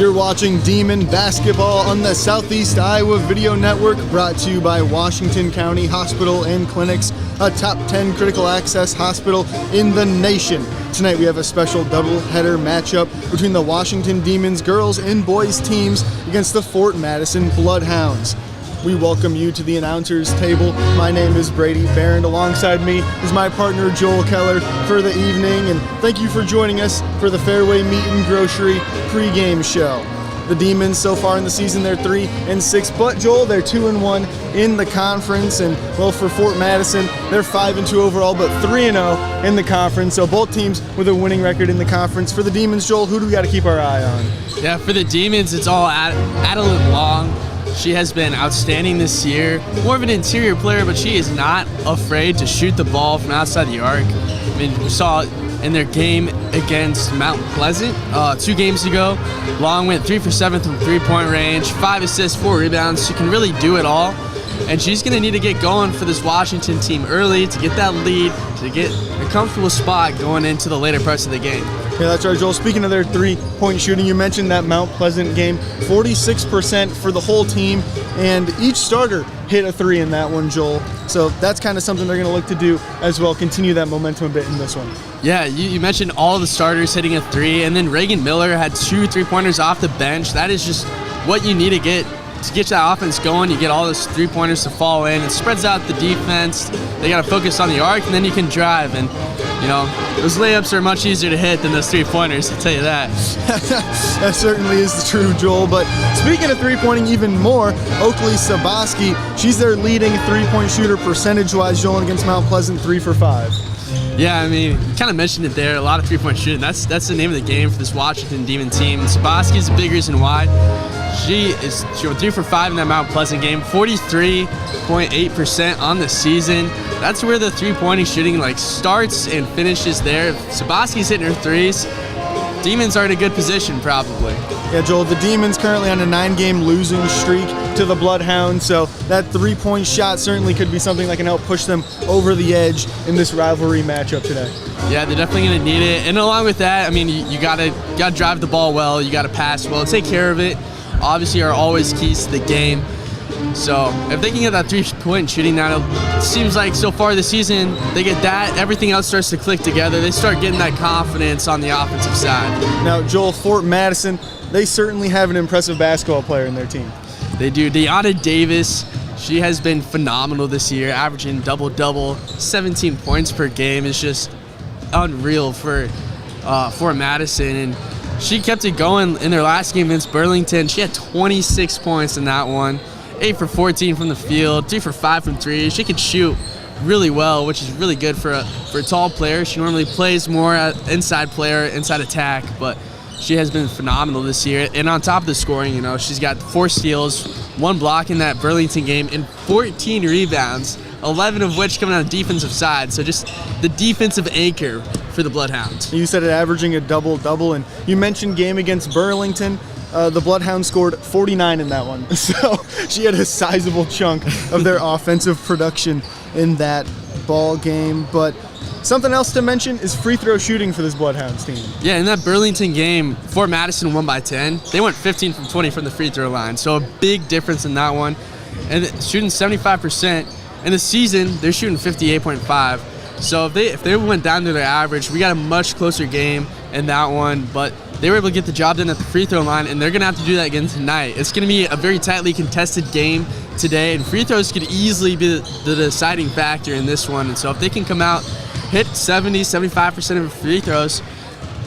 You're watching Demon Basketball on the Southeast Iowa Video Network, brought to you by Washington County Hospital and Clinics, a top 10 critical access hospital in the nation. Tonight we have a special doubleheader matchup between the Washington Demons girls and boys teams against the Fort Madison Bloodhounds. We welcome you to the announcers table. My name is Brady Barron. Alongside me is my partner Joel Keller for the evening, and thank you for joining us for the Fairway Meat and Grocery pregame show. The Demons so far in the season, they're 3-6, but Joel, they're 2-1 in the conference, and well, for Fort Madison, they're 5-2 overall, but 3-0 in the conference. So both teams with a winning record in the conference. For the Demons, Joel, who do we got to keep our eye on? Yeah, for the Demons, it's all Adeline Long. She has been outstanding this year. More of an interior player, but she is not afraid to shoot the ball from outside the arc. I mean, we saw in their game against Mount Pleasant 2 games ago. Long went 3 for 7 from three-point range, 5 assists, 4 rebounds. She can really do it all. And she's going to need to get going for this Washington team early to get that lead, to get a comfortable spot going into the later parts of the game. Yeah, that's right, Joel. Speaking of their three-point shooting, you mentioned that Mount Pleasant game, 46% for the whole team, and each starter hit a 3 in that one, Joel. So that's kind of something they're going to look to do as well, continue that momentum a bit in this one. Yeah, you mentioned all the starters hitting a 3, and then Reagan Miller had 2 3-pointers off the bench. That is just what you need to get that offense going. You get all those 3-pointers to fall in. It spreads out the defense. They got to focus on the arc, and then you can drive. And, you know, those layups are much easier to hit than those 3-pointers, I'll tell you that. That certainly is true, Joel. But speaking of three-pointing even more, Oakley Saboski, she's their leading three-point shooter percentage-wise, Joel, against Mount Pleasant, 3 for 5. Yeah, I mean, you kind of mentioned it there, a lot of three-point shooting. That's the name of the game for this Washington Demon team. Saboski's a big reason why. She went 3 for 5 in that Mount Pleasant game, 43.8% on the season. That's where the three-pointing shooting starts and finishes there. If Saboski's hitting her threes, Demons are in a good position probably. Yeah, Joel, the Demons currently on a 9-game losing streak to the Bloodhounds, so that three-point shot certainly could be something that can help push them over the edge in this rivalry matchup today. Yeah, they're definitely going to need it. And along with that, I mean, you gotta drive the ball well, you gotta pass well, take care of it. Obviously are always keys to the game. So if they can get that three-point shooting now, it seems like so far this season, they get that, everything else starts to click together. They start getting that confidence on the offensive side. Now, Joel, Fort Madison, they certainly have an impressive basketball player in their team. They do. Deanna Davis, she has been phenomenal this year, averaging double-double, 17 points per game. Is just unreal for Fort Madison. And she kept it going in their last game against Burlington. She had 26 points in that one, 8 for 14 from the field, 3 for 5 from 3. She can shoot really well, which is really good for a tall player. She normally plays more inside player, inside attack, but she has been phenomenal this year. And on top of the scoring, you know, she's got 4 steals, 1 block in that Burlington game, and 14 rebounds, 11 of which coming on the defensive side. So just the defensive anchor for the Bloodhounds. You said it averaging a double-double, and you mentioned game against Burlington. The Bloodhounds scored 49 in that one. So she had a sizable chunk of their offensive production in that ball game. But something else to mention is free throw shooting for this Bloodhounds team. Yeah, in that Burlington game, Fort Madison won by 10. They went 15 from 20 from the free throw line. So a big difference in that one. And shooting 75%. In the season, they're shooting 58.5. So if they went down to their average, we got a much closer game in that one. But they were able to get the job done at the free throw line, and they're going to have to do that again tonight. It's going to be a very tightly contested game today, and free throws could easily be the deciding factor in this one. And so if they can come out, hit 75% of free throws,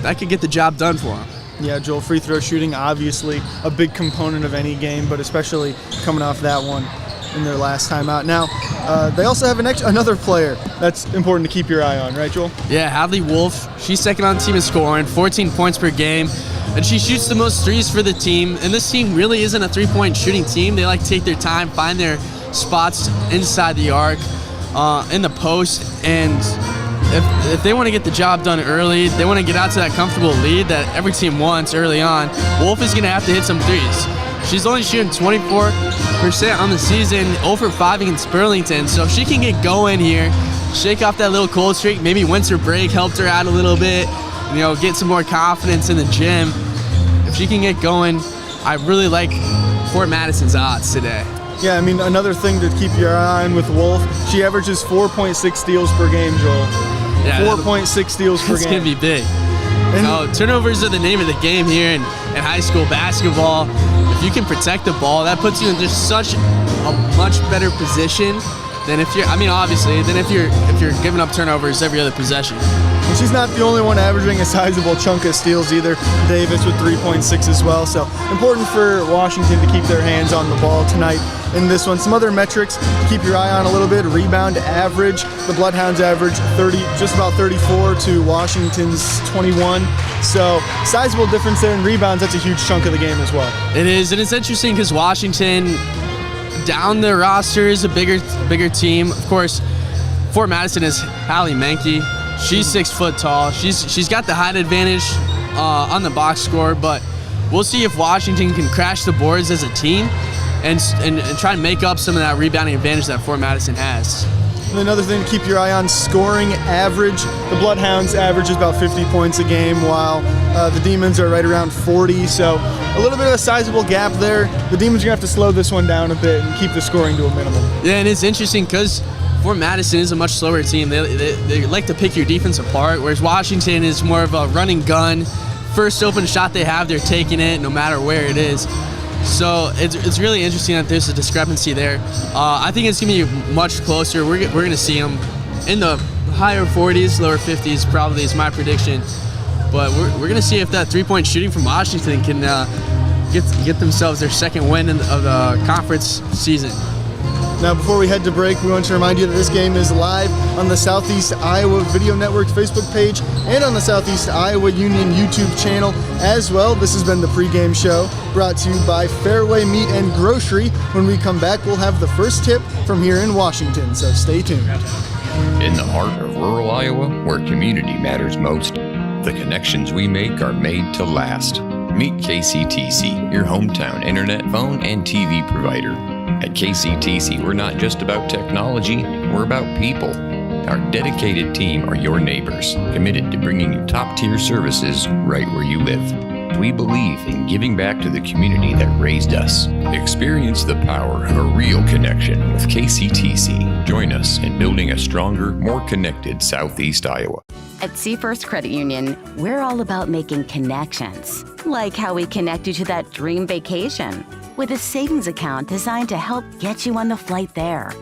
that could get the job done for them. Yeah, Joel, free throw shooting, obviously a big component of any game, but especially coming off that one in their last time out. Now, they also have another player that's important to keep your eye on, right, Joel? Yeah, Hadley Wolf. She's second on the team in scoring, 14 points per game, and she shoots the most threes for the team. And this team really isn't a three-point shooting team. They like to take their time, find their spots inside the arc, in the post, and if they want to get the job done early, they want to get out to that comfortable lead that every team wants early on, Wolf is going to have to hit some threes. She's only shooting 24% on the season, 0 for 5 against Burlington. So if she can get going here, shake off that little cold streak, maybe winter break helped her out a little bit, you know, get some more confidence in the gym. If if she can get going, I really like Fort Madison's odds today. Yeah, I mean, another thing to keep your eye on with Wolf, she averages 4.6 steals per game, Joel. Yeah, 4.6 steals per game. It's going to be big. So turnovers are the name of the game here in high school basketball. If you can protect the ball, that puts you in just such a much better position than if you're, obviously, than if you're giving up turnovers every other possession. And she's not the only one averaging a sizable chunk of steals either. Davis with 3.6 as well. So important for Washington to keep their hands on the ball tonight in this one. Some other metrics to keep your eye on a little bit. Rebound average. The Bloodhounds average 30, just about 34 to Washington's 21. So sizable difference there in rebounds. That's a huge chunk of the game as well. It is, and it's interesting because Washington, down the roster, is a bigger team. Of course, Fort Madison is Hallie Menke. She's 6 foot tall. She's got the height advantage on the box score, but we'll see if Washington can crash the boards as a team and try and make up some of that rebounding advantage that Fort Madison has. And another thing to keep your eye on, scoring average. The Bloodhounds average is about 50 points a game, while the Demons are right around 40. So a little bit of a sizable gap there. The Demons are going to have to slow this one down a bit and keep the scoring to a minimum. Yeah, and it's interesting because Fort Madison is a much slower team. They like to pick your defense apart, whereas Washington is more of a running gun. First open shot they have, they're taking it no matter where it is. So it's really interesting that there's a discrepancy there. I think it's going to be much closer. We're going to see them in the higher 40s, lower 50s probably is my prediction. But we're going to see if that three-point shooting from Washington can get themselves their second win of the conference season. Now, before we head to break, we want to remind you that this game is live on the Southeast Iowa Video Network Facebook page and on the Southeast Iowa Union YouTube channel as well. This has been the pregame show brought to you by Fairway Meat and Grocery. When we come back, we'll have the first tip from here in Washington, so stay tuned. In the heart of rural Iowa, where community matters most, the connections we make are made to last. Meet KCTC, your hometown internet, phone, and TV provider. At KCTC, we're not just about technology, we're about people. Our dedicated team are your neighbors, committed to bringing you top-tier services right where you live. We believe in giving back to the community that raised us. Experience the power of a real connection with KCTC. Join us in building a stronger, more connected Southeast Iowa. At Seafirst Credit Union, we're all about making connections, like how we connect you to that dream vacation with a savings account designed to help get you on the flight there.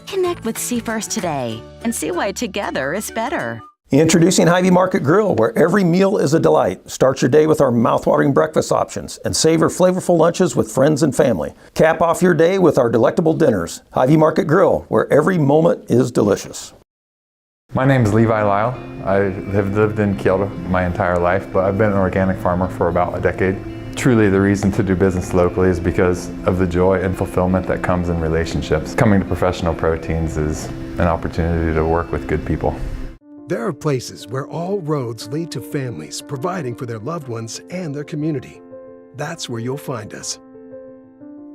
Connect with Seafirst today and see why together is better. Introducing Hy-Vee Market Grill, where every meal is a delight. Start your day with our mouthwatering breakfast options and savor flavorful lunches with friends and family. Cap off your day with our delectable dinners. Hy-Vee Market Grill, where every moment is delicious. My name is Levi Lyle. I have lived in Kielder my entire life, but I've been an organic farmer for about a decade. Truly, the reason to do business locally is because of the joy and fulfillment that comes in relationships. Coming to Professional Proteins is an opportunity to work with good people. There are places where all roads lead to families providing for their loved ones and their community. That's where you'll find us.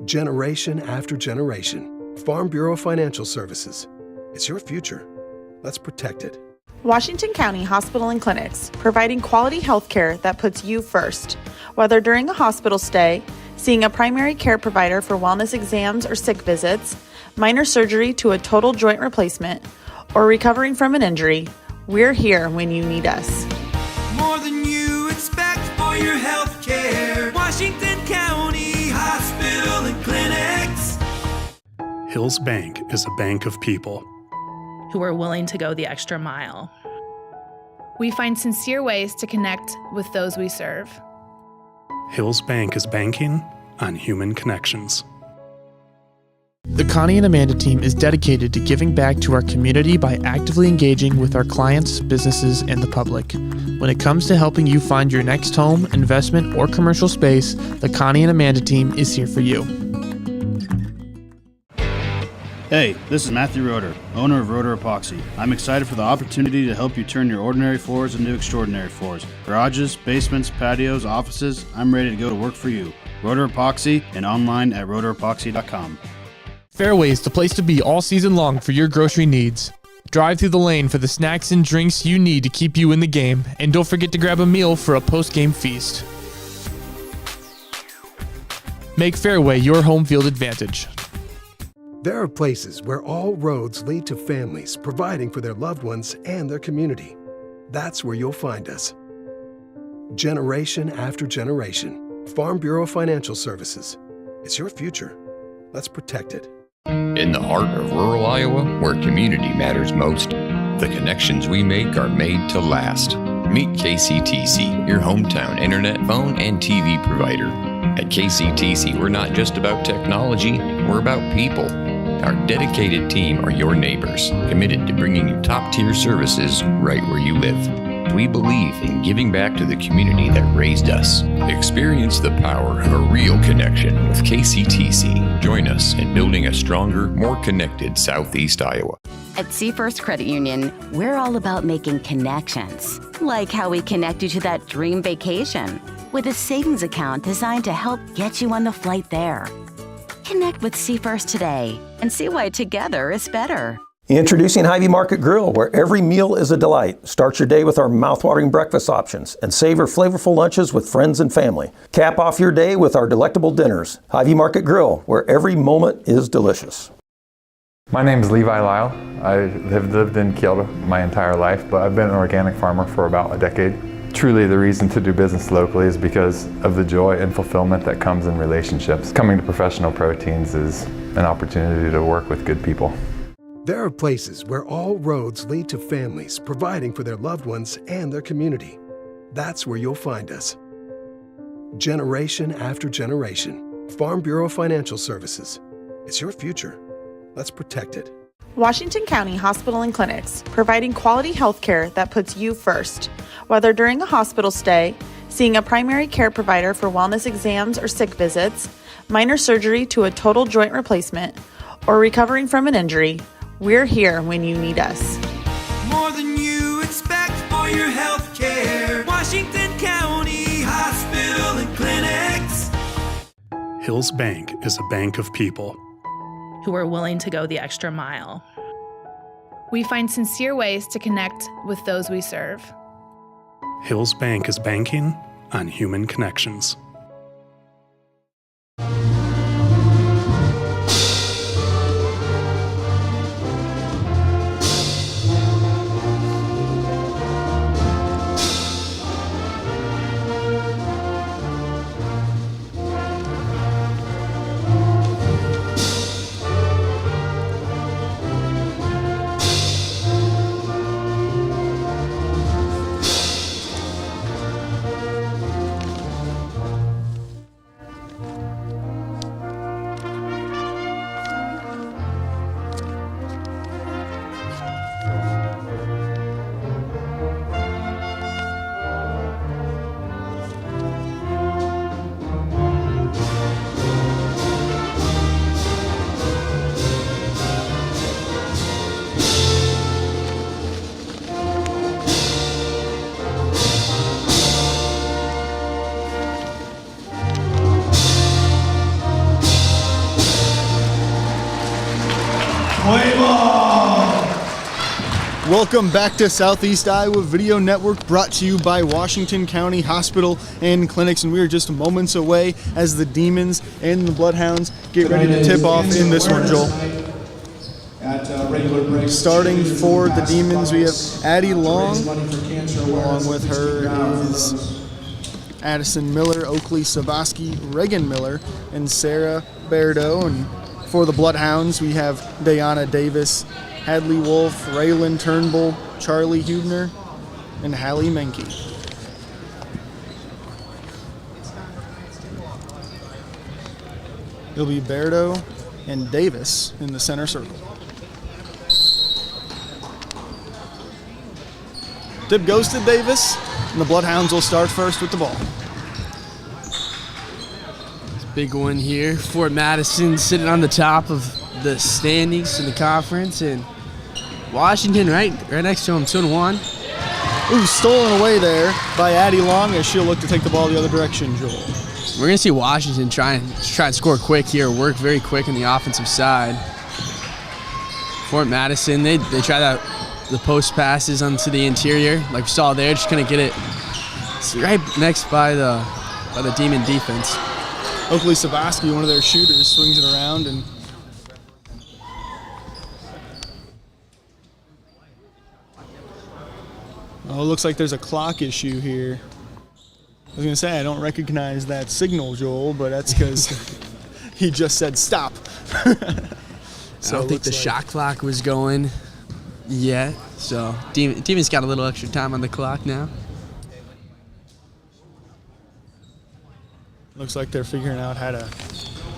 Generation after generation, Farm Bureau Financial Services. It's your future. Let's protect it. Washington County Hospital and Clinics, providing quality health care that puts you first. Whether during a hospital stay, seeing a primary care provider for wellness exams or sick visits, minor surgery to a total joint replacement, or recovering from an injury, we're here when you need us. More than you expect for your health care. Washington County Hospital and Clinics. Hills Bank is a bank of people who are willing to go the extra mile. We find sincere ways to connect with those we serve. Hills Bank is banking on human connections. The Connie and Amanda team is dedicated to giving back to our community by actively engaging with our clients, businesses, and the public. When it comes to helping you find your next home, investment, or commercial space, the Connie and Amanda team is here for you. Hey, this is Matthew Roeder, owner of Roeder Epoxy. I'm excited for the opportunity to help you turn your ordinary floors into extraordinary floors. Garages, basements, patios, offices, I'm ready to go to work for you. Roeder Epoxy and online at roederepoxy.com. Fairway is the place to be all season long for your grocery needs. Drive through the lane for the snacks and drinks you need to keep you in the game, and don't forget to grab a meal for a post-game feast. Make Fairway your home field advantage. There are places where all roads lead to families providing for their loved ones and their community. That's where you'll find us. Generation after generation, Farm Bureau Financial Services. It's your future. Let's protect it. In the heart of rural Iowa, where community matters most, the connections we make are made to last. Meet KCTC, your hometown internet, phone, and TV provider. At KCTC, we're not just about technology, we're about people. Our dedicated team are your neighbors, committed to bringing you top-tier services right where you live. We believe in giving back to the community that raised us. Experience the power of a real connection with KCTC. Join us in building a stronger, more connected Southeast Iowa. At Seafirst Credit Union, we're all about making connections, like how we connect you to that dream vacation with a savings account designed to help get you on the flight there. Connect with Seafirst today and see why together is better. Introducing Hy-Vee Market Grill, where every meal is a delight. Start your day with our mouthwatering breakfast options and savor flavorful lunches with friends and family. Cap off your day with our delectable dinners. Hy-Vee Market Grill, where every moment is delicious. My name is Levi Lyle. I have lived in Kyoto my entire life, but I've been an organic farmer for about a decade. Truly, the reason to do business locally is because of the joy and fulfillment that comes in relationships. Coming to Professional Proteins is an opportunity to work with good people. There are places where all roads lead to families providing for their loved ones and their community. That's where you'll find us. Generation after generation, Farm Bureau Financial Services. It's your future. Let's protect it. Washington County Hospital and Clinics, providing quality health care that puts you first. Whether during a hospital stay, seeing a primary care provider for wellness exams or sick visits, minor surgery to a total joint replacement, or recovering from an injury, we're here when you need us. More than you expect for your health care. Washington County Hospital and Clinics. Hills Bank is a bank of people who are willing to go the extra mile. We find sincere ways to connect with those we serve. Hills Bank is banking on human connections. Welcome back to Southeast Iowa Video Network, brought to you by Washington County Hospital and Clinics, and we are just moments away as the Demons and the Bloodhounds get ready to tip off in this one, Joel. Starting for the Demons, we have Addie Long. Along with her is Addison Miller, Oakley Sabaski, Reagan Miller, and Sarah Bairdo. And for the Bloodhounds, we have Dayana Davis, Hadley Wolf, Raylan Turnbull, Charlie Hubner, and Hallie Menke. It'll be Bairdo and Davis in the center circle. Tip goes to Davis, and the Bloodhounds will start first with the ball. Big one here. Fort Madison sitting on the top of the standings in the conference, and Washington right next to him, 2-1. Ooh, stolen away there by Addie Long as she'll look to take the ball the other direction, Joel. We're going to see Washington try and score quick here, work very quick on the offensive side. Fort Madison, they try the post passes onto the interior, like we saw there, just going to get it right next by the Demon defense. Oakley Sabaski, one of their shooters, swings it around and oh, it looks like there's a clock issue here. I was gonna say I don't recognize that signal, Joel, but that's because he just said stop. So I don't think the shot clock was going yet. So Demons got a little extra time on the clock now. Looks like they're figuring out how to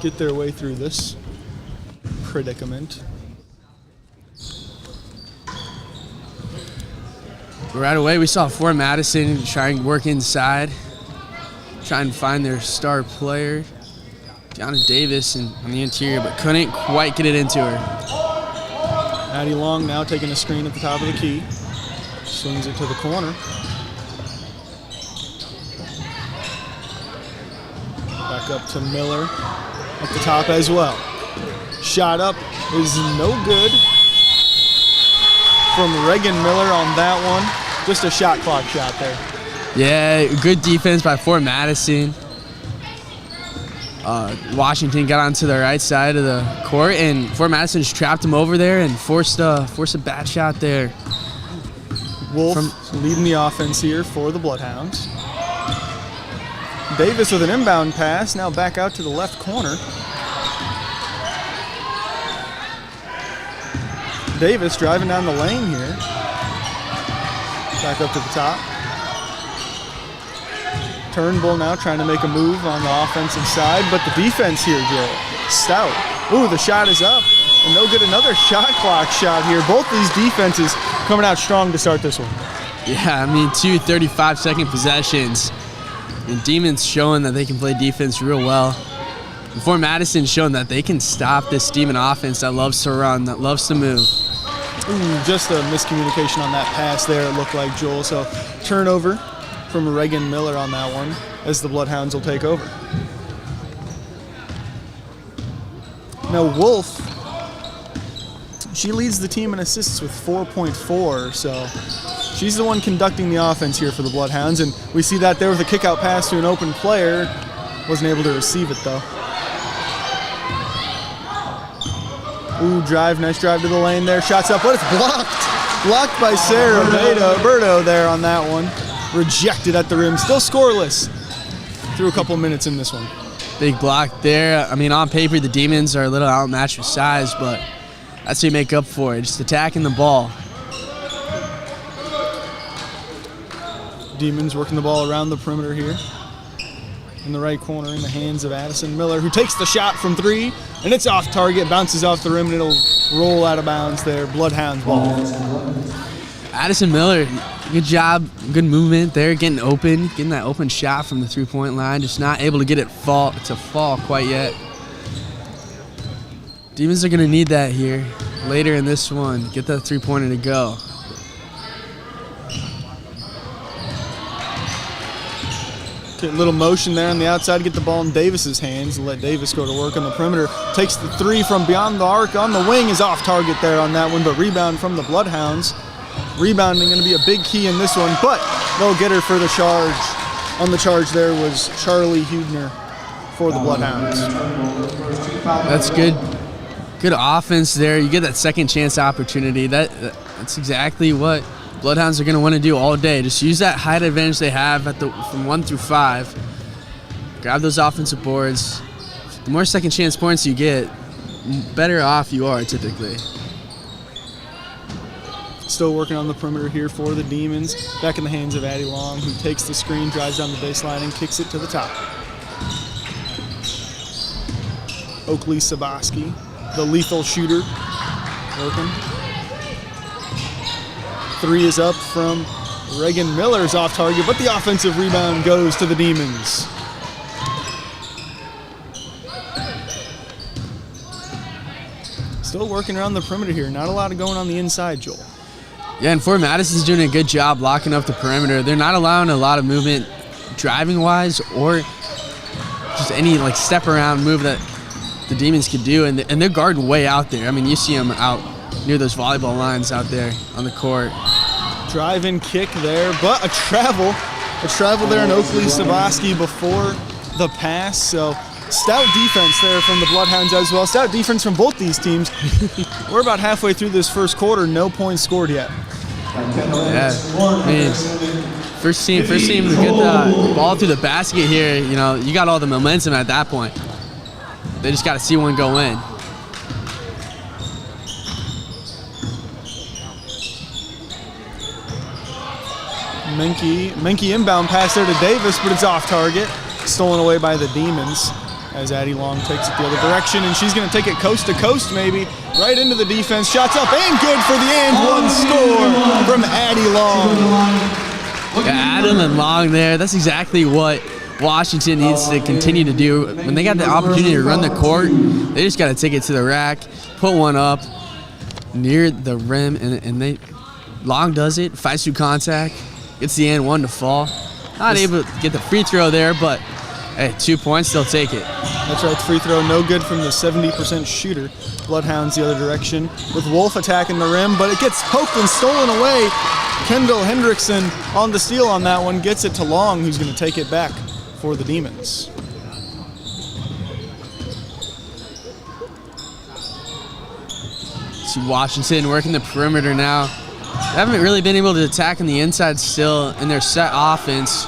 get their way through this predicament. Right away, we saw Fort Madison try and work inside, try and find their star player, Deanna Davis, on the interior, but couldn't quite get it into her. Addie Long now taking a screen at the top of the key. Swings it to the corner. Back up to Miller at the top as well. Shot up is no good from Reagan Miller on that one. Just a shot clock shot there. Yeah, good defense by Fort Madison. Washington got onto the right side of the court, and Fort Madison just trapped him over there and forced a bad shot there. Wolf leading the offense here for the Bloodhounds. Davis with an inbound pass, now back out to the left corner. Davis driving down the lane here. Back up to the top. Turnbull now trying to make a move on the offensive side, but the defense here, Joe, stout. Ooh, the shot is up, and they'll get another shot clock shot here. Both these defenses coming out strong to start this one. Yeah, I mean, 2 35-second possessions. And Demons showing that they can play defense real well. And Fort Madison showing that they can stop this Demon offense that loves to run, that loves to move. Ooh, just a miscommunication on that pass there, it looked like, Joel. So turnover from Reagan Miller on that one as the Bloodhounds will take over. Now Wolf, she leads the team in assists with 4.4, so she's the one conducting the offense here for the Bloodhounds, and we see that there with a kick-out pass to an open player. Wasn't able to receive it, though. Ooh, nice drive to the lane there. Shots up, but it's blocked. Blocked by Sarah Berto there on that one. Rejected at the rim, still scoreless through a couple minutes in this one. Big block there. I mean, on paper, the Demons are a little outmatched with size, but that's what you make up for it, just attacking the ball. Demons working the ball around the perimeter here. In the right corner in the hands of Addison Miller, who takes the shot from three, and it's off target, bounces off the rim, and it'll roll out of bounds there. Bloodhounds ball. Addison Miller, good job, good movement there, getting open, getting that open shot from the three-point line, just not able to get it to fall quite yet. Demons are going to need that here later in this one, get that three-pointer to go. Get a little motion there on the outside to get the ball in Davis's hands and let Davis go to work on the perimeter. Takes the three from beyond the arc on the wing, is off target there on that one, but rebound from the Bloodhounds. Rebounding going to be a big key in this one, but they'll get her for the charge. On the charge there was Charlie Hubner for the Bloodhounds. That's good. Good offense there. You get that second chance opportunity. That's exactly what Bloodhounds are going to want to do all day. Just use that height advantage they have from 1 through 5. Grab those offensive boards. The more second chance points you get, better off you are typically. Still working on the perimeter here for the Demons. Back in the hands of Addie Long, who takes the screen, drives down the baseline, and kicks it to the top. Oakley Sabaski, the lethal shooter, working. Three is up from Reagan Miller's off target, but the offensive rebound goes to the Demons. Still working around the perimeter here. Not a lot of going on the inside, Joel. Yeah, and Fort Madison's doing a good job locking up the perimeter. They're not allowing a lot of movement driving-wise or just any step around move that the Demons could do, and they're guarding way out there. I mean, you see them out near those volleyball lines out there on the court. Drive and kick there, but a travel there in Oakley Sabaski before the pass, so Stout defense there from the Bloodhounds as well. Stout defense from both these teams. We're about halfway through this first quarter. No points scored yet. Yeah, I mean, first team to get the ball through the basket here. You know, you got all the momentum at that point. They just got to see one go in. Menke inbound pass there to Davis, but it's off target. Stolen away by the Demons as Addie Long takes it the other direction, and she's going to take it coast to coast maybe, right into the defense. Shots up and good for the and one score from Addie Long. Yeah, Adam and Long there. That's exactly what Washington needs to continue to do. When they got the opportunity to run the court, they just got to take it to the rack, put one up near the rim, and Long does it, fights through contact, gets the and one to fall. Not able to get the free throw there, but hey, 2 points, they'll take it. That's right, the free throw no good from the 70% shooter. Bloodhounds the other direction with Wolf attacking the rim, but it gets poked and stolen away. Kendall Hendrickson on the steal on that one, gets it to Long, who's going to take it back for the Demons. See Washington working the perimeter now. They haven't really been able to attack on the inside still in their set offense.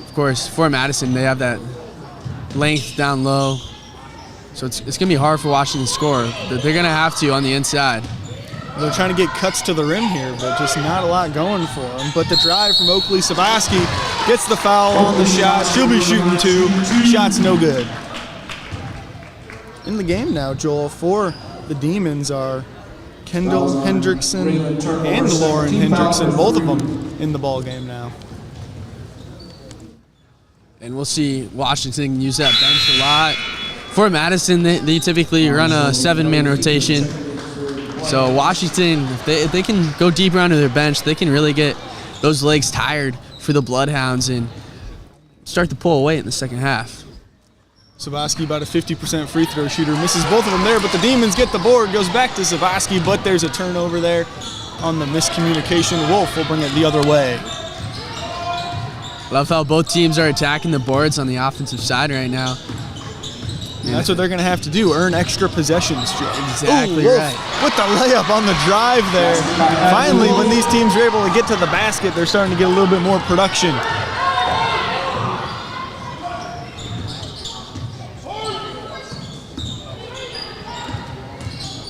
Of course, Fort Madison, they have that length down low. So it's going to be hard for Washington to score. They're going to have to on the inside. They're trying to get cuts to the rim here, but just not a lot going for them. But the drive from Oakley Sabaski gets the foul on the shot. She'll be shooting two. Shot's no good. In the game now, Joel, for the Demons are Kendall Hendrickson and Lauren Hendrickson, both of them in the ball game now. And we'll see Washington use that bench a lot. For Madison, they typically run a 7-man rotation. So Washington, if they can go deeper onto their bench, they can really get those legs tired for the Bloodhounds and start to pull away in the second half. Sabaski, about a 50% free throw shooter, misses both of them there, but the Demons get the board, goes back to Sabaski, but there's a turnover there on the miscommunication. Wolf will bring it the other way. Love how both teams are attacking the boards on the offensive side right now. And that's what they're going to have to do, earn extra possessions, Joe. Exactly right. With the layup on the drive there. Finally, when these teams are able to get to the basket, they're starting to get a little bit more production.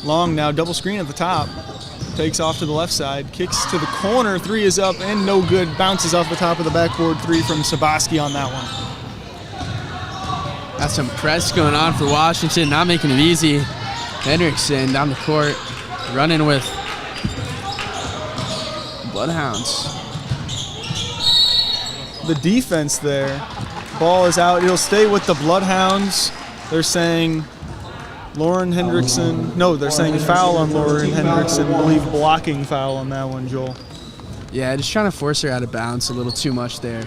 Long now, double screen at the top. Takes off to the left side, kicks to the corner, three is up and no good. Bounces off the top of the backboard, three from Sabaski on that one. Got some press going on for Washington, not making it easy. Hendrickson down the court, running with Bloodhounds. The defense there, ball is out. It'll stay with the Bloodhounds. They're saying Lauren Hendrickson. No, they're saying foul on Lauren Hendrickson. I believe blocking foul on that one, Joel. Yeah, just trying to force her out of bounds a little too much there.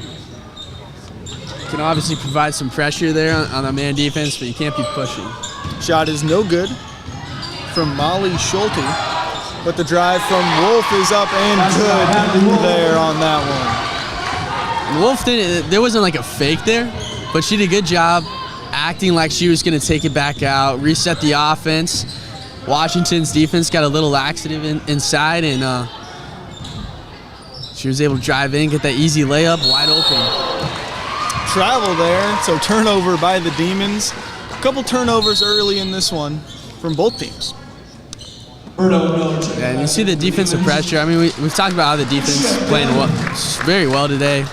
Can obviously provide some pressure there on the man defense, but you can't be pushing. Shot is no good from Molly Schulte, but the drive from Wolf is up and good there on that one. And Wolf there wasn't like a fake there, but she did a good job acting like she was going to take it back out, reset the offense. Washington's defense got a little laxative inside, and she was able to drive in, get that easy layup, wide open. Travel there, so turnover by the Demons. A couple turnovers early in this one from both teams. Yeah, and you see the defensive pressure. I mean, we've talked about how the defense playing very well today.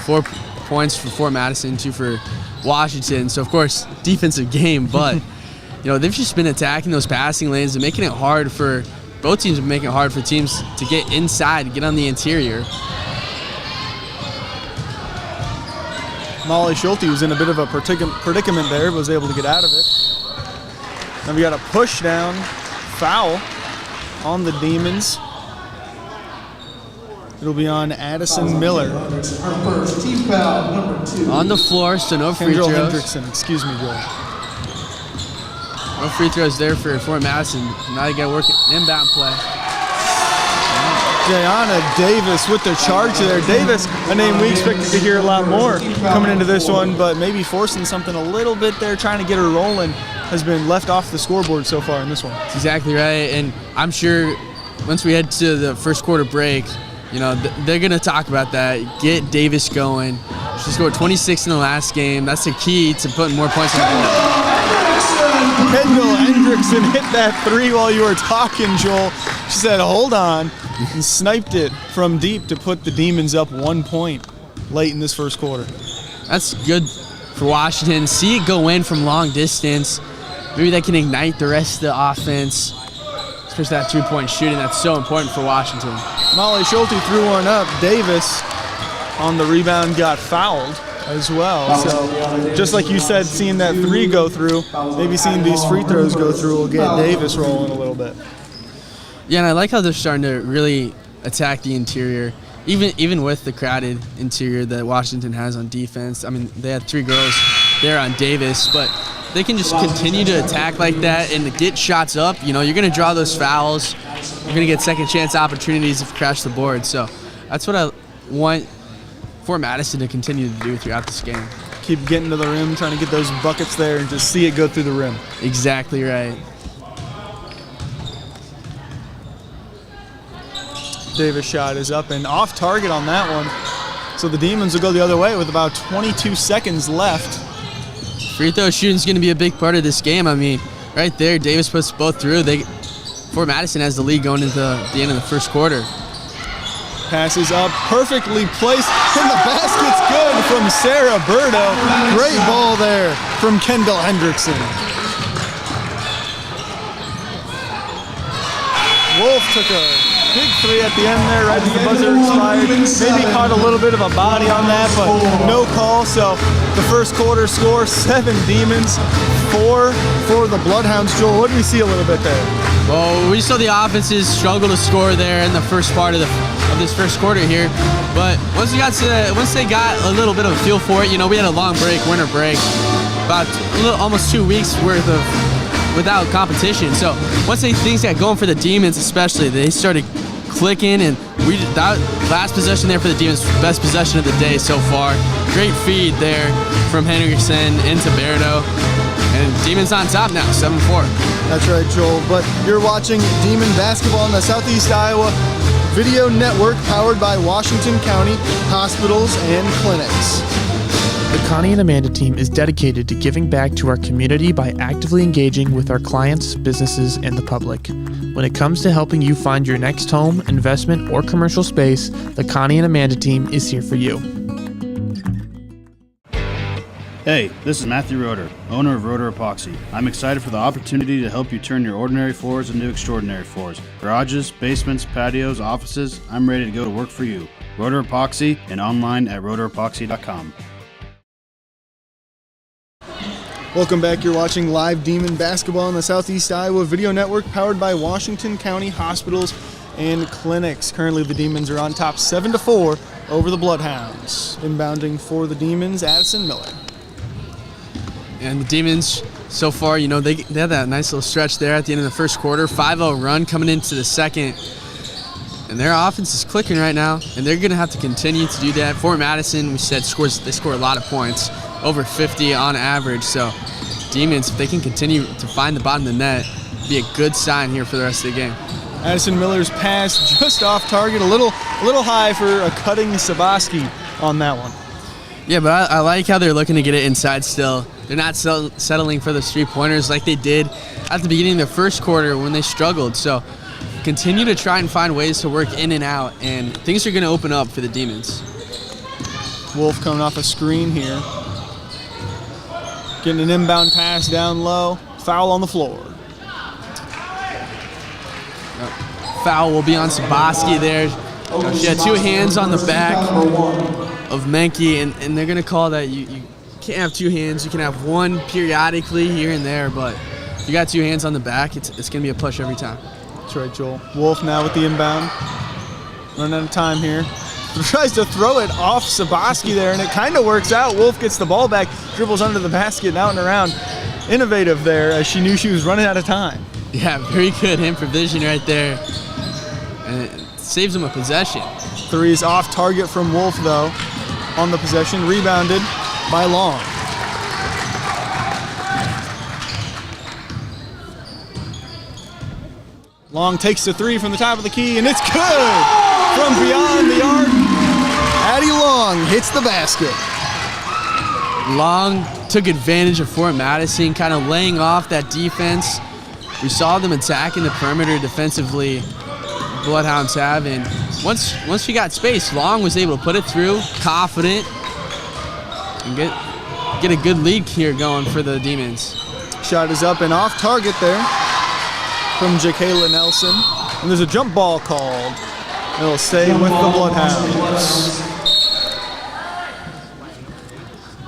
4 points for Fort Madison, 2 for Washington. So, of course, defensive game, but, they've just been attacking those passing lanes and making it hard for both teams, making it hard for teams to get inside, get on the interior. Molly Schulte was in a bit of a predicament there, but was able to get out of it. Then we got a push down foul on the Demons. It'll be on Addison Miller. On the floor, so no free throws. Hendrickson, excuse me, Joel. No free throws there for Fort Madison. Now you got to work an inbound play. Jayana Davis with the charge there. Davis, a name we expected to hear a lot more coming into this one, but maybe forcing something a little bit there, trying to get her rolling, has been left off the scoreboard so far in this one. That's exactly right, and I'm sure once we head to the first quarter break, you know, they're going to talk about that. Get Davis going. She scored 26 in the last game. That's the key to putting more points on the board. Kendall Hendrickson hit that three while you were talking, Joel. She said, hold on, and sniped it from deep to put the Demons up 1 point late in this first quarter. That's good for Washington. See it go in from long distance. Maybe that can ignite the rest of the offense, especially that three-point shooting. That's so important for Washington. Molly Schulte threw one up. Davis on the rebound got fouled as well. So just like you said, seeing that three go through, maybe seeing these free throws go through will get Davis rolling a little bit. Yeah, and I like how they're starting to really attack the interior, even with the crowded interior that Washington has on defense. I mean, they had three girls there on Davis, but they can just continue to attack like that and get shots up. You know, you're going to draw those fouls. You're going to get second chance opportunities if you crash the board. So that's what I want Fort Madison to continue to do throughout this game. Keep getting to the rim, trying to get those buckets there and just see it go through the rim. Exactly right. Davis' shot is up and off target on that one. So the Demons will go the other way with about 22 seconds left. Free throw shooting is going to be a big part of this game. I mean, right there, Davis puts both through. Fort Madison has the lead going into the end of the first quarter. Passes up, perfectly placed, and the basket's good from Sarah Burdo. Great ball there from Kendall Hendrickson. Wolf took a big three at the end there, right as the buzzer expired. Maybe caught a little bit of a body on that, but no call. So the first quarter score, 7 Demons, 4 for the Bloodhounds. Joel, what did we see a little bit there? Well, we saw the offenses struggle to score there in the first part of this first quarter here, but once they got a little bit of a feel for it, you know, we had a long break, winter break, about almost 2 weeks worth of without competition. So once things got going for the Demons, especially, they started clicking, and that last possession there for the Demons, best possession of the day so far. Great feed there from Henderson into Berto, and Demons on top now, 7-4. That's right, Joel. But you're watching Demon basketball in the Southeast Iowa Video Network, powered by Washington County Hospitals and Clinics. The Connie and Amanda team is dedicated to giving back to our community by actively engaging with our clients, businesses, and the public. When it comes to helping you find your next home, investment, or commercial space, the Connie and Amanda team is here for you. Hey, this is Matthew Roeder, owner of Roeder Epoxy. I'm excited for the opportunity to help you turn your ordinary floors into extraordinary floors. Garages, basements, patios, offices, I'm ready to go to work for you. Roeder Epoxy and online at roederepoxy.com. Welcome back. You're watching live Demon basketball on the Southeast Iowa Video Network, powered by Washington County Hospitals and Clinics. Currently, the Demons are on top 7-4 over the Bloodhounds. Inbounding for the Demons, Addison Miller. And the Demons, so far, you know, they had that nice little stretch there at the end of the first quarter. 5-0 run coming into the second. And their offense is clicking right now, and they're going to have to continue to do that. Fort Madison, we said, they score a lot of points, over 50 on average. So Demons, if they can continue to find the bottom of the net, be a good sign here for the rest of the game. Addison Miller's pass just off target, a little high for a cutting Sabaski on that one. Yeah, but I like how they're looking to get it inside still. They're not settling for the three-pointers like they did at the beginning of the first quarter when they struggled. So continue to try and find ways to work in and out, and things are going to open up for the Demons. Wolf coming off a screen here. Getting an inbound pass down low. Foul on the floor. Foul will be on Sabaski there. She had 2 hands on the back of Menke, and they're going to call that you can't have 2 hands. You can have one periodically here and there, but if you got 2 hands on the back, it's going to be a push every time. That's right, Joel. Wolf now with the inbound. Running out of time here. Tries to throw it off Sabaski there, and it kind of works out. Wolf gets the ball back, dribbles under the basket, and out and around. Innovative there, as she knew she was running out of time. Yeah, very good improvisation right there. And saves them a possession. Three is off target from Wolf, though, on the possession. Rebounded by Long. Long takes the three from the top of the key, and it's good! From beyond the arc, Addie Long hits the basket. Long took advantage of Fort Madison, kind of laying off that defense. We saw them attacking the perimeter defensively, Bloodhounds have, and once she got space, Long was able to put it through, confident, and get a good lead here going for the Demons. Shot is up and off target there from Jakayla Nelson, and there's a jump ball called. It'll stay with the Bloodhounds.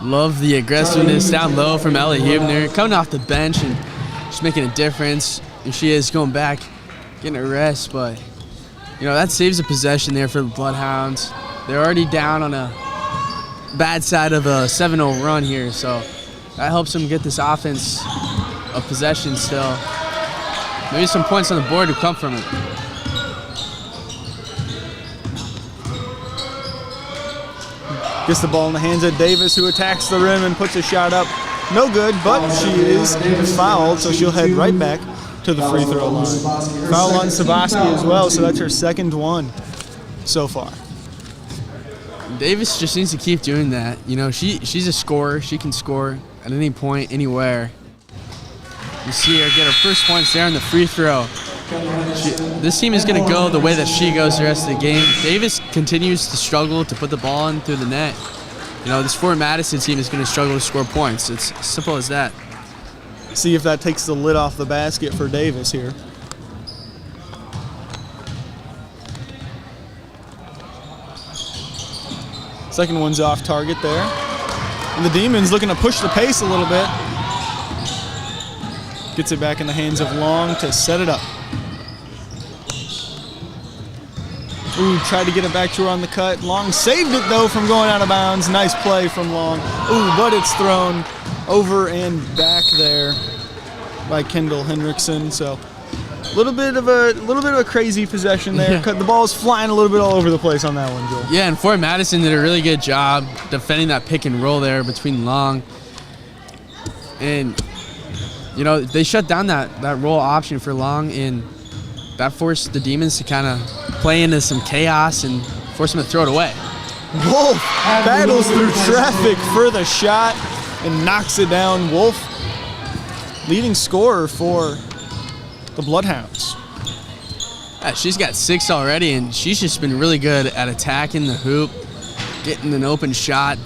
Love the aggressiveness down low from Ellie Hubner, coming off the bench and just making a difference. And she is going back, getting a rest, but that saves a possession there for the Bloodhounds. They're already down on a bad side of a 7-0 run here, so that helps them get this offense of possession still. Maybe some points on the board to come from it. Gets the ball in the hands of Davis, who attacks the rim and puts a shot up. No good, but she is fouled, so she'll head right back to the free throw line. Foul on Sabaski as well, so that's her second one so far. Davis just needs to keep doing that. She's a scorer. She can score at any point, anywhere. You see her get her first points there on the free throw. This team is going to go the way that she goes the rest of the game. Davis continues to struggle to put the ball in through the net. This Fort Madison team is going to struggle to score points. It's as simple as that. See if that takes the lid off the basket for Davis here. Second one's off target there. And the Demons looking to push the pace a little bit. Gets it back in the hands of Long to set it up. Ooh, tried to get it back to her on the cut. Long saved it, though, from going out of bounds. Nice play from Long. Ooh, but it's thrown over and back there by Kendall Hendrickson. So a little bit of a crazy possession there. Yeah. The ball's flying a little bit all over the place on that one, Joel. Yeah, and Fort Madison did a really good job defending that pick and roll there between Long. And, they shut down that roll option for Long, and that forced the Demons to kind of play into some chaos and force them to throw it away. Wolf battles through traffic for the shot and knocks it down. Wolf, leading scorer for the Bloodhounds. She's got 6 already, and she's just been really good at attacking the hoop, getting an open shot,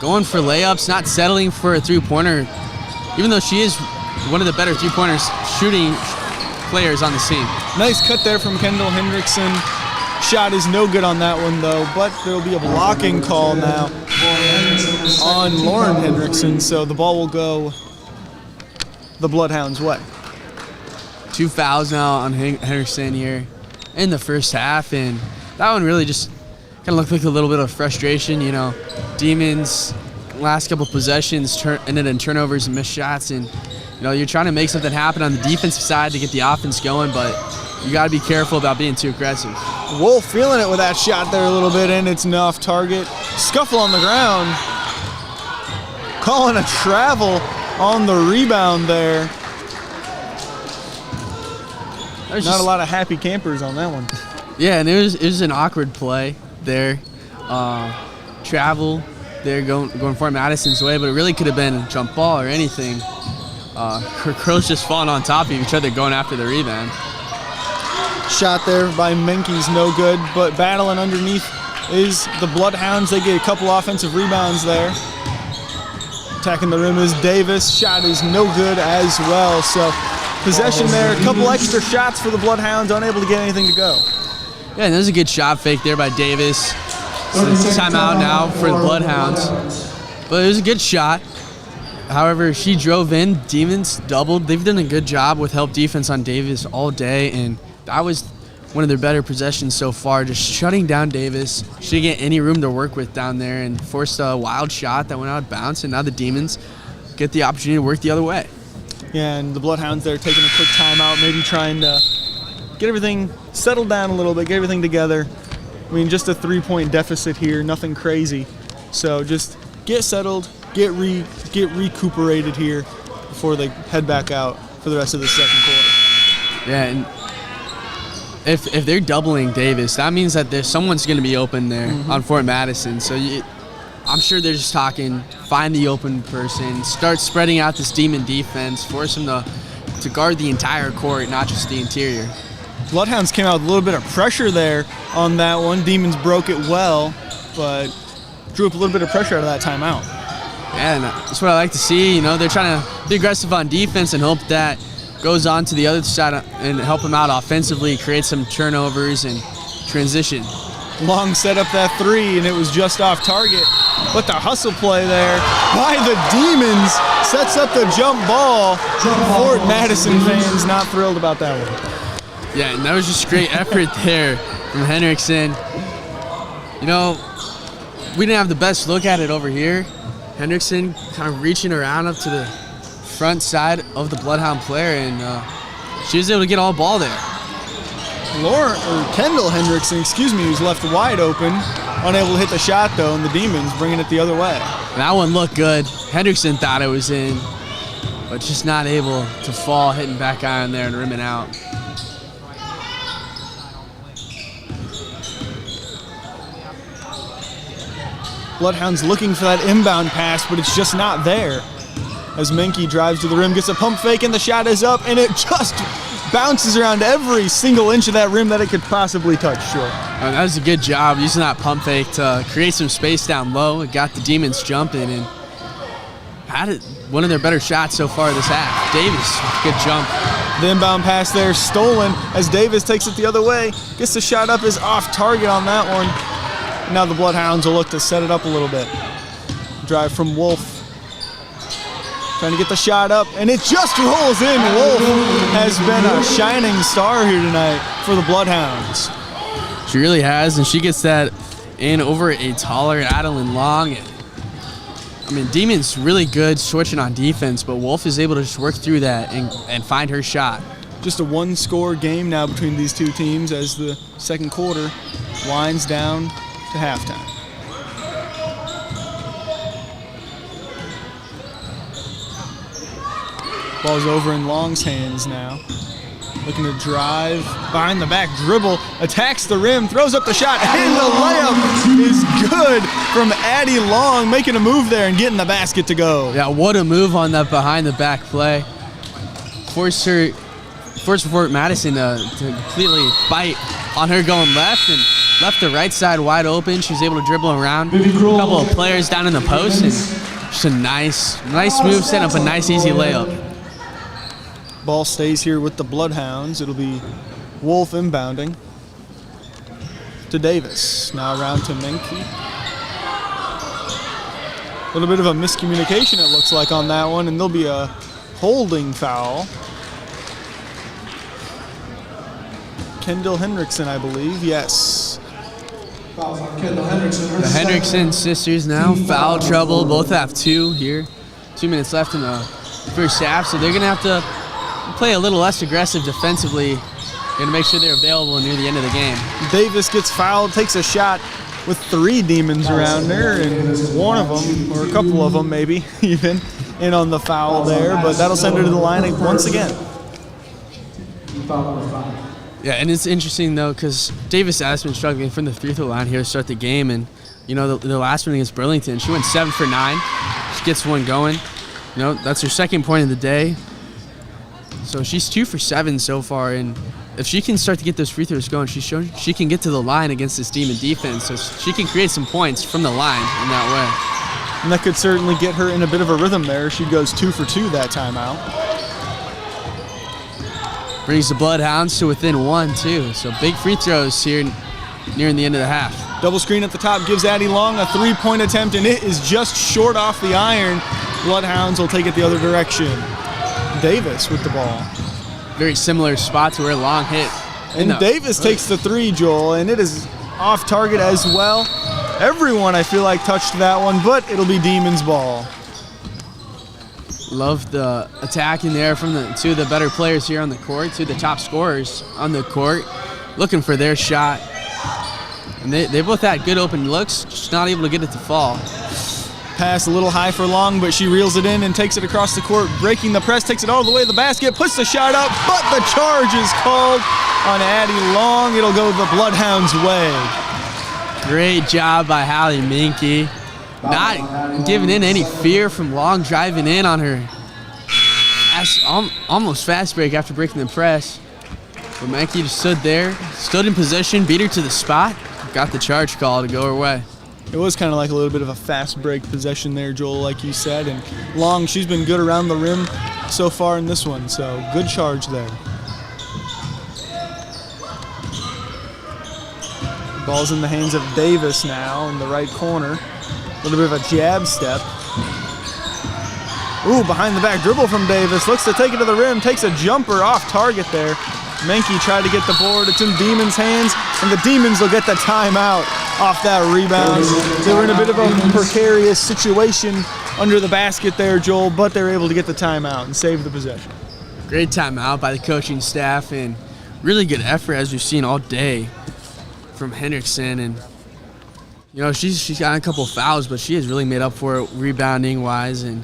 going for layups, not settling for a three-pointer, even though she is one of the better three-pointers shooting players on the team. Nice cut there from Kendall Hendrickson. Shot is no good on that one, though, but there will be a blocking call now on Lauren Hendrickson, so the ball will go the Bloodhounds' way. 2 fouls now on Hendrickson here in the first half, and that one really just kind of looked like a little bit of frustration. Demons last couple possessions ended in turnovers and missed shots, and you're trying to make something happen on the defensive side to get the offense going, but you got to be careful about being too aggressive. Wolf feeling it with that shot there a little bit, and it's an off target. Scuffle on the ground. Calling a travel on the rebound there. Not a lot of happy campers on that one. Yeah, and it was an awkward play there. Travel there going Fort Madison's way, but it really could have been a jump ball or anything. Her girls just falling on top of each other going after the rebound. Shot there by Menke's no good, but battling underneath is the Bloodhounds. They get a couple offensive rebounds there. Attacking the rim is Davis. Shot is no good as well. So possession there, a couple extra shots for the Bloodhounds, unable to get anything to go. Yeah, and there's a good shot fake there by Davis. So it's timeout now for the Bloodhounds. But it was a good shot. However, she drove in. Demons doubled. They've done a good job with help defense on Davis all day, and that was one of their better possessions so far, just shutting down Davis. She didn't get any room to work with down there and forced a wild shot that went out of bounds, and now the Demons get the opportunity to work the other way. Yeah, and the Bloodhounds there taking a quick timeout, maybe trying to get everything settled down a little bit, get everything together. I mean, just a 3-point deficit here, nothing crazy. So just get settled, get recuperated here before they head back out for the rest of the second quarter. Yeah, and if they're doubling Davis, that means that someone's going to be open there on Fort Madison. So I'm sure they're just talking, find the open person, start spreading out this Demon defense, force them to guard the entire court, not just the interior. Bloodhounds came out with a little bit of pressure there on that one. Demons broke it well, but drew up a little bit of pressure out of that timeout. Yeah, and that's what I like to see. They're trying to be aggressive on defense and hope that goes on to the other side and help them out offensively, create some turnovers and transition. Long set up that three, and it was just off target. But the hustle play there by the Demons sets up the jump ball. Fort Madison fans not thrilled about that one. Yeah, and that was just great effort there from Hendrickson. We didn't have the best look at it over here. Hendrickson kind of reaching around up to the front side of the Bloodhound player, and she was able to get all ball there. Kendall Hendrickson, who's left wide open, unable to hit the shot though, and the Demons bringing it the other way. That one looked good. Hendrickson thought it was in, but just not able to fall, hitting back iron there and rimming out. Bloodhounds looking for that inbound pass, but it's just not there. As Menke drives to the rim, gets a pump fake, and the shot is up, and it just bounces around every single inch of that rim that it could possibly touch. Sure. That was a good job using that pump fake to create some space down low. It got the Demons jumping and had one of their better shots so far this half. Davis, good jump. The inbound pass there stolen as Davis takes it the other way. Gets the shot up, is off target on that one. Now the Bloodhounds will look to set it up a little bit. Drive from Wolf. Trying to get the shot up, and it just rolls in. Wolf has been a shining star here tonight for the Bloodhounds. She really has, and she gets that in over a taller Adeline Long. Demons really good switching on defense, but Wolf is able to just work through that and find her shot. Just a one-score game now between these two teams as the second quarter winds down to halftime. Ball's over in Long's hands now. Looking to drive, behind the back dribble, attacks the rim, throws up the shot, and the layup is good from Addie Long, making a move there and getting the basket to go. Yeah, what a move on that behind the back play. Forced Fort Madison to completely bite on her going left and left the right side wide open. She was able to dribble around a couple of players down in the post, and just a nice move, setting up a nice easy layup. Ball stays here with the Bloodhounds. It'll be Wolf inbounding to Davis. Now around to Menke. A little bit of a miscommunication, it looks like, on that one, and there'll be a holding foul. Kendall Hendrickson, I believe. Yes. The Hendrickson sisters now foul trouble. Both have two here. 2 minutes left in the first half, so they're going to have to play a little less aggressive defensively. Going to make sure they're available near the end of the game. Davis gets fouled, takes a shot with 3 Demons around her, and one of them, or a couple of them maybe, even, in on the foul there, but that'll send her to the line once again. Yeah, and it's interesting, though, because Davis has been struggling from the free throw line here to start the game, and, the last one against Burlington, she went 7 for 9. She gets one going. That's her second point of the day. So she's 2 for 7 so far, and if she can start to get those free throws going, she's shown she can get to the line against this Demon defense, so she can create some points from the line in that way. And that could certainly get her in a bit of a rhythm there. She goes 2 for 2 that timeout. Brings the Bloodhounds to within 1, too. So big free throws here nearing the end of the half. Double screen at the top gives Addie Long a 3-point attempt, and it is just short off the iron. Bloodhounds will take it the other direction. Davis with the ball. Very similar spot to where Long hit. And Davis takes the 3, Joel, and it is off target as well. Everyone, I feel like, touched that one, but it'll be Demons ball. Love the attack in there from the two of the better players here on the court, two of the top scorers on the court, looking for their shot. And they both had good open looks, just not able to get it to fall. Pass a little high for Long, but she reels it in and takes it across the court, breaking the press, takes it all the way to the basket, puts the shot up, but the charge is called on Addie Long. It'll go the Bloodhounds' way. Great job by Hallie Minke. Not giving in any fear from Long, driving in on her almost fast break after breaking the press. But Minke just stood there, stood in position, beat her to the spot, got the charge call to go her way. It was kind of like a little bit of a fast break possession there, Joel, like you said. And Long, she's been good around the rim so far in this one, so good charge there. Ball's in the hands of Davis now in the right corner. A little bit of a jab step. Ooh, behind the back dribble from Davis. Looks to take it to the rim, takes a jumper off target there. Menke tried to get the board. It's in Demons' hands, and the Demons will get the timeout off that rebound. They were in a bit of a precarious situation under the basket there, Joel, but they were able to get the timeout and save the possession. Great timeout by the coaching staff, and really good effort as we've seen all day from Hendrickson. And you know, she's got a couple fouls, but she has really made up for it rebounding wise and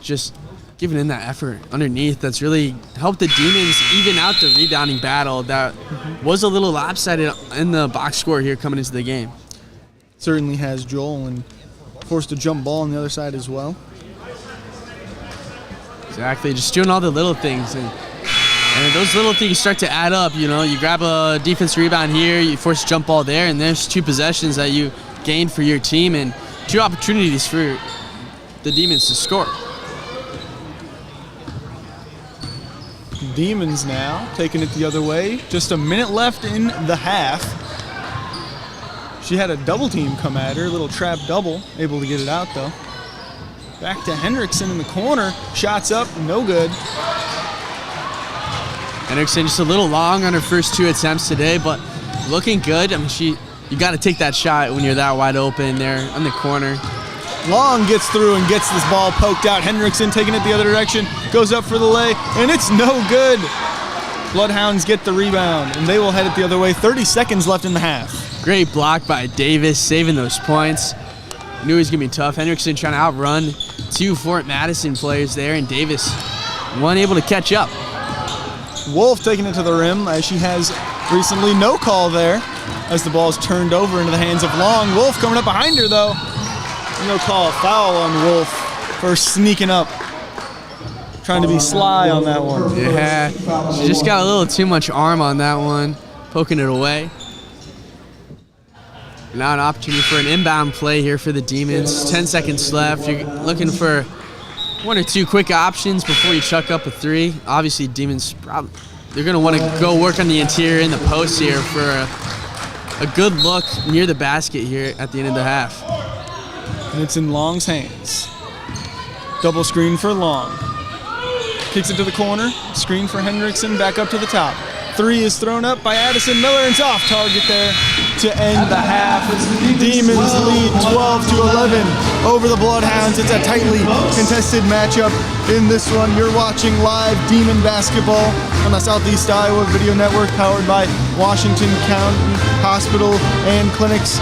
just giving in that effort underneath that's really helped the Demons even out the rebounding battle that was a little lopsided in the box score here coming into the game. Certainly has, Joel, and forced a jump ball on the other side as well. Exactly, just doing all the little things, and those little things start to add up. You know, you grab a defense rebound here, you force a jump ball there, and there's two possessions that you gained for your team and two opportunities for the Demons to score. Demons now taking it the other way. Just a minute left in the half. She had a double team come at her, a little trap double, able to get it out though. Back to Hendrickson in the corner. Shots up, no good. Hendrickson just a little long on her first two attempts today, but looking good. I mean, you got to take that shot when you're that wide open there on the corner. Long gets through and gets this ball poked out. Hendrickson taking it the other direction, goes up for the lay, and it's no good. Bloodhounds get the rebound, and they will head it the other way. 30 seconds left in the half. Great block by Davis, saving those points. Knew he was going to be tough. Hendrickson trying to outrun two Fort Madison players there, and Davis wasn't able to catch up. Wolf taking it to the rim, as she has recently no call there, as the ball is turned over into the hands of Long. Wolf coming up behind her, though. No call, foul on Wolf for sneaking up. Trying to be sly on that one. Yeah, she just got a little too much arm on that one, poking it away. Now an opportunity for an inbound play here for the Demons. 10 seconds left. You're looking for one or two quick options before you chuck up a three. Obviously, Demons, they're going to want to go work on the interior in the post here for a good look near the basket here at the end of the half. And it's in Long's hands. Double screen for Long. Kicks it to the corner. Screen for Hendrickson. Back up to the top. Three is thrown up by Addison Miller, and it's off target there to end the half. Demons lead 12-11 over the Bloodhounds. It's a tightly contested matchup in this one. You're watching live Demon basketball on the Southeast Iowa Video Network, powered by Washington County Hospital and Clinics.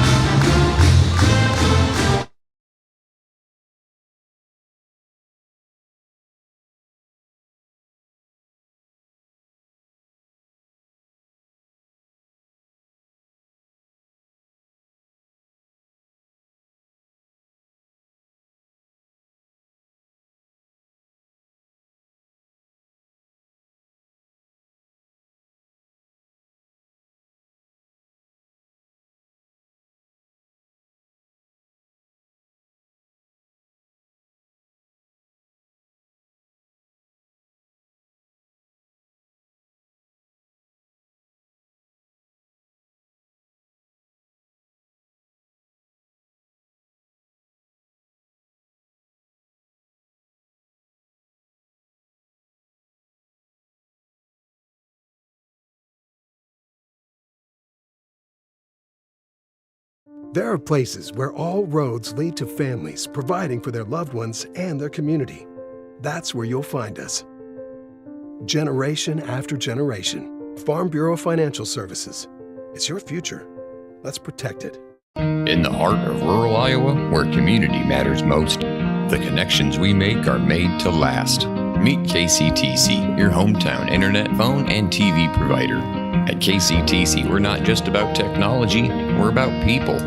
There are places where all roads lead to families providing for their loved ones and their community. That's where you'll find us. Generation after generation, Farm Bureau Financial Services. It's your future. Let's protect it. In the heart of rural Iowa, where community matters most, the connections we make are made to last. Meet KCTC, your hometown internet, phone, and TV provider. At KCTC, we're not just about technology, we're about people.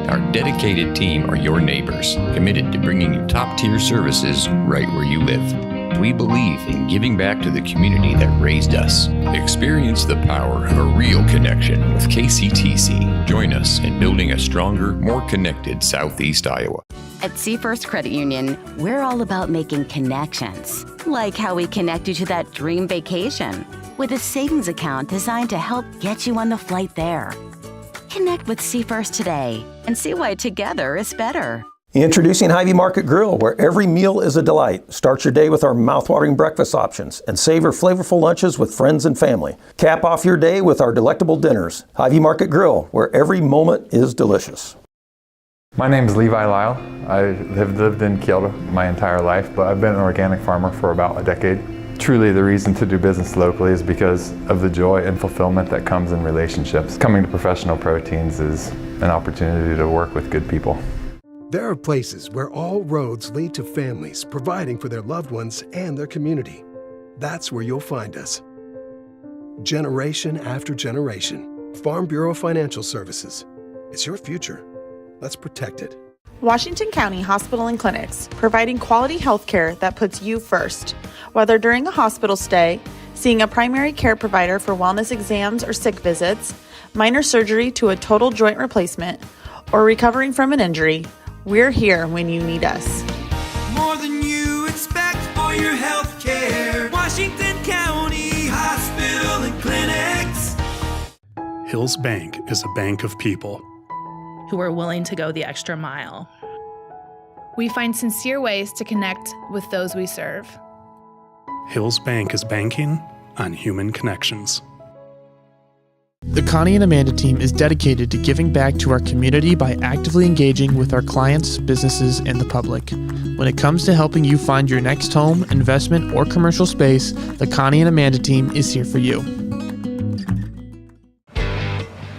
Our dedicated team are your neighbors, committed to bringing you top-tier services right where you live. We believe in giving back to the community that raised us. Experience the power of a real connection with KCTC. Join us in building a stronger, more connected Southeast Iowa. At Seafirst Credit Union, we're all about making connections, like how we connect you to that dream vacation with a savings account designed to help get you on the flight there. Connect with Seafirst today and see why together is better. Introducing Hy-Vee Market Grill, where every meal is a delight. Start your day with our mouthwatering breakfast options and savor flavorful lunches with friends and family. Cap off your day with our delectable dinners. Hy-Vee Market Grill, where every moment is delicious. My name is Levi Lyle. I have lived in Kyoto my entire life, but I've been an organic farmer for about a decade. Truly the reason to do business locally is because of the joy and fulfillment that comes in relationships. Coming to Professional Proteins is an opportunity to work with good people. There are places where all roads lead to families providing for their loved ones and their community. That's where you'll find us. Generation after generation, Farm Bureau Financial Services. It's your future. Let's protect it. Washington County Hospital and Clinics, providing quality health care that puts you first. Whether during a hospital stay, seeing a primary care provider for wellness exams or sick visits, minor surgery to a total joint replacement, or recovering from an injury, we're here when you need us. More than you expect for your health care. Washington County Hospital and Clinics. Hills Bank is a bank of people who are willing to go the extra mile. We find sincere ways to connect with those we serve. Hills Bank is banking on human connections. The Connie and Amanda team is dedicated to giving back to our community by actively engaging with our clients, businesses, and the public. When it comes to helping you find your next home, investment, or commercial space, the Connie and Amanda team is here for you.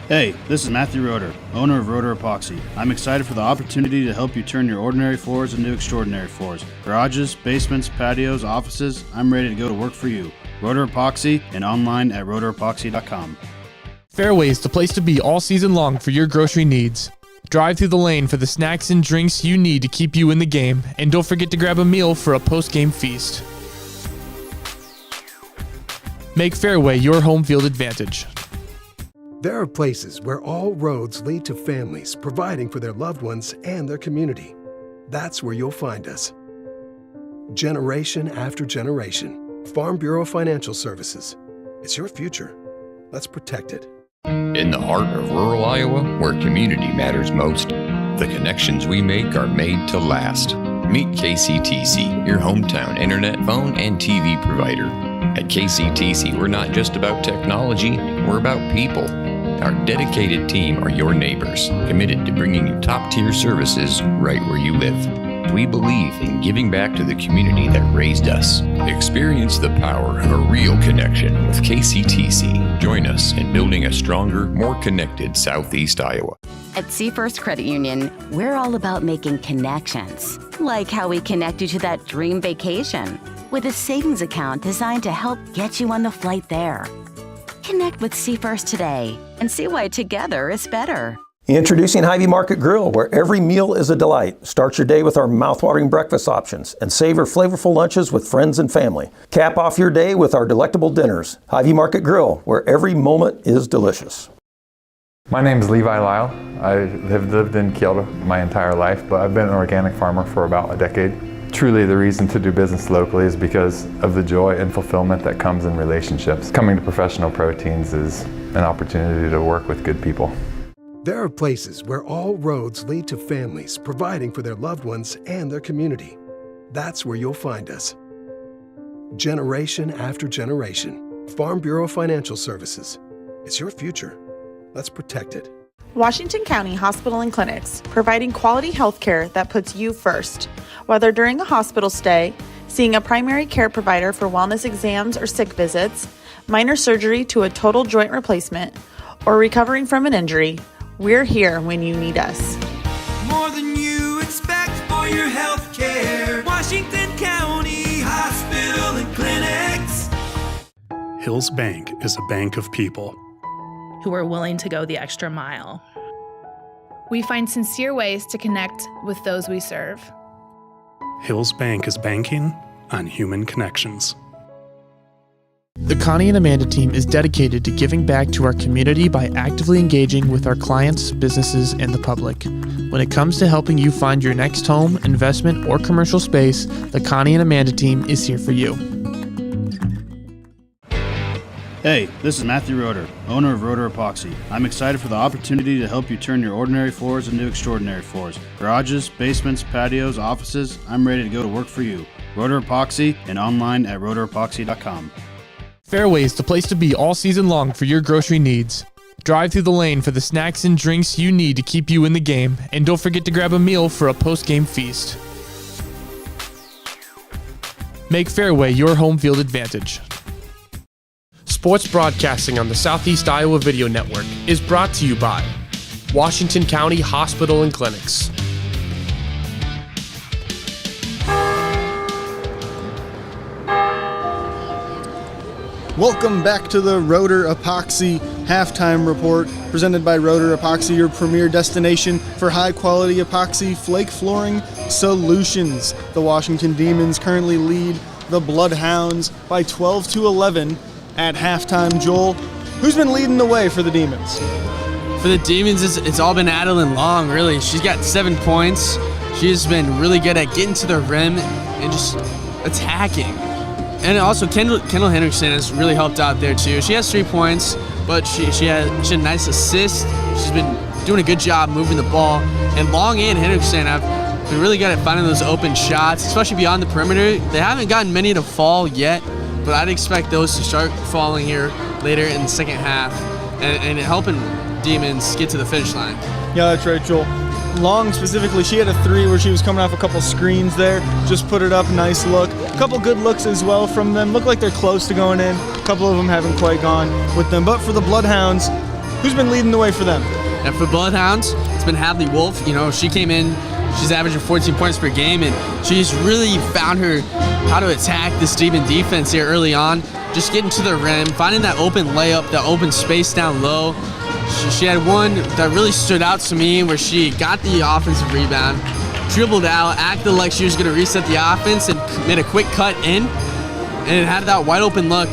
Hey, this is Matthew Roeder, owner of Roeder Epoxy. I'm excited for the opportunity to help you turn your ordinary floors into extraordinary floors. Garages, basements, patios, offices, I'm ready to go to work for you. Roeder Epoxy and online at roederepoxy.com. Fairway is the place to be all season long for your grocery needs. Drive through the lane for the snacks and drinks you need to keep you in the game, and don't forget to grab a meal for a post-game feast. Make Fairway your home field advantage. There are places where all roads lead to families providing for their loved ones and their community. That's where you'll find us. Generation after generation, Farm Bureau Financial Services. It's your future. Let's protect it. In the heart of rural Iowa, where community matters most, the connections we make are made to last. Meet KCTC, your hometown internet, phone, and TV provider. At KCTC, we're not just about technology, we're about people. Our dedicated team are your neighbors, committed to bringing you top-tier services right where you live. We believe in giving back to the community that raised us. Experience the power of a real connection with KCTC. Join us in building a stronger, more connected Southeast Iowa. At Seafirst Credit Union, we're all about making connections, like how we connect you to that dream vacation with a savings account designed to help get you on the flight there. Connect with Seafirst today and see why together is better. Introducing Hy-Vee Market Grill, where every meal is a delight. Start your day with our mouthwatering breakfast options and savor flavorful lunches with friends and family. Cap off your day with our delectable dinners. Hy-Vee Market Grill, where every moment is delicious. My name is Levi Lyle. I have lived in Kyoto my entire life, but I've been an organic farmer for about a decade. Truly the reason to do business locally is because of the joy and fulfillment that comes in relationships. Coming to Professional Proteins is an opportunity to work with good people. There are places where all roads lead to families providing for their loved ones and their community. That's where you'll find us. Generation after generation, Farm Bureau Financial Services. It's your future. Let's protect it. Washington County Hospital and Clinics, providing quality health care that puts you first. Whether during a hospital stay, seeing a primary care provider for wellness exams or sick visits, minor surgery to a total joint replacement, or recovering from an injury, we're here when you need us. More than you expect for your health care. Washington County Hospital and Clinics. Hills Bank is a bank of people who are willing to go the extra mile. We find sincere ways to connect with those we serve. Hills Bank is banking on human connections. The Connie and Amanda team is dedicated to giving back to our community by actively engaging with our clients, businesses, and the public. When it comes to helping you find your next home, investment, or commercial space, the Connie and Amanda team is here for you. Hey, this is Matthew Roeder, owner of Roeder Epoxy. I'm excited for the opportunity to help you turn your ordinary floors into extraordinary floors. Garages, basements, patios, offices, I'm ready to go to work for you. Roeder Epoxy and online at roederepoxy.com. Fairway is the place to be all season long for your grocery needs. Drive through the lane for the snacks and drinks you need to keep you in the game, and don't forget to grab a meal for a post-game feast. Make Fairway your home field advantage. Sports broadcasting on the Southeast Iowa Video Network is brought to you by Washington County Hospital and Clinics. Welcome back to the Roeder Epoxy Halftime Report, presented by Roeder Epoxy, your premier destination for high-quality epoxy flake flooring solutions. The Washington Demons currently lead the Bloodhounds by 12-11 at halftime. Joel, who's been leading the way for the Demons? For the Demons, it's all been Adeline Long, really. She's got 7 points. She's been really good at getting to the rim and just attacking. And also, Kendall Henderson has really helped out there, too. She has 3 points, but she had a nice assist. She's been doing a good job moving the ball. And Long and Henderson have been really good at finding those open shots, especially beyond the perimeter. They haven't gotten many to fall yet, but I'd expect those to start falling here later in the second half and helping Demons get to the finish line. Yeah, that's right, Joel. Long specifically, she had a 3 where she was coming off a couple screens there, just put it up, nice look. A couple good looks as well from them. Look like they're close to going in. A couple of them haven't quite gone with them. But for the Bloodhounds, who's been leading the way for them? And for Bloodhounds, it's been Hadley Wolf. You know, she came in, she's averaging 14 points per game, and she's really found how to attack this Demon defense here early on. Just getting to the rim, finding that open layup, that open space down low. She had one that really stood out to me where she got the offensive rebound, dribbled out, acted like she was going to reset the offense, and made a quick cut in, and had that wide open look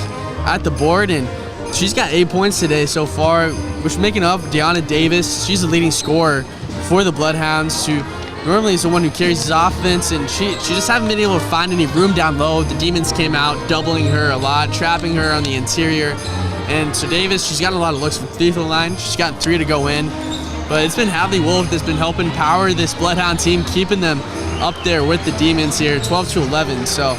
at the board. And she's got 8 points today so far, which making up Deanna Davis. She's the leading scorer for the Bloodhounds, who normally is the one who carries his offense, and she just haven't been able to find any room down low. The Demons came out, doubling her a lot, trapping her on the interior. And so Davis, she's gotten a lot of looks from the free throw line. She's gotten 3 to go in. But it's been Hadley Wolf that's been helping power this Bloodhound team, keeping them up there with the Demons here, 12-11. So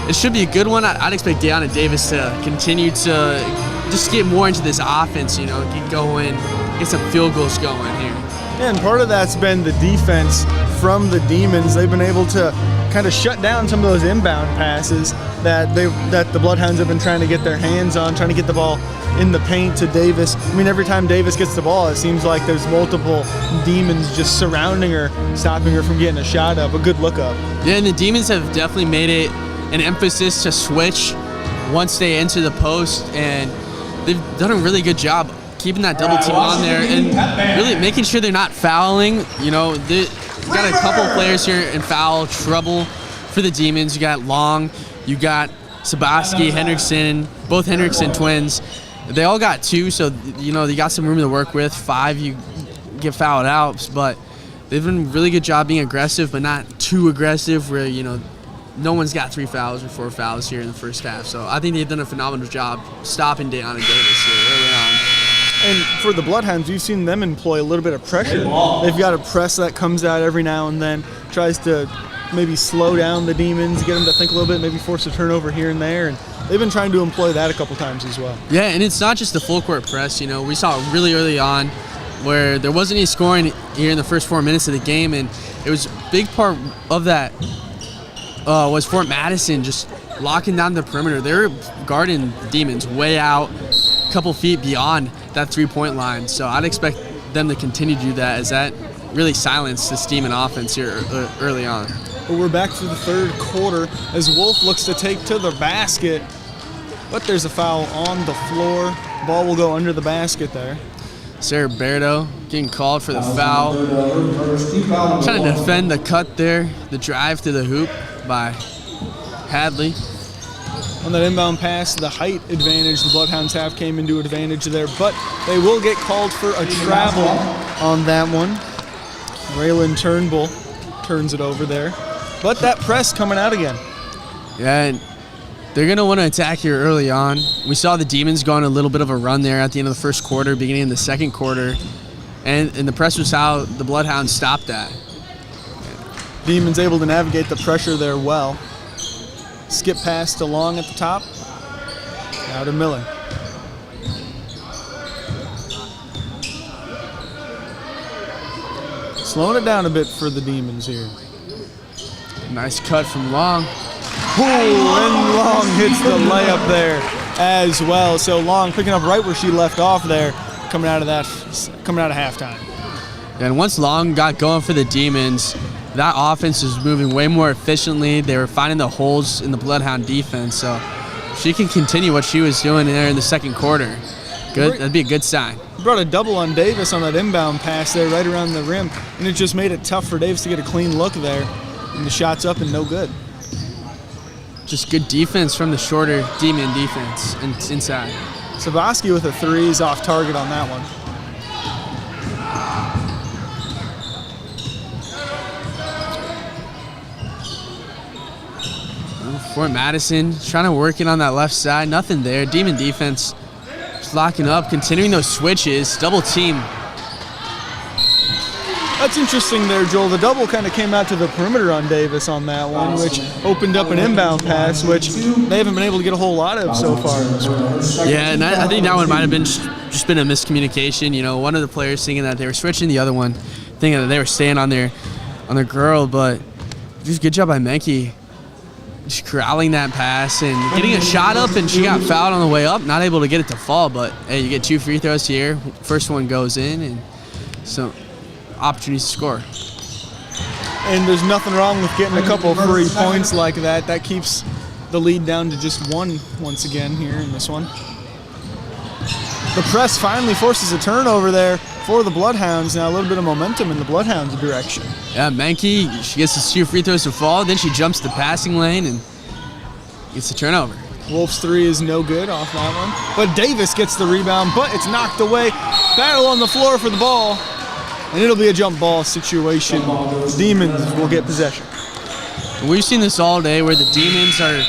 it should be a good one. I'd expect Deanna Davis to continue to just get more into this offense, get going, get some field goals going here. Yeah, and part of that's been the defense from the Demons. They've been able to kind of shut down some of those inbound passes that the Bloodhounds have been trying to get their hands on, trying to get the ball in the paint to Davis. I mean, every time Davis gets the ball, it seems like there's multiple Demons just surrounding her, stopping her from getting a shot up, a good look up. Yeah, and the Demons have definitely made it an emphasis to switch once they enter the post, and they've done a really good job keeping that double team on there and really making sure they're not fouling. They've got a couple of players here in foul trouble for the Demons. You got Long, you got Sabaski, Hendrickson, both Hendrickson twins. They all got 2, so you got some room to work with. 5, you get fouled out, but they've done a really good job being aggressive, but not too aggressive where no one's got 3 fouls or 4 fouls here in the first half. So I think they've done a phenomenal job stopping Deanna Davis here early on. And for the Bloodhounds, we've seen them employ a little bit of pressure. They've got a press that comes out every now and then, tries to maybe slow down the Demons, get them to think a little bit, maybe force a turnover here and there. And they've been trying to employ that a couple times as well. Yeah, and it's not just the full court press. We saw it really early on where there wasn't any scoring here in the first 4 minutes of the game, and it was a big part of that was Fort Madison just locking down the perimeter. They're guarding the Demons way out, a couple feet beyond that three-point line. So I'd expect them to continue to do that, as that really silenced this Demon offense here early on. But we're back for the third quarter as Wolf looks to take to the basket. But there's a foul on the floor. Ball will go under the basket there. Sarah Berto getting called for the foul. Trying to defend the cut there, the drive to the hoop by Hadley. On that inbound pass, the height advantage the Bloodhounds have came into advantage there, but they will get called for a travel on that one. Raylan Turnbull turns it over there. But that press coming out again. Yeah, and they're going to want to attack here early on. We saw the Demons go on a little bit of a run there at the end of the first quarter, beginning of the second quarter. And the press was how the Bloodhounds stopped that. Demons able to navigate the pressure there well. Skip past along at the top. Now to Miller. Slowing it down a bit for the Demons here. Nice cut from Long. Ooh, and Long hits the layup there as well. So Long picking up right where she left off there, coming out of halftime. And once Long got going for the Demons, that offense was moving way more efficiently. They were finding the holes in the Bloodhound defense. So she can continue what she was doing there in the second quarter. Good. That'd be a good sign. Brought a double on Davis on that inbound pass there right around the rim, and it just made it tough for Davis to get a clean look there. And the shot's up and no good. Just good defense from the shorter Demon defense and inside. Sabaski with a three is off target on that one. Fort Madison trying to work it on that left side. Nothing there. Demon defense just locking up, continuing those switches. Double team. That's interesting there, Joel. The double kind of came out to the perimeter on Davis on that one, which opened up an inbound pass, which they haven't been able to get a whole lot of so far in this one. Yeah, and I think that one might have been just been a miscommunication. You know, one of the players thinking that they were switching, the other one thinking that they were staying on their girl. But just good job by Menke, just corralling that pass and getting a shot up, and she got fouled on the way up, not able to get it to fall. But hey, you get 2 free throws here. First one goes in, and so opportunities to score. And there's nothing wrong with getting a couple free points like that. That keeps the lead down to just one once again here in this one. The press finally forces a turnover there for the Bloodhounds. Now a little bit of momentum in the Bloodhounds' direction. Yeah, Menke, she gets the 2 free throws to fall, then she jumps the passing lane and gets the turnover. Wolf's three is no good off that one. But Davis gets the rebound, but it's knocked away. Battle on the floor for the ball. And it'll be a jump ball situation. Demons will get possession. We've seen this all day where the Demons are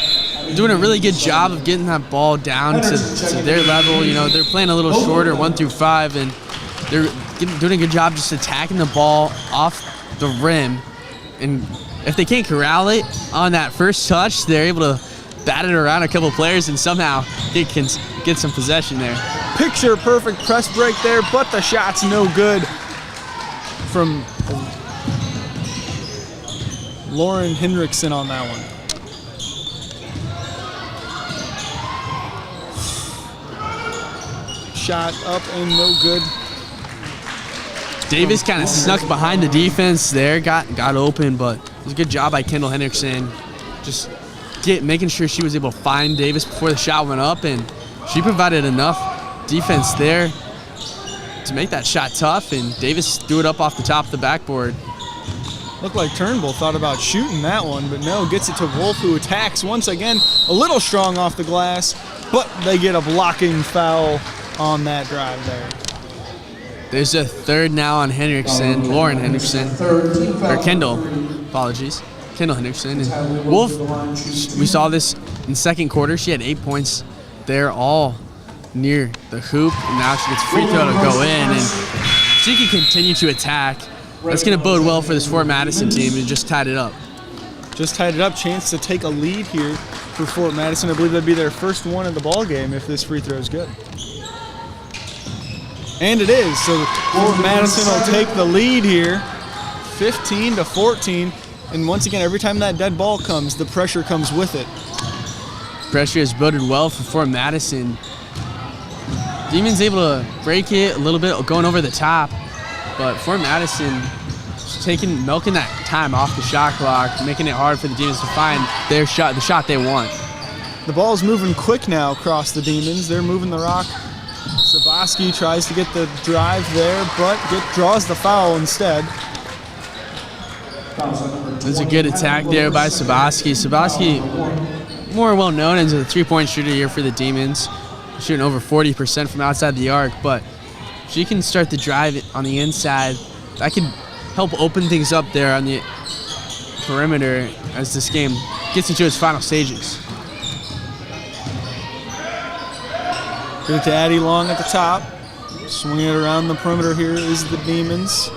doing a really good job of getting that ball down to their level. You know, they're playing a little shorter, 1 through 5, and they're doing a good job just attacking the ball off the rim. And if they can't corral it on that first touch, they're able to bat it around a couple players and somehow get some possession there. Picture perfect press break there, but the shot's no good from Lauren Hendrickson on that one. Shot up and no good. Davis kind of snuck behind the defense there, got open, but it was a good job by Kendall Hendrickson. Just making sure she was able to find Davis before the shot went up, and she provided enough defense there to make that shot tough, and Davis threw it up off the top of the backboard. Looked like Turnbull thought about shooting that one, but no, gets it to Wolf, who attacks once again, a little strong off the glass, but they get a blocking foul on that drive there. There's a third now on Hendrickson, Lauren Hendrickson, or Kendall, apologies, Kendall Hendrickson. And Wolf, we saw this in the second quarter, she had 8 points there, all near the hoop, and now she gets a free throw to go in, and she can continue to attack. That's going to bode well for this Fort Madison team, and just tied it up. Just tied it up, chance to take a lead here for Fort Madison. I believe that'd be their first one of the ball game if this free throw is good. And it is, so Fort Madison will take the lead here, 15-14. And once again, every time that dead ball comes, the pressure comes with it. Pressure is builded well for Fort Madison. Demons able to break it a little bit, going over the top, but Fort Madison milking that time off the shot clock, making it hard for the Demons to find their shot, the shot they want. The ball's moving quick now across the Demons. They're moving the rock. Sabaski tries to get the drive there, but draws the foul instead. There's a good attack there by Sabaski. Sabaski, more well known as a three-point shooter here for the Demons, shooting over 40% from outside the arc, but she can start to drive it on the inside. That can help open things up there on the perimeter as this game gets into its final stages. Give it to Addie Long at the top. Swinging it around the perimeter here is the Demons.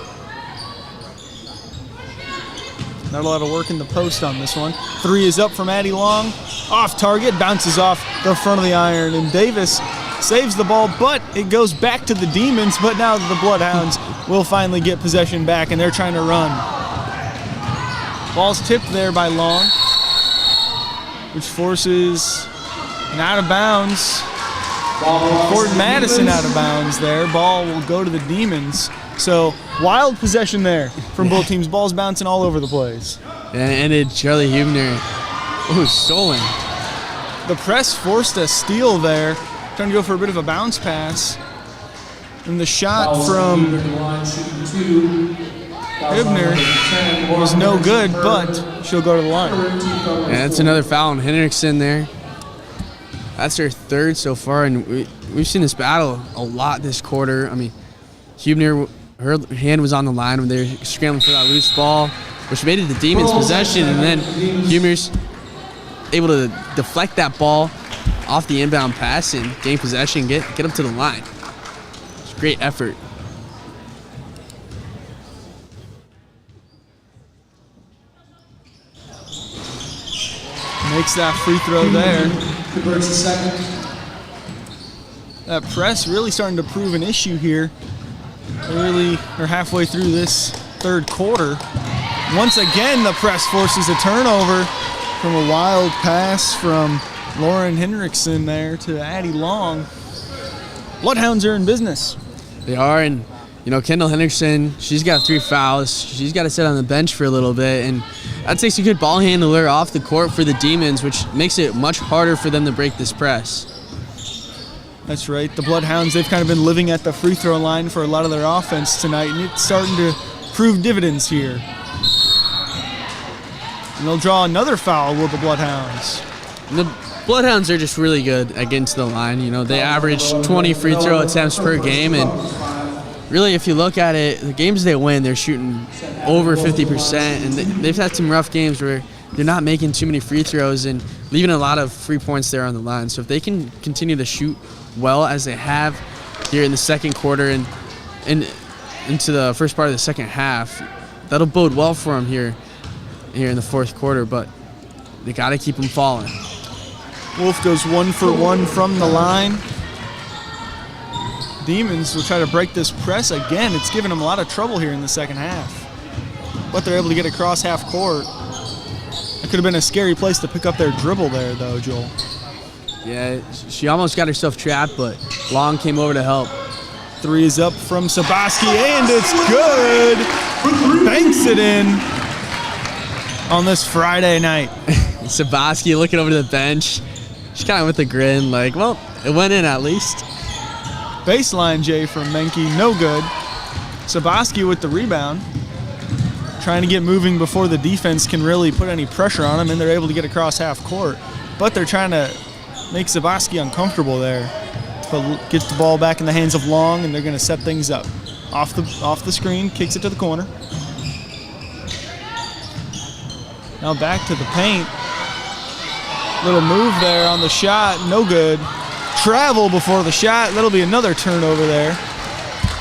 Not a lot of work in the post on this one. Three is up from Addie Long. Off target, bounces off the front of the iron, and Davis saves the ball, but it goes back to the Demons, but now the Bloodhounds will finally get possession back, and they're trying to run. Ball's tipped there by Long, which forces an out of bounds. Fort Madison out of bounds there. Ball will go to the Demons. So wild possession there from both teams. Ball's bouncing all over the place. And it ended Charlie Huebner. Ooh, stolen. The press forced a steal there. Trying to go for a bit of a bounce pass. And the shot from Huebner was no good, but she'll go to the line. Yeah, that's another foul on Henriksen there. That's her third so far, and we've seen this battle a lot this quarter. I mean, Huebner, her hand was on the line when they were scrambling for that loose ball, which made it the Demons' possession, and then Huebner's able to deflect that ball off the inbound pass and gain possession, get up to the line. It's a great effort. Makes that free throw there. That press really starting to prove an issue here. They really are halfway through this third quarter. Once again, the press forces a turnover from a wild pass from Lauren Henriksen there to Addie Long. Bloodhounds are in business. They are, and Kendall Henriksen, she's got 3 fouls. She's got to sit on the bench for a little bit, and that takes a good ball handler off the court for the Demons, which makes it much harder for them to break this press. That's right. The Bloodhounds, they've kind of been living at the free throw line for a lot of their offense tonight, and it's starting to prove dividends here. And they'll draw another foul with the Bloodhounds. The Bloodhounds are just really good at getting to the line. They average 20 free throw attempts per game, and really, if you look at it, the games they win, they're shooting over 50%, and they've had some rough games where they're not making too many free throws and leaving a lot of free points there on the line. So if they can continue to shoot well as they have here in the second quarter and into the first part of the second half, that'll bode well for them here in the fourth quarter, but they got to keep them falling. Wolf goes 1 for 1 from the line. Demons will try to break this press again. It's given them a lot of trouble here in the second half. But they're able to get across half court. It could have been a scary place to pick up their dribble there, though, Joel. Yeah, she almost got herself trapped, but Long came over to help. 3 is up from Sabaski, and it's good. Banks it in on this Friday night. Sabaski looking over to the bench. She's kind of with a grin, like, well, it went in at least. Baseline J from Menke, no good. Sabaski with the rebound. Trying to get moving before the defense can really put any pressure on them, and they're able to get across half court. But they're trying to make Sabaski uncomfortable there. But get the ball back in the hands of Long, and they're going to set things up. Off the screen, kicks it to the corner. Now back to the paint. Little move there on the shot, no good. Travel before the shot. That'll be another turnover there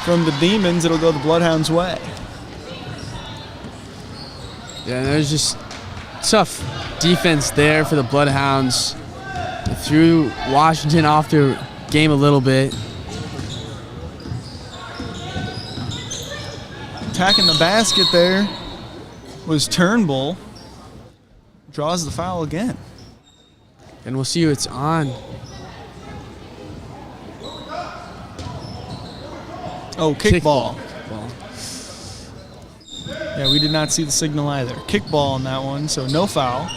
from the Demons. It'll go the Bloodhounds' way. Yeah, there's just tough defense there for the Bloodhounds. They threw Washington off their game a little bit. Attacking the basket there was Turnbull. Draws the foul again. And we'll see who it's on. Oh, kickball. Yeah, we did not see the signal either. Kickball on that one, so no foul.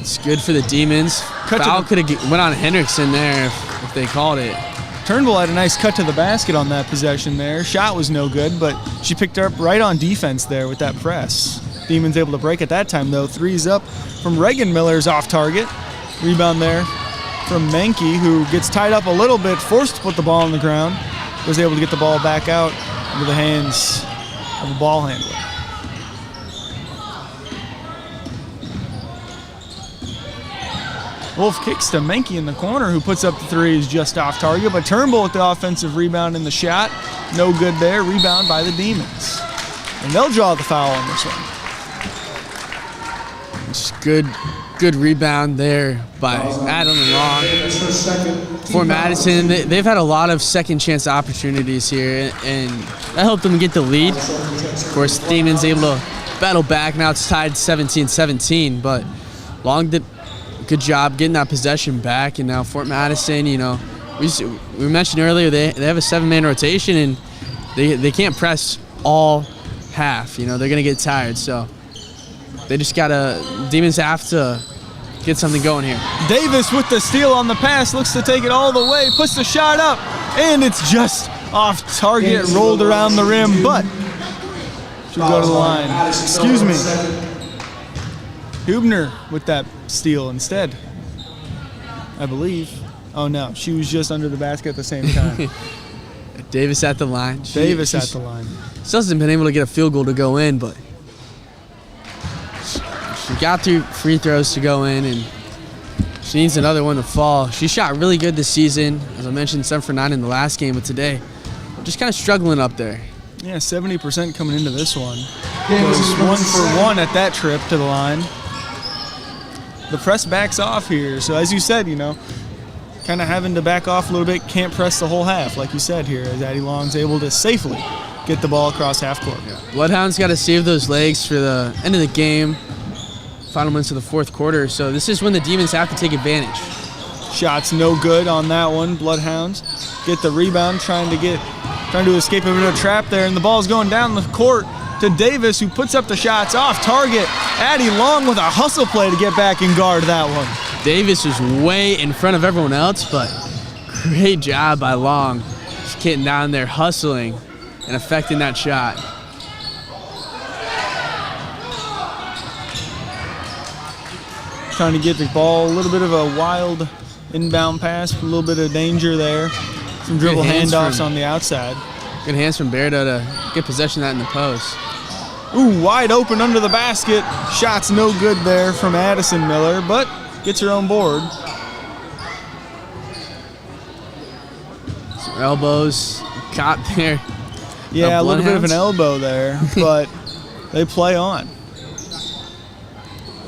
It's good for the Demons. Foul could have went on Hendrickson there if they called it. Turnbull had a nice cut to the basket on that possession there. Shot was no good, but she picked her up right on defense there with that press. Demons able to break at that time, though. Three's up from Reagan Miller's off target. Rebound there from Menke, who gets tied up a little bit, forced to put the ball on the ground. Was able to get the ball back out into the hands of a ball handler. Wolf kicks to Menke in the corner, who puts up the threes just off target, but Turnbull with the offensive rebound in the shot. No good there. Rebound by the Demons. And they'll draw the foul on this one. It's good rebound there by Adam Long. For Madison, they've had a lot of second chance opportunities here, and that helped them get the lead. Of course, Demons able to battle back. Now it's tied 17-17, but Long did a good job getting that possession back. And now Fort Madison, you know, we mentioned earlier they have a 7-man rotation, and they can't press all half. You know, they're going to get tired, so they just Demons have to get something going here. Davis with the steal on the pass, looks to take it all the way, puts the shot up, and it's just off target, rolled around the rim, but should go to the line. Excuse me. Hubner with that steal instead, I believe. Oh no, she was just under the basket at the same time. Davis at the line. Davis at the line. Still hasn't been able to get a field goal to go in, but she got 3 free throws to go in, and she needs another one to fall. She shot really good this season. As I mentioned, 7 for 9 in the last game, but today, just kind of struggling up there. Yeah, 70% coming into this one. Goes 1 for 1 at that trip to the line. The press backs off here, so as you said, you know, kind of having to back off a little bit, can't press the whole half, like you said here, as Addie Long's able to safely get the ball across half court. Yeah. Bloodhounds got to save those legs for the end of the game. Final minutes of the fourth quarter, so this is when the Demons have to take advantage. Shots no good on that one. Bloodhounds get the rebound, trying to escape a bit of a trap there, and the ball's going down the court to Davis, who puts up the shots off target. Addie Long with a hustle play to get back and guard that one. Davis was way in front of everyone else, but great job by Long. Just getting down there, hustling, and affecting that shot. Trying to get the ball, a little bit of a wild inbound pass, a little bit of danger there. Some dribble handoffs on the outside. Good hands from Berto to get possession of that in the post. Ooh, wide open under the basket. Shots no good there from Addison Miller, but gets her own board. Some elbows caught there. Yeah, a little bit of an elbow there, but they play on.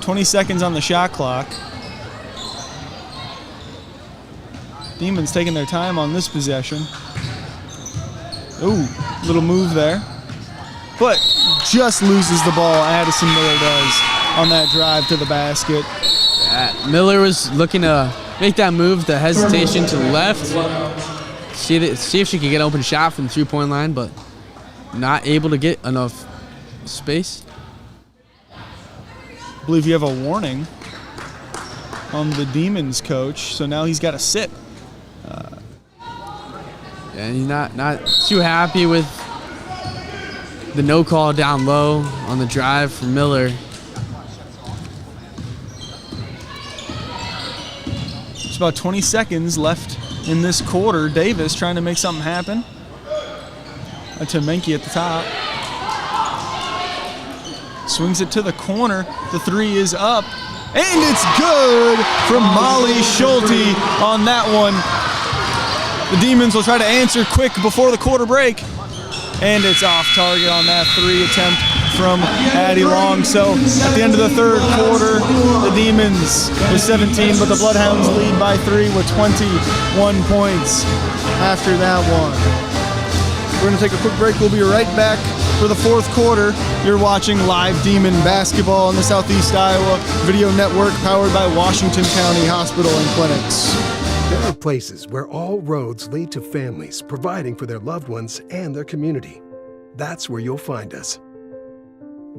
20 seconds on the shot clock. Demons taking their time on this possession. Ooh, little move there. But just loses the ball, Addison Miller does, on that drive to the basket. Yeah, Miller was looking to make that move, the hesitation to the left. See if she could get an open shot from the three-point line, but not able to get enough space. I believe you have a warning on the Demons coach, so now he's got to sit. And he's not too happy with the no call down low on the drive from Miller. There's about 20 seconds left in this quarter. Davis trying to make something happen. To Menke at the top. Swings it to the corner. The three is up. And it's good from Molly Schulte on that one. The Demons will try to answer quick before the quarter break. And it's off target on that three attempt from Addie Long. So at the end of the third quarter, the Demons with 17, but the Bloodhounds lead by 3 with 21 points after that one. We're going to take a quick break. We'll be right back for the fourth quarter. You're watching live Demon basketball on the Southeast Iowa Video Network, powered by Washington County Hospital and Clinics. There are places where all roads lead to families providing for their loved ones and their community. That's where you'll find us.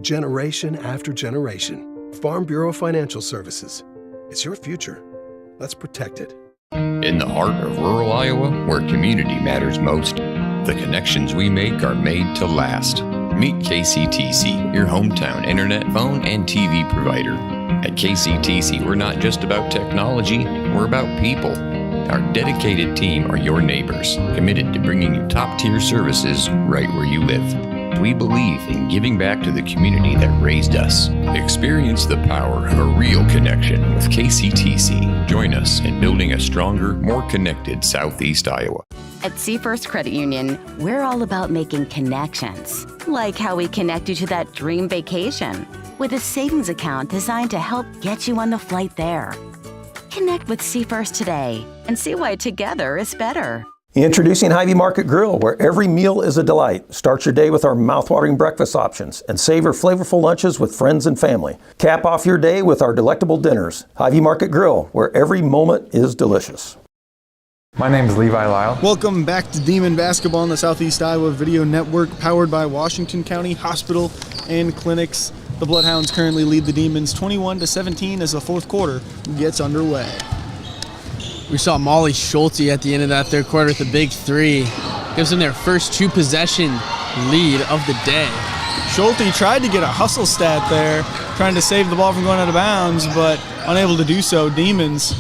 Generation after generation. Farm Bureau Financial Services. It's your future. Let's protect it. In the heart of rural Iowa, where community matters most, the connections we make are made to last. Meet KCTC, your hometown internet, phone, and TV provider. At KCTC, we're not just about technology, we're about people. Our dedicated team are your neighbors, committed to bringing you top-tier services right where you live. We believe in giving back to the community that raised us. Experience the power of a real connection with KCTC. Join us in building a stronger, more connected Southeast Iowa. At Seafirst Credit Union, we're all about making connections, like how we connect you to that dream vacation with a savings account designed to help get you on the flight there. Connect with Seafirst today and see why together is better. Introducing Hy-Vee Market Grill, where every meal is a delight. Start your day with our mouthwatering breakfast options and savor flavorful lunches with friends and family. Cap off your day with our delectable dinners. Hy-Vee Market Grill, where every moment is delicious. My name is Levi Lyle. Welcome back to Demon basketball on the Southeast Iowa Video Network, powered by Washington County Hospital and Clinics. The Bloodhounds currently lead the Demons 21-17 as the fourth quarter gets underway. We saw Molly Schulte at the end of that third quarter with a big three. Gives them their first two-possession lead of the day. Schulte tried to get a hustle stat there, trying to save the ball from going out of bounds, but unable to do so. Demons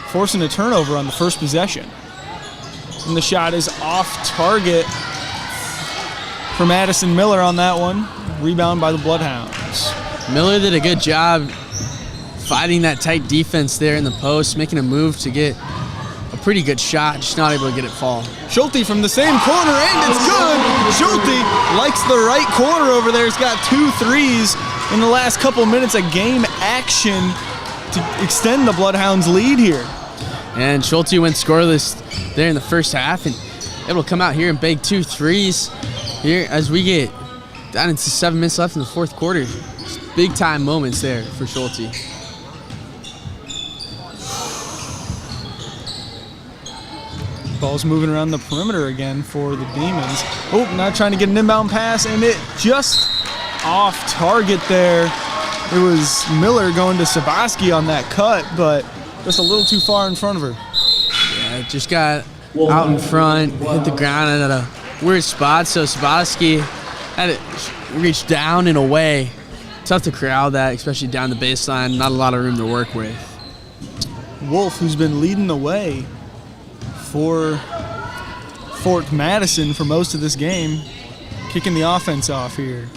forcing a turnover on the first possession. And the shot is off target for Madison Miller on that one. Rebound by the Bloodhounds. Miller did a good job fighting that tight defense there in the post, making a move to get a pretty good shot, just not able to get it fall. Schulte from the same corner, and it's good! Schulte likes the right corner over there. He's got 2 threes in the last couple minutes of game action to extend the Bloodhounds' lead here. And Schulte went scoreless there in the first half, and able to come out here and bag 2 threes here as we get down into 7 minutes left in the fourth quarter. Just big time moments there for Schulte. Ball's moving around the perimeter again for the Demons. Oh, not trying to get an inbound pass, and it just off target there. It was Miller going to Sabaski on that cut, but just a little too far in front of her. Yeah, it just got out in front, hit the ground at a weird spot, so Sabaski had to reach down and away. Tough to corral that, especially down the baseline. Not a lot of room to work with. Wolf, who's been leading the way for Fort Madison for most of this game, kicking the offense off here.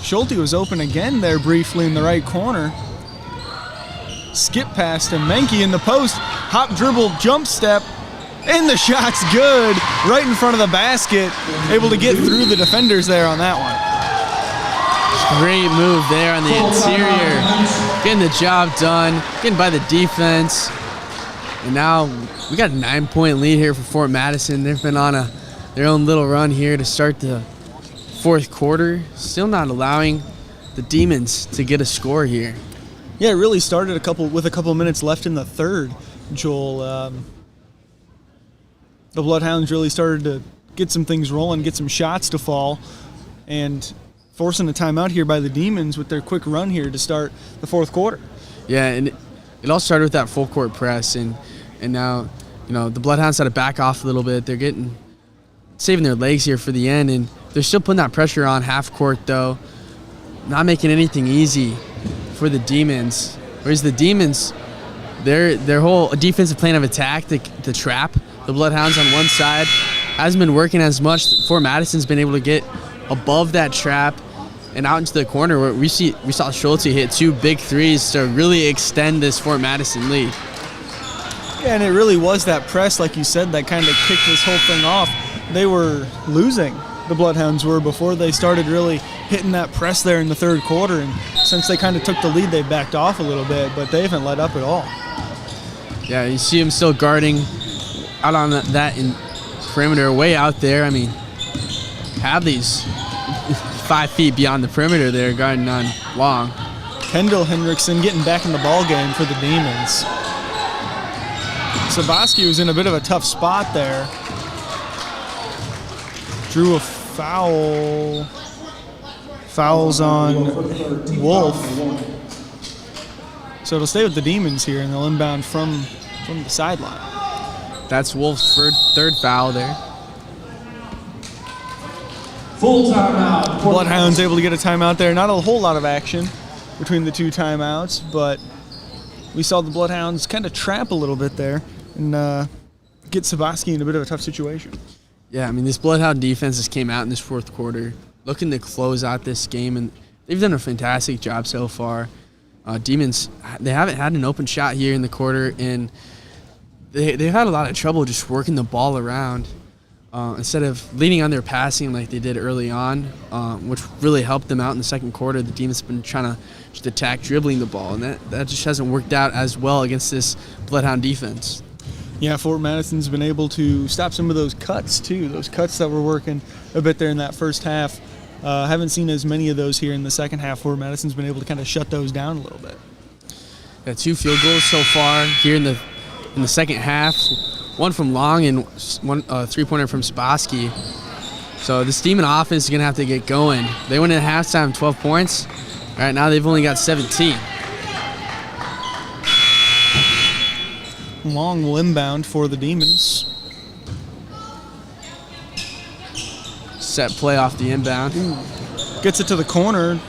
Schulte was open again there briefly in the right corner. Skip pass to Menke in the post, hop dribble, jump step, and the shot's good right in front of the basket. Able to get through the defenders there on that one. Great move there on the interior. Getting the job done, getting by the defense. And now we got a 9-point lead here for Fort Madison. They've been on their own little run here to start the fourth quarter. Still not allowing the Demons to get a score here. Yeah, it really started with a couple minutes left in the third, Joel. The Bloodhounds really started to get some things rolling, get some shots to fall, and forcing a timeout here by the Demons with their quick run here to start the fourth quarter. Yeah, and it all started with that full court press, and now, the Bloodhounds had to back off a little bit. They're saving their legs here for the end, and they're still putting that pressure on half court though, not making anything easy for the Demons. Whereas the Demons, their whole defensive plan of attack, the trap the Bloodhounds on one side, hasn't been working as much. Fort Madison's been able to get above that trap and out into the corner where we saw Schulte hit 2 big threes to really extend this Fort Madison lead. Yeah, and it really was that press, like you said, that kind of kicked this whole thing off. They were losing, the Bloodhounds were, before they started really hitting that press there in the third quarter. And since they kind of took the lead, they backed off a little bit, but they haven't let up at all. Yeah, you see him still guarding out on that in perimeter, way out there. I mean, Hadley's 5 feet beyond the perimeter there, guarding on Long. Kendall Hendrickson getting back in the ball game for the Demons. Sabaski was in a bit of a tough spot there. Drew a foul. Fouls on Wolf. So it'll stay with the Demons here, and they'll inbound from the sideline. That's Wolf's third foul there. Full timeout. Bloodhounds able to get a timeout there. Not a whole lot of action between the two timeouts, but we saw the Bloodhounds kind of trap a little bit there and get Sabaski in a bit of a tough situation. Yeah, I mean, this Bloodhound defense just came out in this fourth quarter looking to close out this game, and they've done a fantastic job so far. Demons, they haven't had an open shot here in the quarter, and they've had a lot of trouble just working the ball around instead of leaning on their passing like they did early on, which really helped them out in the second quarter. The Demons have been trying to just attack dribbling the ball, and that just hasn't worked out as well against this Bloodhound defense. Yeah, Fort Madison's been able to stop some of those cuts, too. Those cuts that were working a bit there in that first half. Haven't seen as many of those here in the second half. Fort Madison's been able to kind of shut those down a little bit. Yeah, 2 field goals so far here in the second half. One from Long and one three-pointer from Spassky. So this Demon offense is going to have to get going. They went at halftime 12 points. All right, now they've only got 17. Long will inbound for the Demons. Set play off the inbound. Gets it to the corner.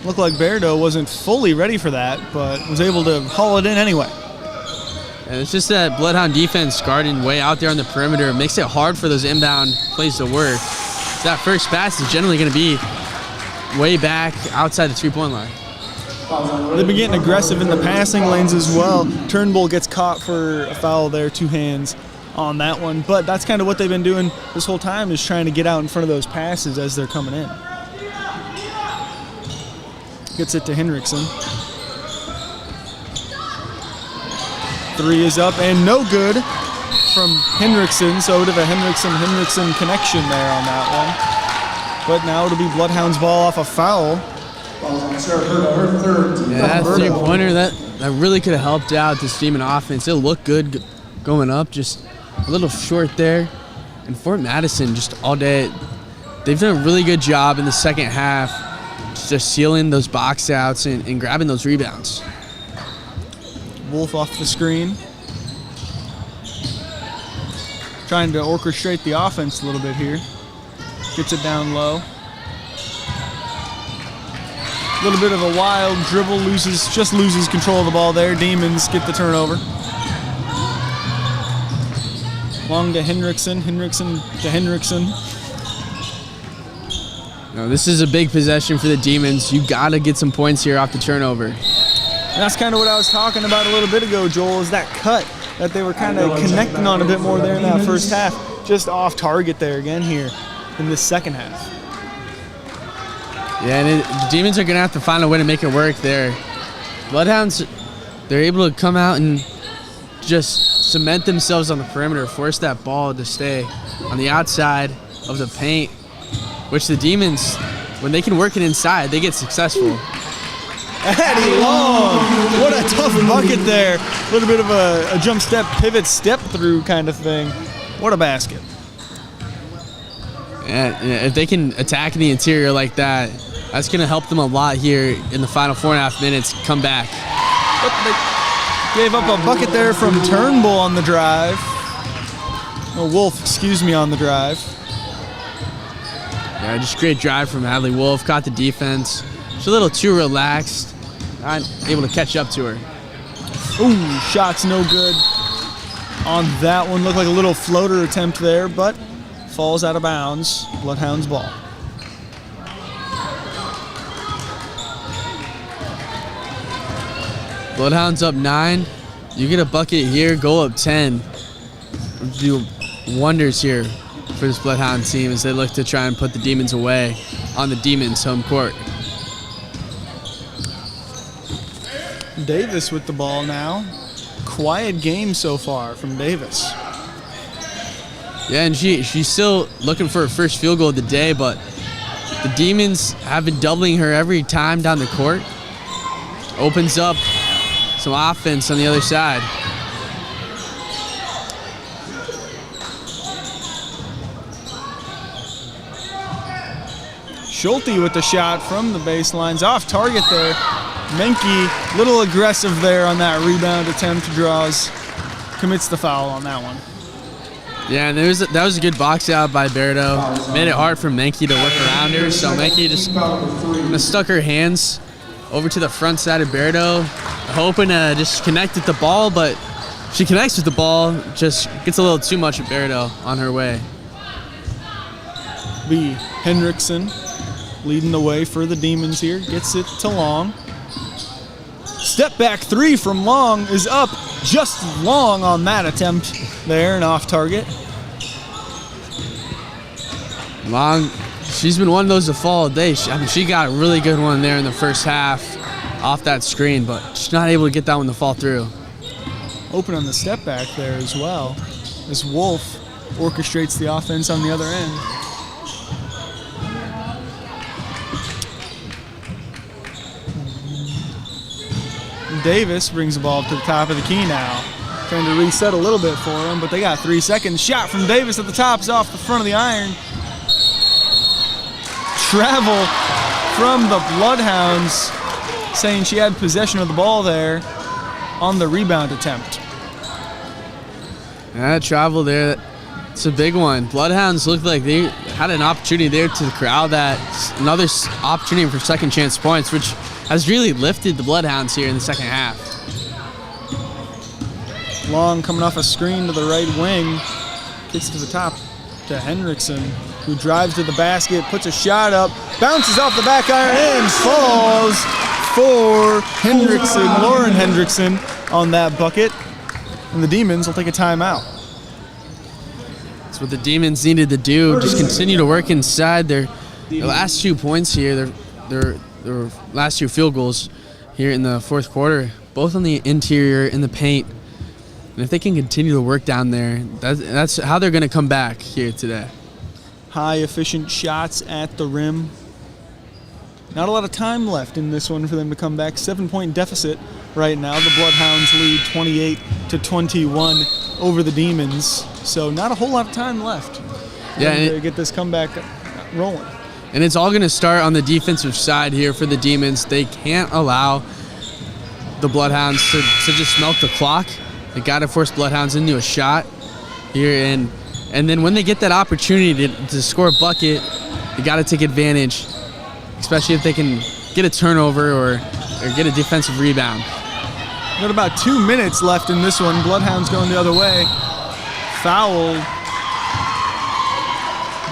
Looked like Berdo wasn't fully ready for that, but was able to haul it in anyway. And it's just that Bloodhound defense guarding way out there on the perimeter. It makes it hard for those inbound plays to work. So that first pass is generally going to be way back outside the three-point line. They've been getting aggressive in the passing lanes as well. Turnbull gets caught for a foul there, 2 hands on that one. But that's kind of what they've been doing this whole time, is trying to get out in front of those passes as they're coming in. Gets it to Hendrickson. 3 is up and no good from Hendrickson. So a bit of a Hendrickson connection there on that one. But now it'll be Bloodhound's ball off a foul. Yeah, that three-pointer, that really could have helped out this Demon offense. It looked good going up, just a little short there. And Fort Madison just all day, they've done a really good job in the second half just sealing those box outs and grabbing those rebounds. Wolf off the screen. Trying to orchestrate the offense a little bit here. Gets it down low. A little bit of a wild dribble, loses control of the ball there. Demons get the turnover. Long to Hendrickson to Hendrickson. No, this is a big possession for the Demons. You got to get some points here off the turnover. And that's kind of what I was talking about a little bit ago, Joel, is that cut that they were kind of connecting on a bit more there in that first half. Just off target there again here in this second half. Yeah, and the Demons are going to have to find a way to make it work there. Bloodhounds, they're able to come out and just cement themselves on the perimeter, force that ball to stay on the outside of the paint, which the Demons, when they can work it inside, they get successful. Eddie Long, what a tough bucket there. A little bit of a jump step, pivot, step through kind of thing. What a basket. Yeah, if they can attack in the interior like that, that's going to help them a lot here in the final 4.5 minutes. Come back. They gave up a bucket there from Turnbull on the drive. No, Wolf, excuse me, on the drive. Yeah, just great drive from Hadley Wolf. Caught the defense. Just a little too relaxed. Not able to catch up to her. Ooh, shot's no good on that one. Looked like a little floater attempt there, but falls out of bounds. Bloodhound's ball. Bloodhounds up 9. You get a bucket here, go up 10. Do wonders here for this Bloodhound team as they look to try and put the Demons away on the Demons' home court. Davis with the ball now. quiet game so far from Davis. Yeah, and she's still looking for her first field goal of the day, but the Demons have been doubling her every time down the court. Opens up some offense on the other side. Schulte with the shot from the baseline's off target there. Menke, little aggressive there on that rebound attempt, commits the foul on that one. Yeah, and that was a good box out by Berto. Made it hard for Menke to work around her, so Menke just kind of stuck her hands over to the front side of Berto, hoping to just connect with the ball, but she connects with the ball, just gets a little too much of Berto on her way. B. Henriksen leading the way for the Demons here, gets it to Long. Step back three from Long is up, just Long on that attempt there and off target. Long, she's been one of those to fall all day. She got a really good one there in the first half off that screen, but she's not able to get that one to fall through. Open on the step back there as well, as Wolf orchestrates the offense on the other end. Davis brings the ball to the top of the key now. Trying to reset a little bit for him, but they got 3 seconds. Shot from Davis at the top is off the front of the iron. Travel from the Bloodhounds, saying she had possession of the ball there on the rebound attempt. Yeah, travel there. It's a big one. Bloodhounds looked like they had an opportunity there to corral that. Another opportunity for second chance points, which has really lifted the Bloodhounds here in the second half. Long coming off a screen to the right wing. Kicks to the top to Henriksen, who drives to the basket, puts a shot up, bounces off the back iron and falls for Henriksen, Lauren Henriksen on that bucket. And the Demons will take a timeout. That's what the Demons needed to do. Just continue to work inside their last 2 points here. Their last 2 field goals here in the fourth quarter, both on the interior in the paint. And if they can continue to work down there, that's how they're going to come back here today. High efficient shots at the rim. Not a lot of time left in this one for them to come back. 7-point deficit right now. The Bloodhounds lead 28-21 over the Demons. So not a whole lot of time left to get this comeback rolling. And it's all going to start on the defensive side here for the Demons. They can't allow the Bloodhounds to just melt the clock. They got to force Bloodhounds into a shot here. And then when they get that opportunity to score a bucket, they got to take advantage, especially if they can get a turnover or get a defensive rebound. Got about 2 minutes left in this one. Bloodhounds going the other way. Fouled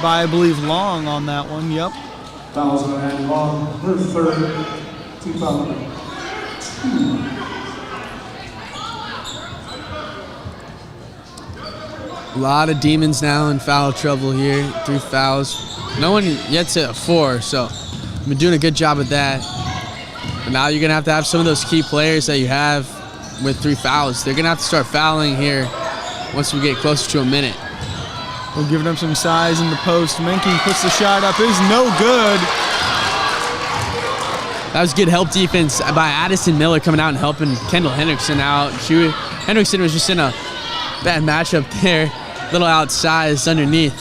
by, I believe, Long on that one. Yep. Fouls on Long. Her third. 2 fouls. A lot of Demons now in foul trouble here. 3 fouls. No one yet to 4, so I've been doing a good job of that. But now you're going to have some of those key players that you have with 3 fouls. They're going to have to start fouling here once we get closer to a minute. We're giving them some size in the post. Menke puts the shot up. It is no good. That was good help defense by Addison Miller coming out and helping Kendall Henriksen out. Henriksen was just in a bad matchup there. A little outsized underneath.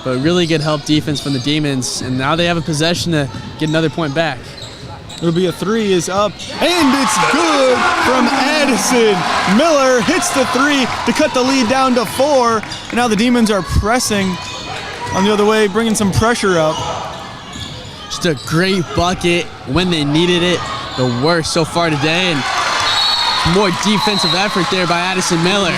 But really good help defense from the Demons. And now they have a possession to get another point back. It'll be a 3 is up, and it's good from Addison. Miller hits the 3 to cut the lead down to 4. And now the Demons are pressing on the other way, bringing some pressure up. Just a great bucket when they needed it. The worst so far today, and more defensive effort there by Addison Miller.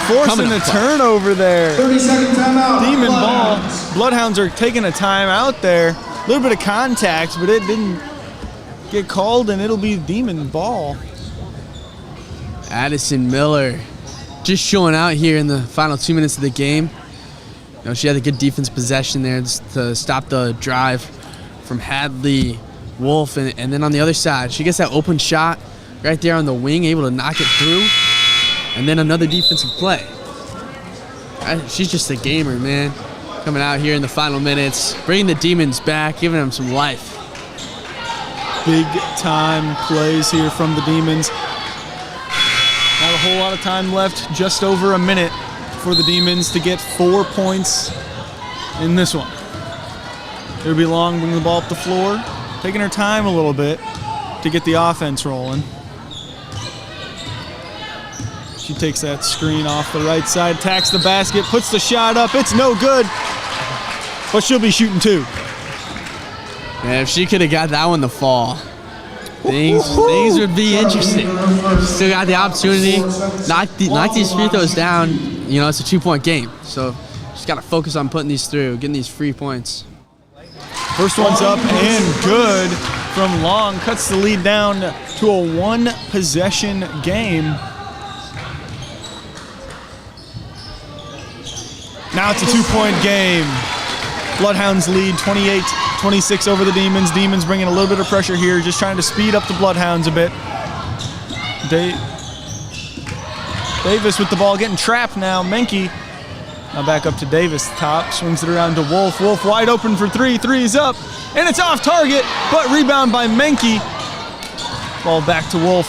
Forcing a turnover there. 30-second timeout. Demon ball. Bloodhounds are taking a timeout there. A little bit of contact, but it didn't get called, and it'll be Demon ball. Addison Miller just showing out here in the final 2 minutes of the game. You know, she had a good defense possession there to stop the drive from Hadley, Wolf, and then on the other side, she gets that open shot right there on the wing, able to knock it through. and then another defensive play. She's just a gamer, man. Coming out here in the final minutes, bringing the Demons back, giving them some life. Big time plays here from the Demons. Not a whole lot of time left, just over a minute for the Demons to get 4 points in this one. It'll be Long bringing the ball up the floor, taking her time a little bit to get the offense rolling. She takes that screen off the right side, tacks the basket, puts the shot up. It's no good, but she'll be shooting 2. Yeah, if she could have got that one to fall, things would be interesting. Still got the opportunity, knock these free throws down. You know, it's a 2-point game, so she's got to focus on putting these through, getting these free points. First one's up and good from Long. Cuts the lead down to a 1-possession game. Now it's a 2-point game. Bloodhounds lead 28-26 over the Demons. Demons bringing a little bit of pressure here, just trying to speed up the Bloodhounds a bit. Davis with the ball, getting trapped now. Menke now back up to Davis. Top, swings it around to Wolf. Wolf wide open for 3. 3's up, and it's off target, but rebound by Menke. Ball back to Wolf.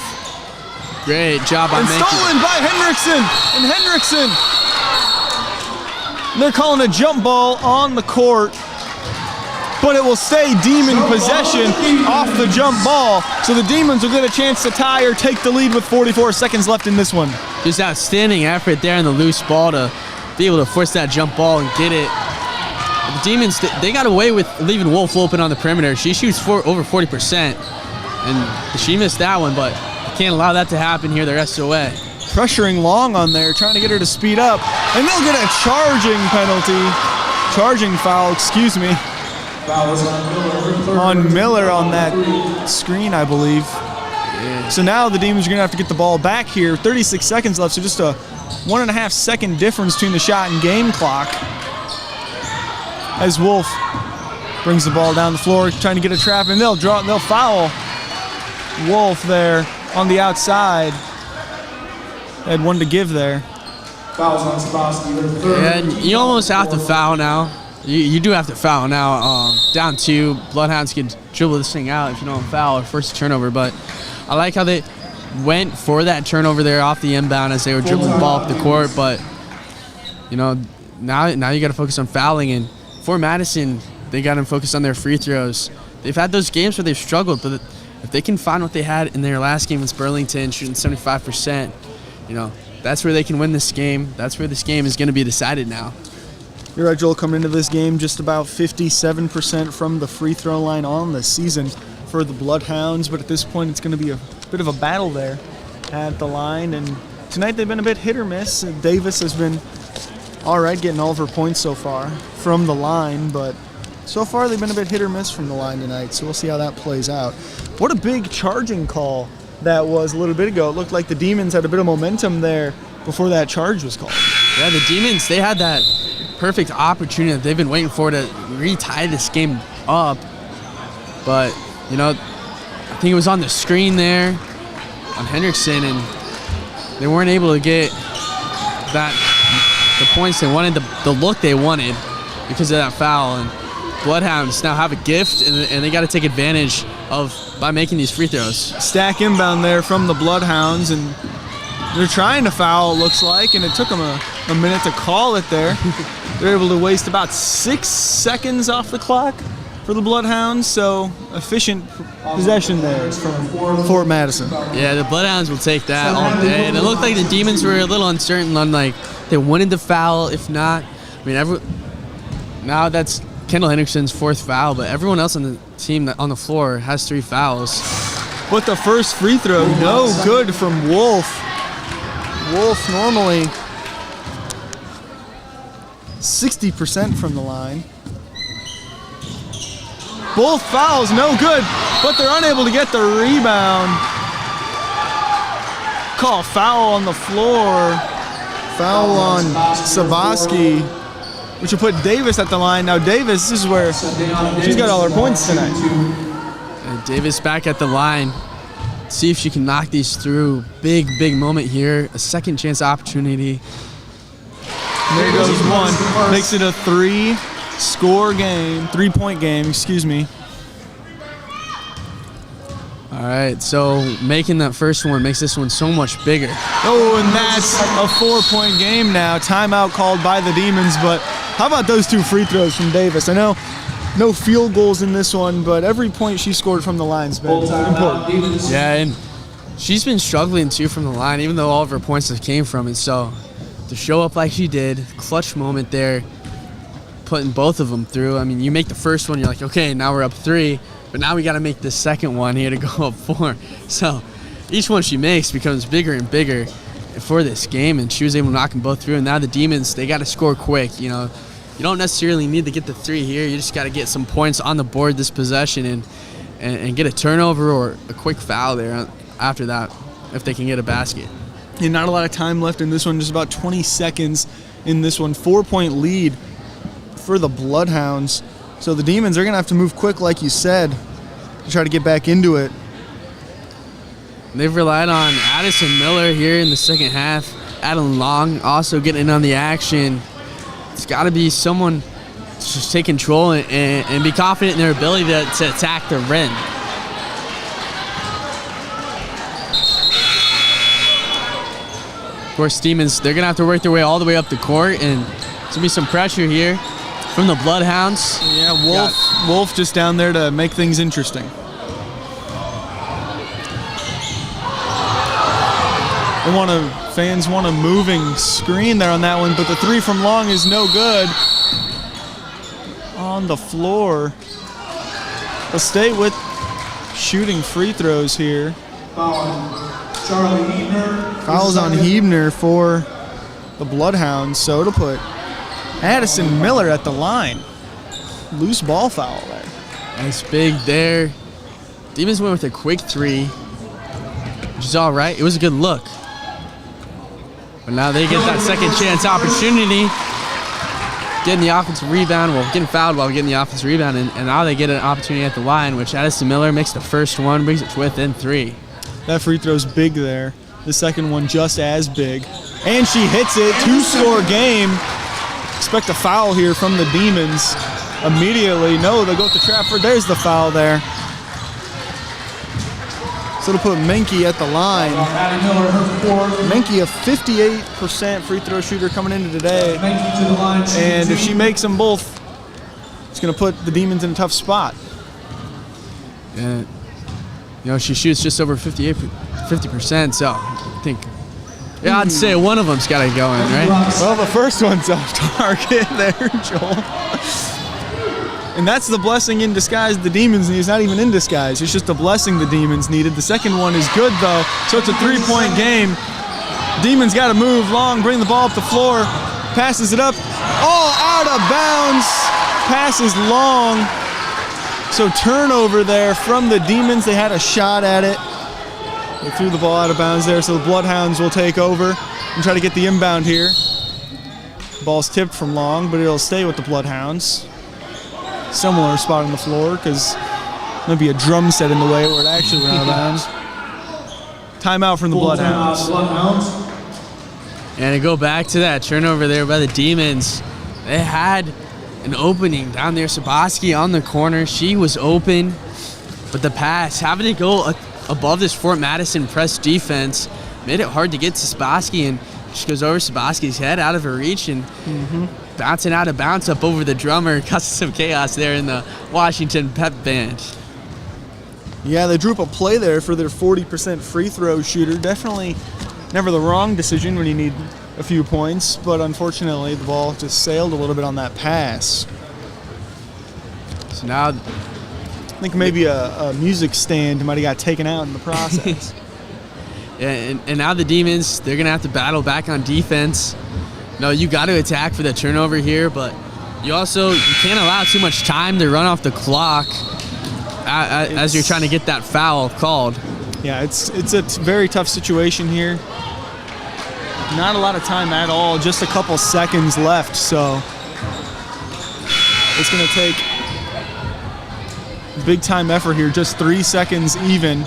Great job by Menke. And stolen by Hendrickson, and Hendrickson. They're calling a jump ball on the court, but it will stay Demon possession off the jump ball. So the Demons will get a chance to tie or take the lead with 44 seconds left in this one. Just outstanding effort there in the loose ball to be able to force that jump ball and get it. The Demons, they got away with leaving Wolf open on the perimeter. She shoots over 40%, and she missed that one, but you can't allow that to happen here the rest of the way. Pressuring Long on there, trying to get her to speed up, and they'll get a charging foul, excuse me, on Miller on that screen, I believe. Yeah. So now the Demons are gonna have to get the ball back here. 36 seconds left, so just a 1.5 second difference between the shot and game clock. As Wolf brings the ball down the floor, trying to get a trap, and they'll foul Wolf there on the outside. They had one to give there. Yeah, you almost have to foul now. You do have to foul now. Down 2, Bloodhounds can dribble this thing out if you don't foul or force a turnover. But I like how they went for that turnover there off the inbound as they were dribbling the ball up the court. But you know, now you got to focus on fouling. And Fort Madison, they got to focus on their free throws. They've had those games where they've struggled, but if they can find what they had in their last game against Burlington, shooting 75%. You know, that's where they can win this game. That's where this game is going to be decided now. You're right, Joel, coming into this game just about 57% from the free throw line on the season for the Bloodhounds, but at this point it's going to be a bit of a battle there at the line, and tonight they've been a bit hit or miss. Davis has been all right, getting all of her points so far from the line, but so far they've been a bit hit or miss from the line tonight, so we'll see how that plays out. What a big charging call that was a little bit ago. It looked like the Demons had a bit of momentum there before that charge was called. Yeah, the Demons, they had that perfect opportunity that they've been waiting for to retie this game up. But, you know, I think it was on the screen there on Hendrickson, and they weren't able to get the points they wanted, the look they wanted because of that foul. And Bloodhounds now have a gift, and they got to take advantage of by making these free throws. Stack inbound there from the Bloodhounds, and they're trying to foul, it looks like, and it took them a minute to call it there. They're able to waste about 6 seconds off the clock for the Bloodhounds, so efficient possession there from Fort Madison. Yeah, the Bloodhounds will take that all day, and it looked like the Demons were a little uncertain on, like, they wanted to foul, if not. I mean, now that's Kendall Hendrickson's 4th foul, but everyone else on the team on the floor has 3 fouls. But the first free throw, no good from Wolf. Wolf normally 60% from the line. Both fouls, no good, but they're unable to get the rebound. Call foul on the floor. Foul on Sabaski, which will put Davis at the line. Now Davis, this is where she's got all her points tonight. And Davis back at the line. See if she can knock these through. Big moment here. A second chance opportunity. There goes one. Makes it a 3-point game, excuse me. All right, so making that first one makes this one so much bigger. Oh, and that's a 4-point game now. Timeout called by the Demons, but how about those 2 free throws from Davis? I know no field goals in this one, but every point she scored from the line's been important. Yeah, and she's been struggling too from the line, even though all of her points have came from it. So to show up like she did, clutch moment there, putting both of them through. I mean, you make the first one, you're like, okay, now we're up 3. But now we got to make the second one here to go up 4. So each one she makes becomes bigger and bigger for this game, and she was able to knock them both through. And now the Demons, they got to score quick. You know, you don't necessarily need to get the 3 here. You just got to get some points on the board this possession and get a turnover or a quick foul there after that if they can get a basket. Yeah, not a lot of time left in this one, just about 20 seconds in this one. 4-point lead for the Bloodhounds. So the Demons are going to have to move quick, like you said, to try to get back into it. They've relied on Addison Miller here in the second half. Adam Long also getting in on the action. It's got to be someone to just take control and be confident in their ability to attack the rim. Of course, Demons, they're going to have to work their way all the way up the court, and there's going to be some pressure here from the Bloodhounds. Yeah, Wolf just down there to make things interesting. Fans want a moving screen there on that one, but the 3 from Long is no good. On the floor. They'll stay with shooting free throws here. Fouls on Hebner for the Bloodhounds, so it'll put Addison Miller at the line. Loose ball foul there. Nice big there. Demons went with a quick 3, which is all right. It was a good look. But now they get that second chance opportunity. Getting the offensive rebound, getting fouled while getting the offensive rebound, and now they get an opportunity at the line, which Addison Miller makes the first one, brings it to within 3. That free throw's big there. The second one just as big. And she hits it. 2-score game. Expect a foul here from the Demons immediately. No, they go with the trap. There's the foul there. So to put Menke at the line. Menke, a 58% free throw shooter coming into today. And if she makes them both, it's going to put the Demons in a tough spot. Yeah. You know, she shoots just over 50%, so I think, yeah, I'd say one of them's got to go in, right? Well, the first one's off target there, Joel. And that's the blessing in disguise the Demons need. It's not even in disguise. It's just a blessing the Demons needed. The second one is good, though, so it's a 3-point game. Demons got to move Long, bring the ball up the floor, passes it up, all out of bounds, passes Long. So turnover there from the Demons. They had a shot at it. They threw the ball out of bounds there, so the Bloodhounds will take over and try to get the inbound here. Ball's tipped from Long, but it'll stay with the Bloodhounds. Similar spot on the floor because there'll be a drum set in the way where it actually went out of bounds. Timeout from the Bloodhounds. And to go back to that turnover there by the Demons, they had an opening down there. Sabaski on the corner. She was open, but the pass, having to go above this Fort Madison press defense, made it hard to get to Sabaski, and she goes over Sabaski's head out of her reach and bouncing out of bounds up over the drummer, causing some chaos there in the Washington pep band. Yeah, they drew up a play there for their 40% free throw shooter. Definitely never the wrong decision when you need a few points, but unfortunately the ball just sailed a little bit on that pass. So now, I think maybe a music stand might have got taken out in the process. Yeah, and now the Demons, they're going to have to battle back on defense. No, you got to attack for the turnover here, but you can't allow too much time to run off the clock as you're trying to get that foul called. Yeah, it's a very tough situation here. Not a lot of time at all, just a couple seconds left, so it's going to take big time effort here, just 3 seconds even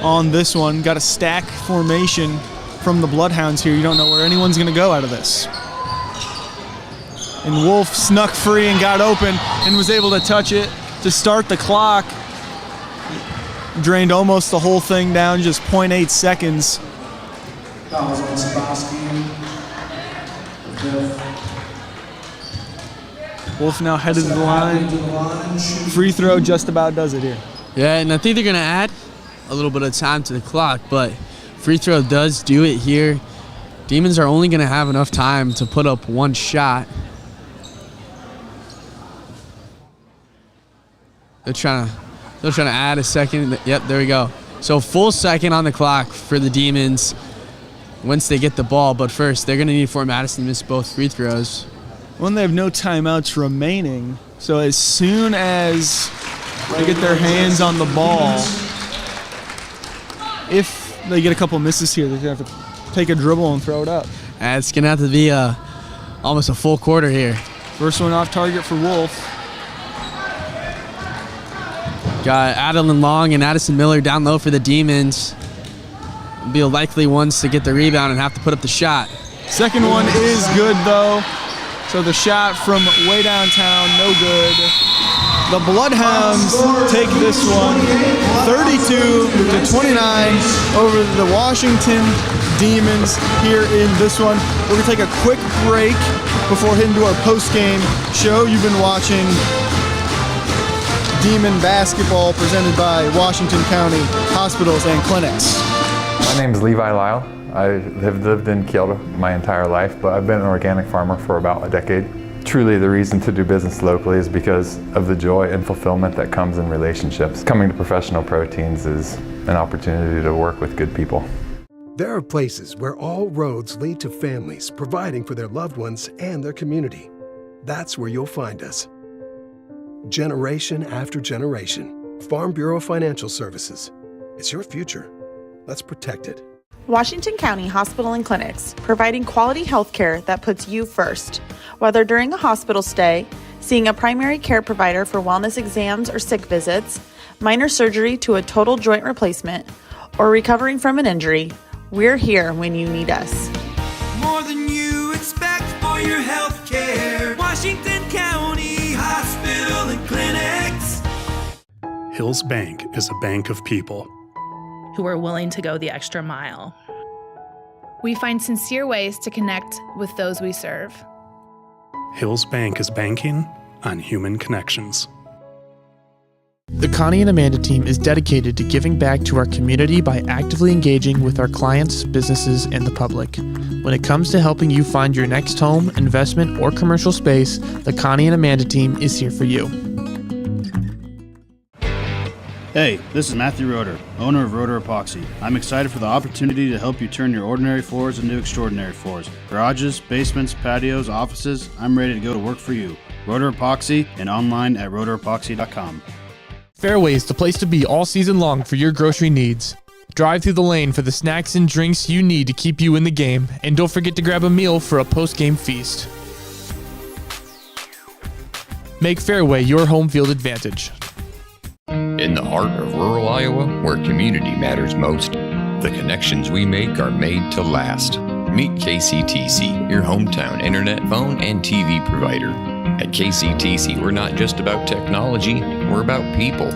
on this one. Got a stack formation from the Bloodhounds here. You don't know where anyone's going to go out of this. And Wolf snuck free and got open and was able to touch it to start the clock. Drained almost the whole thing down, just 0.8 seconds. Fouls on Sebastian. Wolf now headed to the line. Free throw just about does it here. Yeah, and I think they're going to add a little bit of time to the clock, but free throw does do it here. Demons are only going to have enough time to put up one shot. They're trying to add a second. Yep, there we go. So full second on the clock for the Demons once they get the ball. But first, they're going to need Fort Madison to miss both free throws. Well, they have no timeouts remaining. So as soon as they get their hands on the ball, if they get a couple misses here, they're going to have to take a dribble and throw it up. It's going to have to be almost a full quarter here. First one off target for Wolf. Got Adeline Long and Addison Miller down low for the Demons. Be a likely ones to get the rebound and have to put up the shot. Second one is good though. So the shot from way downtown, no good. The Bloodhounds take this one 32-29 over the Washington Demons here in this one. We're gonna take a quick break before heading to our post-game show. You've been watching Demon basketball presented by Washington County Hospitals and Clinics. My name is Levi Lyle. I have lived in Kyoto my entire life, but I've been an organic farmer for about a decade. Truly the reason to do business locally is because of the joy and fulfillment that comes in relationships. Coming to Professional Proteins is an opportunity to work with good people. There are places where all roads lead to families providing for their loved ones and their community. That's where you'll find us. Generation after generation. Farm Bureau Financial Services. It's your future. Let's protect it. Washington County Hospital and Clinics, providing quality health care that puts you first. Whether during a hospital stay, seeing a primary care provider for wellness exams or sick visits, minor surgery to a total joint replacement, or recovering from an injury, we're here when you need us. More than you expect for your health care. Washington County Hospital and Clinics. Hills Bank is a bank of people who are willing to go the extra mile. We find sincere ways to connect with those we serve. Hills Bank is banking on human connections. The Connie and Amanda team is dedicated to giving back to our community by actively engaging with our clients, businesses, and the public. When it comes to helping you find your next home, investment, or commercial space, the Connie and Amanda team is here for you. Hey, this is Matthew Roeder, owner of Roeder Epoxy. I'm excited for the opportunity to help you turn your ordinary floors into extraordinary floors. Garages, basements, patios, offices, I'm ready to go to work for you. Roeder Epoxy and online at roederepoxy.com. Fairway's the place to be all season long for your grocery needs. Drive through the lane for the snacks and drinks you need to keep you in the game, and don't forget to grab a meal for a post-game feast. Make Fairway your home field advantage. In the heart of rural Iowa, where community matters most, the connections we make are made to last. Meet KCTC, your hometown internet, phone, and TV provider. At KCTC, we're not just about technology, we're about people.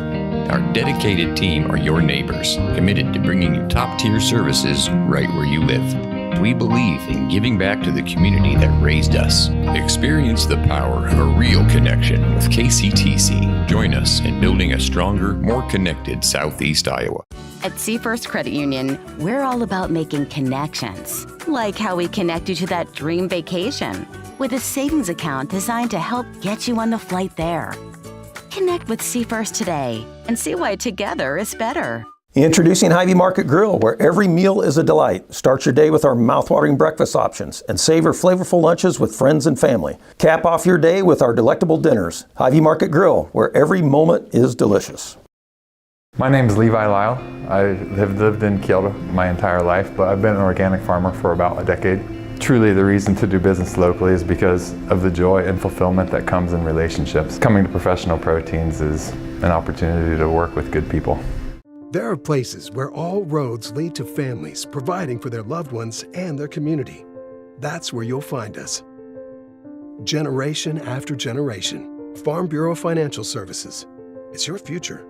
Our dedicated team are your neighbors, committed to bringing you top-tier services right where you live. We believe in giving back to the community that raised us. Experience the power of a real connection with KCTC. Join us in building a stronger, more connected Southeast Iowa. At Seafirst Credit Union, we're all about making connections, like how we connect you to that dream vacation with a savings account designed to help get you on the flight there. Connect with Seafirst today and see why together is better. Introducing Hy-Vee Market Grill, where every meal is a delight. Start your day with our mouthwatering breakfast options and savor flavorful lunches with friends and family. Cap off your day with our delectable dinners. Hy-Vee Market Grill, where every moment is delicious. My name is Levi Lyle. I have lived in Kyoto my entire life, but I've been an organic farmer for about a decade. Truly the reason to do business locally is because of the joy and fulfillment that comes in relationships. Coming to Professional Proteins is an opportunity to work with good people. There are places where all roads lead to families providing for their loved ones and their community. That's where you'll find us. Generation after generation, Farm Bureau Financial Services. It's your future.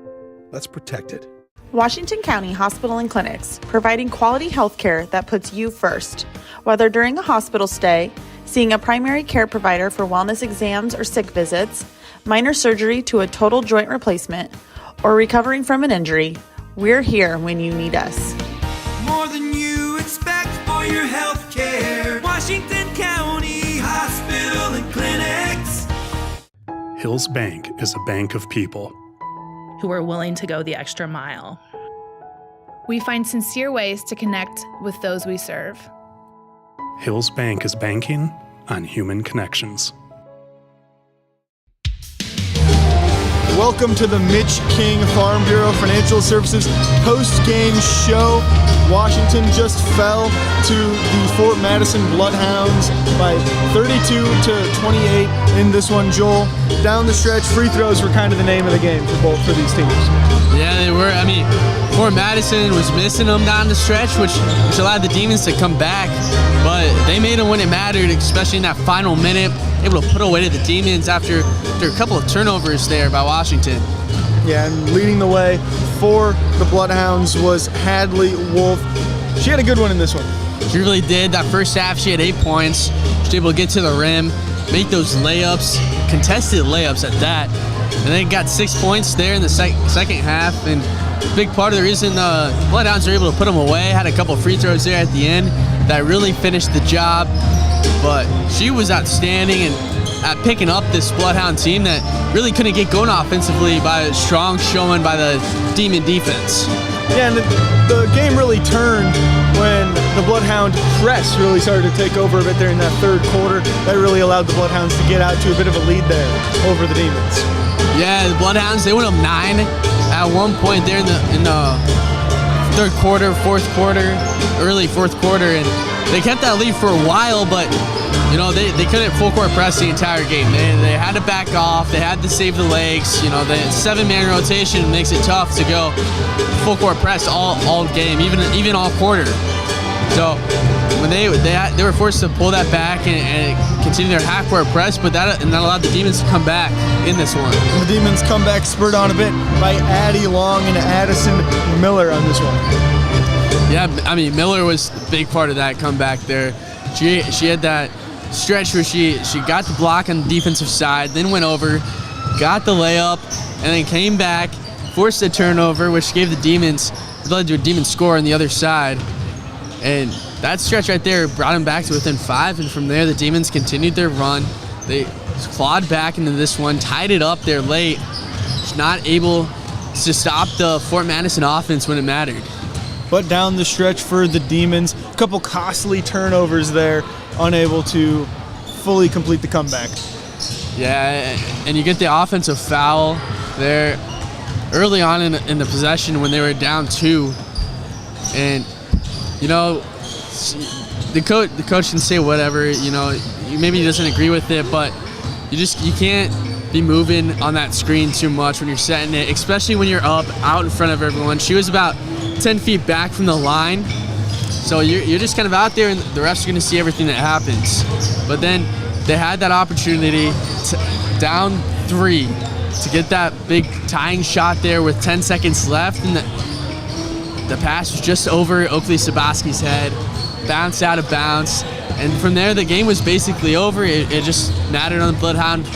Let's protect it. Washington County Hospital and Clinics, providing quality health care that puts you first. Whether during a hospital stay, seeing a primary care provider for wellness exams or sick visits, minor surgery to a total joint replacement, or recovering from an injury, we're here when you need us. More than you expect for your health care. Washington County Hospital and Clinics. Hills Bank is a bank of people who are willing to go the extra mile. We find sincere ways to connect with those we serve. Hills Bank is banking on human connections. Welcome to the Mitch King Farm Bureau Financial Services post-game show. Washington just fell to the Fort Madison Bloodhounds by 32-28 in this one. Joel, down the stretch, free throws were kind of the name of the game for these teams. Yeah, they were. I mean, Fort Madison was missing them down the stretch, which allowed the Demons to come back. But they made them when it mattered, especially in that final minute, able to put away to the Demons after a couple of turnovers there by Washington. Yeah, and leading the way for the Bloodhounds was Hadley Wolf. She had a good one in this one. She really did. That first half, she had 8 points. She was able to get to the rim, make those layups, contested layups at that. And then got 6 points there in the second half. And a big part of the reason the Bloodhounds were able to put them away, had a couple free throws there at the end that really finished the job. But she was outstanding and at picking up this Bloodhound team that really couldn't get going offensively by a strong showing by the Demon defense. Yeah, and the game really turned when the Bloodhound press really started to take over a bit there in that third quarter. That really allowed the Bloodhounds to get out to a bit of a lead there over the Demons. Yeah, the Bloodhounds, they went up 9 at one point there in the third quarter, fourth quarter, early fourth quarter, and they kept that lead for a while, but you know, they couldn't full court press the entire game. They had to back off. They had to save the legs. You know, the 7-man rotation makes it tough to go full court press all game, even all quarter. So when they were forced to pull that back and continue their half court press, but that allowed the Demons to come back in this one. And the Demons come back spurred on a bit by Addie Long and Addison Miller on this one. Yeah, I mean, Miller was a big part of that comeback there. She had that stretch where she got the block on the defensive side, then went over, got the layup, and then came back, forced a turnover, which gave the Demons, led to a Demon score on the other side. And that stretch right there brought them back to within 5, and from there the Demons continued their run. They clawed back into this one, tied it up there late, just not able to stop the Fort Madison offense when it mattered. But down the stretch for the Demons, a couple costly turnovers there, unable to fully complete the comeback. Yeah, and you get the offensive foul there early on in the possession when they were down 2. And, you know, the coach can say whatever, you know, maybe he doesn't agree with it, but you can't be moving on that screen too much when you're setting it, especially when you're up out in front of everyone. She was about 10 feet back from the line, so you're just kind of out there and the refs are going to see everything that happens. But then they had that opportunity down 3 to get that big tying shot there with 10 seconds left, and the pass was just over Oakley Sabaski's head, bounced out of bounds, and from there the game was basically over. It just mattered on the Bloodhound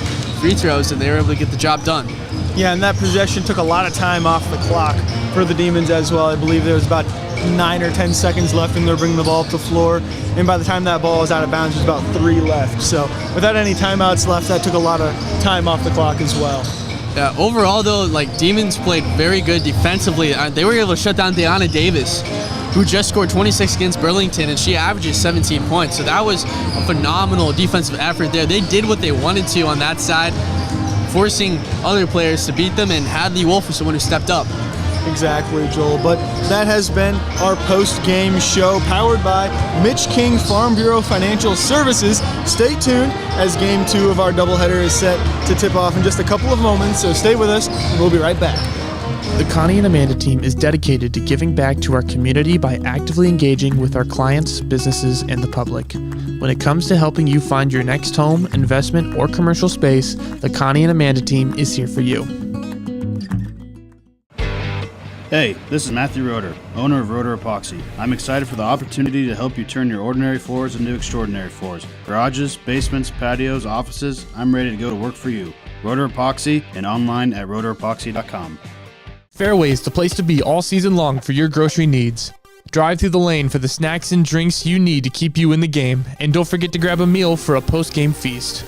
free throws, and they were able to get the job done. Yeah, and that possession took a lot of time off the clock for the Demons as well. I believe there was about 9 or 10 seconds left and they're bringing the ball up the floor, and by the time that ball was out of bounds, there's about 3 left. So without any timeouts left, that took a lot of time off the clock as well. Yeah, overall though, like, Demons played very good defensively. They were able to shut down Deanna Davis, who just scored 26 against Burlington, and she averages 17 points. So that was a phenomenal defensive effort there. They did what they wanted to on that side, forcing other players to beat them, and Hadley Wolf was the one who stepped up. Exactly, Joel. But that has been our post-game show powered by Mitch King Farm Bureau Financial Services. Stay tuned as Game 2 of our doubleheader is set to tip off in just a couple of moments, so stay with us and we'll be right back. The Connie and Amanda team is dedicated to giving back to our community by actively engaging with our clients, businesses, and the public. When it comes to helping you find your next home, investment, or commercial space, the Connie and Amanda team is here for you. Hey, this is Matthew Roeder, owner of Roeder Epoxy. I'm excited for the opportunity to help you turn your ordinary floors into extraordinary floors. Garages, basements, patios, offices, I'm ready to go to work for you. Roeder Epoxy and online at roederepoxy.com. Fairway's the place to be all season long for your grocery needs. Drive through the lane for the snacks and drinks you need to keep you in the game, and don't forget to grab a meal for a post-game feast.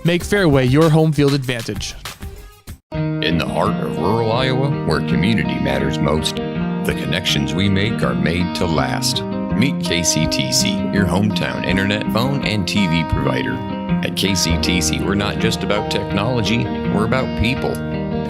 Make Fairway your home field advantage. In the heart of rural Iowa, where community matters most, the connections we make are made to last. Meet KCTC, your hometown internet, phone, and TV provider. At KCTC, we're not just about technology, we're about people.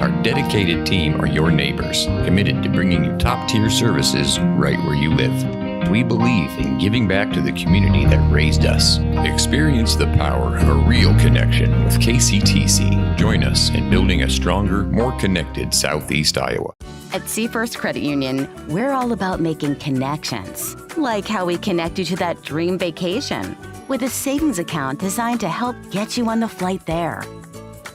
Our dedicated team are your neighbors, committed to bringing you top-tier services right where you live. We believe in giving back to the community that raised us. Experience the power of a real connection with KCTC. Join us in building a stronger, more connected Southeast Iowa. At Seafirst Credit Union, we're all about making connections, like how we connect you to that dream vacation with a savings account designed to help get you on the flight there.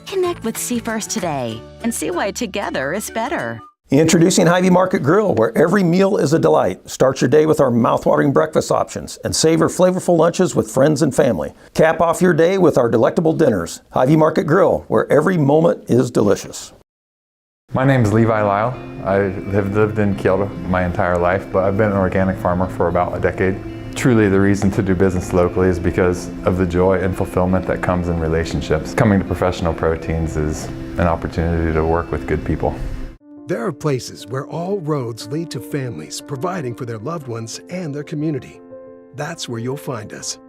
Connect with Seafirst today and see why together is better. Introducing Hy-Vee Market Grill, where every meal is a delight. Start your day with our mouthwatering breakfast options and savor flavorful lunches with friends and family. Cap off your day with our delectable dinners. Hy-Vee Market Grill, where every moment is delicious. My name is Levi Lyle. I have lived in Kyoto my entire life, but I've been an organic farmer for about a decade. Truly, the reason to do business locally is because of the joy and fulfillment that comes in relationships. Coming to Professional Proteins is an opportunity to work with good people. There are places where all roads lead to families providing for their loved ones and their community. That's where you'll find us.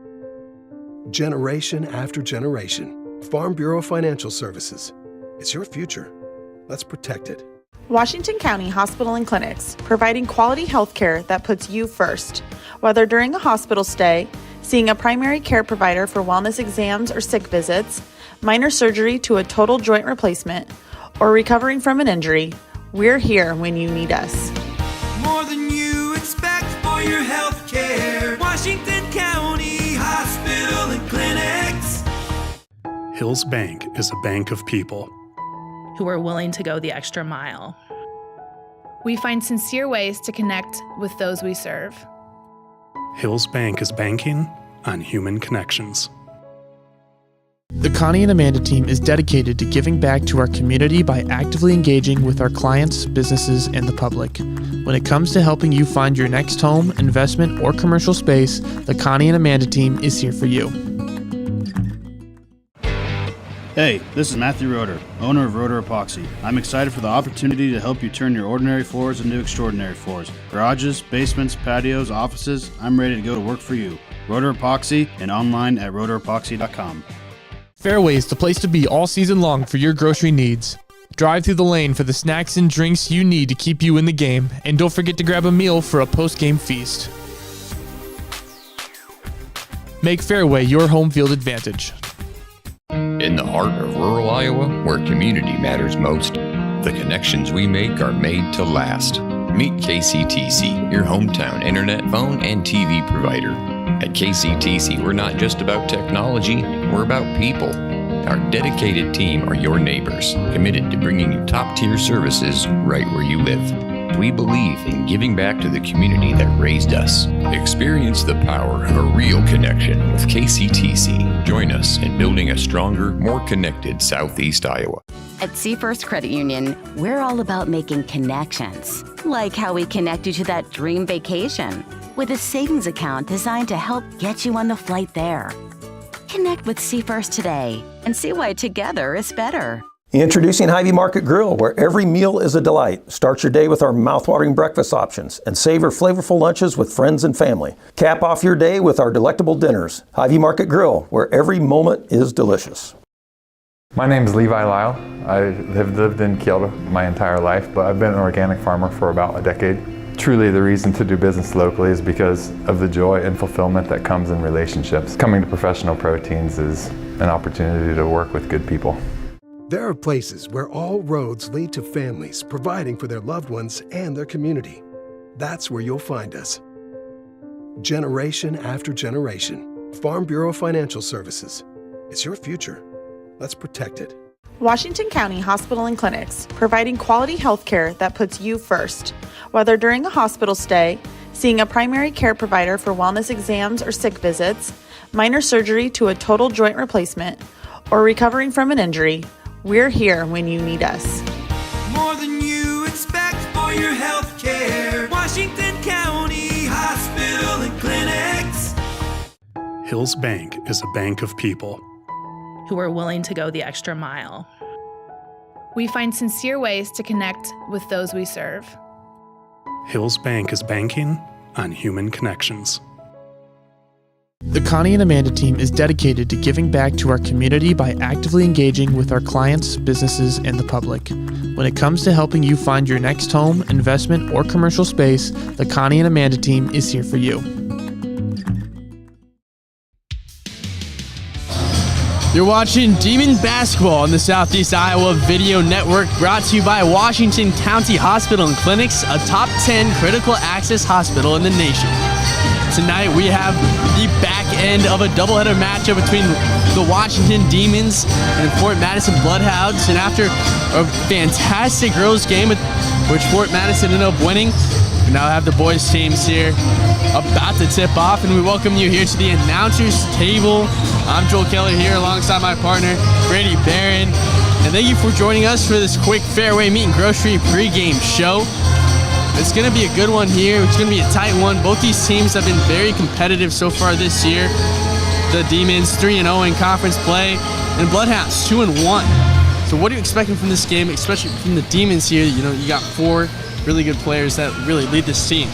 Generation after generation, Farm Bureau Financial Services. It's your future. Let's protect it. Washington County Hospital and Clinics, providing quality health care that puts you first. Whether during a hospital stay, seeing a primary care provider for wellness exams or sick visits, minor surgery to a total joint replacement, or recovering from an injury, we're here when you need us. More than you expect for your health care. Washington County Hospital and Clinics. Hills Bank is a bank of people who are willing to go the extra mile. We find sincere ways to connect with those we serve. Hills Bank is banking on human connections. The Connie and Amanda team is dedicated to giving back to our community by actively engaging with our clients, businesses, and the public. When it comes to helping you find your next home, investment, or commercial space, the Connie and Amanda team is here for you. Hey, this is Matthew Roeder, owner of Roeder Epoxy. I'm excited for the opportunity to help you turn your ordinary floors into extraordinary floors. Garages, basements, patios, offices, I'm ready to go to work for you. Roeder Epoxy and online at roederepoxy.com. Fairway's the place to be all season long for your grocery needs. Drive through the lane for the snacks and drinks you need to keep you in the game, and don't forget to grab a meal for a post-game feast. Make Fairway your home field advantage. In the heart of rural Iowa, where community matters most, the connections we make are made to last. Meet KCTC, your hometown internet, phone, and TV provider. At KCTC, we're not just about technology, we're about people. Our dedicated team are your neighbors, committed to bringing you top-tier services right where you live. We believe in giving back to the community that raised us. Experience the power of a real connection with KCTC. Join us in building a stronger, more connected Southeast Iowa. At Seafirst Credit Union, we're all about making connections, like how we connect you to that dream vacation with a savings account designed to help get you on the flight there. Connect with Seafirst today and see why together is better. Introducing Hy-Vee Market Grill, where every meal is a delight. Start your day with our mouthwatering breakfast options and savor flavorful lunches with friends and family. Cap off your day with our delectable dinners. Hy-Vee Market Grill, where every moment is delicious. My name is Levi Lyle. I have lived in Kyoto my entire life, but I've been an organic farmer for about a decade. Truly, the reason to do business locally is because of the joy and fulfillment that comes in relationships. Coming to Professional Proteins is an opportunity to work with good people. There are places where all roads lead to families providing for their loved ones and their community. That's where you'll find us. Generation after generation, Farm Bureau Financial Services. It's your future. Let's protect it. Washington County Hospital and Clinics, providing quality health care that puts you first. Whether during a hospital stay, seeing a primary care provider for wellness exams or sick visits, minor surgery to a total joint replacement, or recovering from an injury, we're here when you need us. More than you expect for your health care. Washington County Hospital and Clinics. Hills Bank is a bank of people who are willing to go the extra mile. We find sincere ways to connect with those we serve. Hills Bank is banking on human connections. The Connie and Amanda team is dedicated to giving back to our community by actively engaging with our clients, businesses, and the public. When it comes to helping you find your next home, investment, or commercial space, the Connie and Amanda team is here for you. You're watching Demon Basketball on the Southeast Iowa Video Network, brought to you by Washington County Hospital and Clinics, a top 10 critical access hospital in the nation. Tonight we have the back end of a doubleheader matchup between the Washington Demons and Fort Madison Bloodhounds. And after a fantastic girls game, which Fort Madison ended up winning, we now have the boys teams here about to tip off, and we welcome you here to the announcers table. I'm Joel Keller here alongside my partner, Brady Barron. And thank you for joining us for this quick Fairway Meat and Grocery pregame show. It's going to be a good one here. It's going to be a tight one. Both these teams have been very competitive so far this year. The Demons 3-0 in conference play, and Bloodhounds 2-1. So what are you expecting from this game, especially from the Demons here? You know, you got four really good players that really lead this team.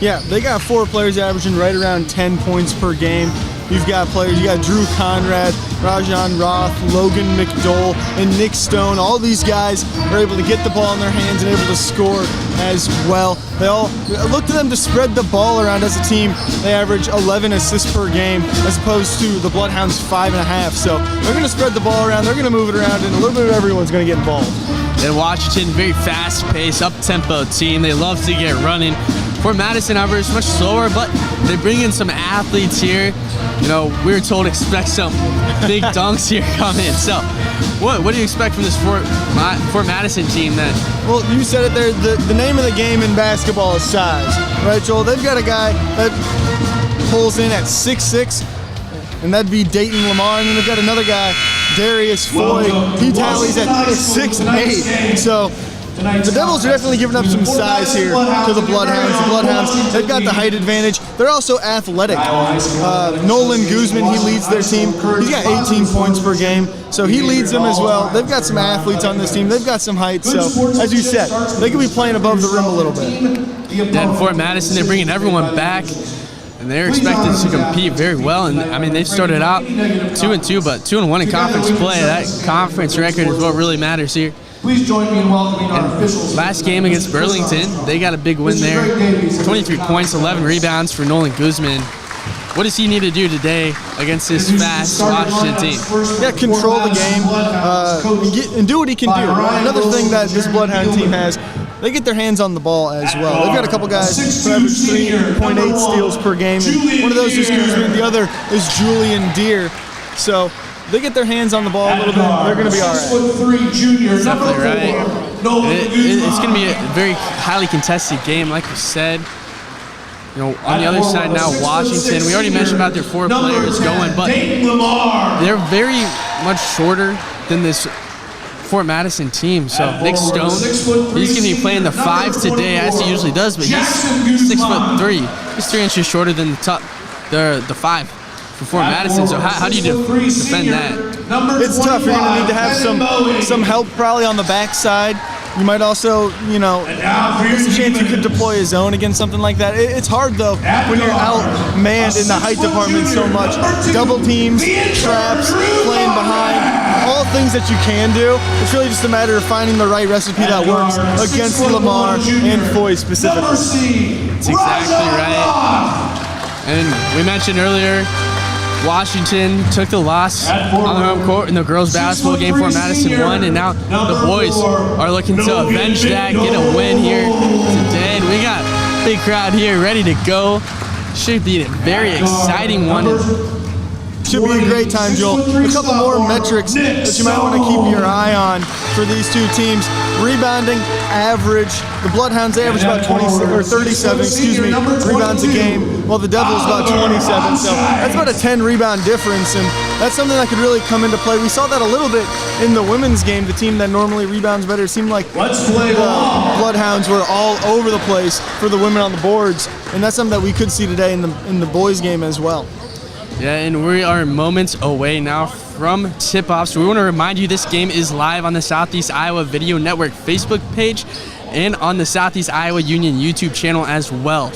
Yeah, they got four players averaging right around 10 points per game. You've got players, you got Drew Conrad, Rajan Roth, Logan McDole, and Nick Stone. All these guys are able to get the ball in their hands and able to score as well. They all look to them to spread the ball around as a team. They average 11 assists per game as opposed to the Bloodhounds 5.5. So they're going to spread the ball around, they're going to move it around, and a little bit of everyone's going to get involved. And Washington, very fast-paced, up-tempo team. They love to get running. Fort Madison, however, is much slower, but they bring in some athletes here. You know, we were told to expect some big dunks here coming. So, what do you expect from this Fort Madison team then? Well, you said it there. The name of the game in basketball is size, right, Joel? They've got a guy that pulls in at 6'6", and that'd be Dayton Lamar, and then they've got another guy, Darius Foy. He tallies at 6'8". So the Devils are definitely giving up some size here to the Bloodhounds. The Bloodhounds, they've got the height advantage. They're also athletic. Nolan Guzman, he leads their team. He's got 18 points per game, so he leads them as well. They've got some athletes on this team. They've got some height, so as you said, they could be playing above the rim a little bit. Then Fort Madison, they're bringing everyone back, and they're expected to compete very well. And I mean, they've started out 2-2, but 2-1 in conference play. That conference record is what really matters here. Please join me in welcoming our officials. Last game against Burlington, they got a big win there. 23 points, 11 rebounds for Nolan Guzman. What does he need to do today against this fast Washington team? Yeah, control the game and do what he can do. Another thing that this Bloodhound team has, they get their hands on the ball as well. They've got a couple guys who average 3.8 steals per game. One of those is Guzman, the other is Julian Deere. So they get their hands on the ball a little bit, they're going to be all right. Definitely right. It's going to be a very highly contested game, like we said. You know, on the other side now, Washington. We already mentioned about their four players going, but they're very much shorter than this Fort Madison team. So Nick Stone, he's going to be playing the 5 today, as he usually does, but he's 6'3". He's 3 inches shorter than the 5 for Fort Madison. So how do you defend that? It's tough. You're going to need to have some help probably on the backside. You might also, you know, there's a chance you could deploy a zone against something like that. It's hard, though, when you're outmanned in the height department so much. Double teams, traps, playing behind, all things that you can do. It's really just a matter of finding the right recipe that works against Lamar and Foy specifically. That's exactly right. And we mentioned earlier, Washington took the loss on their home court in the girls basketball game. Fort Madison won, and now the boys are looking to avenge that, get a win here today. And we got a big crowd here ready to go. Should be a very exciting one. Should be a great time, Joel. A couple more metrics that you might want to keep your eye on for these two teams. Rebounding average, the Bloodhounds, they average about 37 rebounds a game, while the Devils about 27. So that's about a 10 rebound difference, and that's something that could really come into play. We saw that a little bit in the women's game. The team that normally rebounds better, it seemed like the Bloodhounds were all over the place for the women on the boards, and that's something that we could see today in the boys game as well. Yeah, and we are moments away now from tip-off. So we want to remind you this game is live on the Southeast Iowa Video Network Facebook page and on the Southeast Iowa Union YouTube channel as well.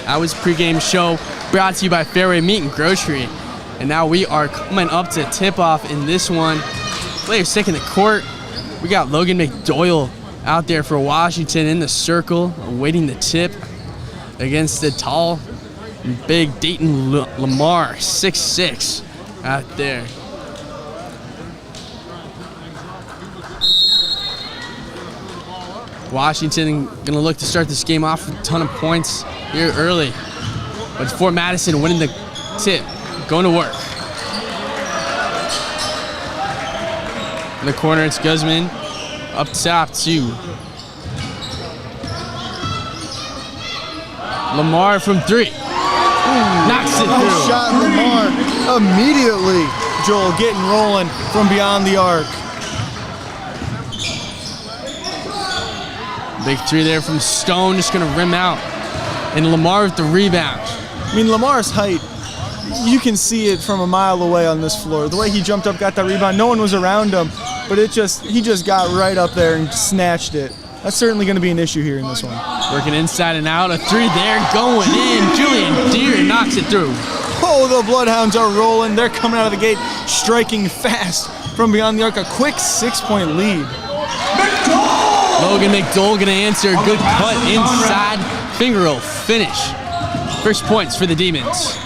That was pregame show brought to you by Fairway Meat and Grocery. And now we are coming up to tip-off in this one. Players sick in the court. We got Logan McDoyle out there for Washington in the circle, awaiting the tip against the tall, big Dayton Lamar, 6'6", out there. Washington gonna look to start this game off with a ton of points here early. But Fort Madison winning the tip, going to work. In the corner, it's Guzman. Up top to Lamar from three. Knocks it through. Nice shot, Lamar. Immediately, Joel getting rolling from beyond the arc. Big three there from Stone, just gonna rim out. And Lamar with the rebound. I mean, Lamar's height, you can see it from a mile away on this floor. The way he jumped up, got that rebound, no one was around him, but he just got right up there and snatched it. That's certainly gonna be an issue here in this one. Working inside and out, a three there, going in. Julian Deere knocks it through. Oh, the Bloodhounds are rolling. They're coming out of the gate, striking fast from beyond the arc. A quick 6-point lead. Logan McDoyle gonna answer. Good cut inside. Finger roll finish. First points for the Demons.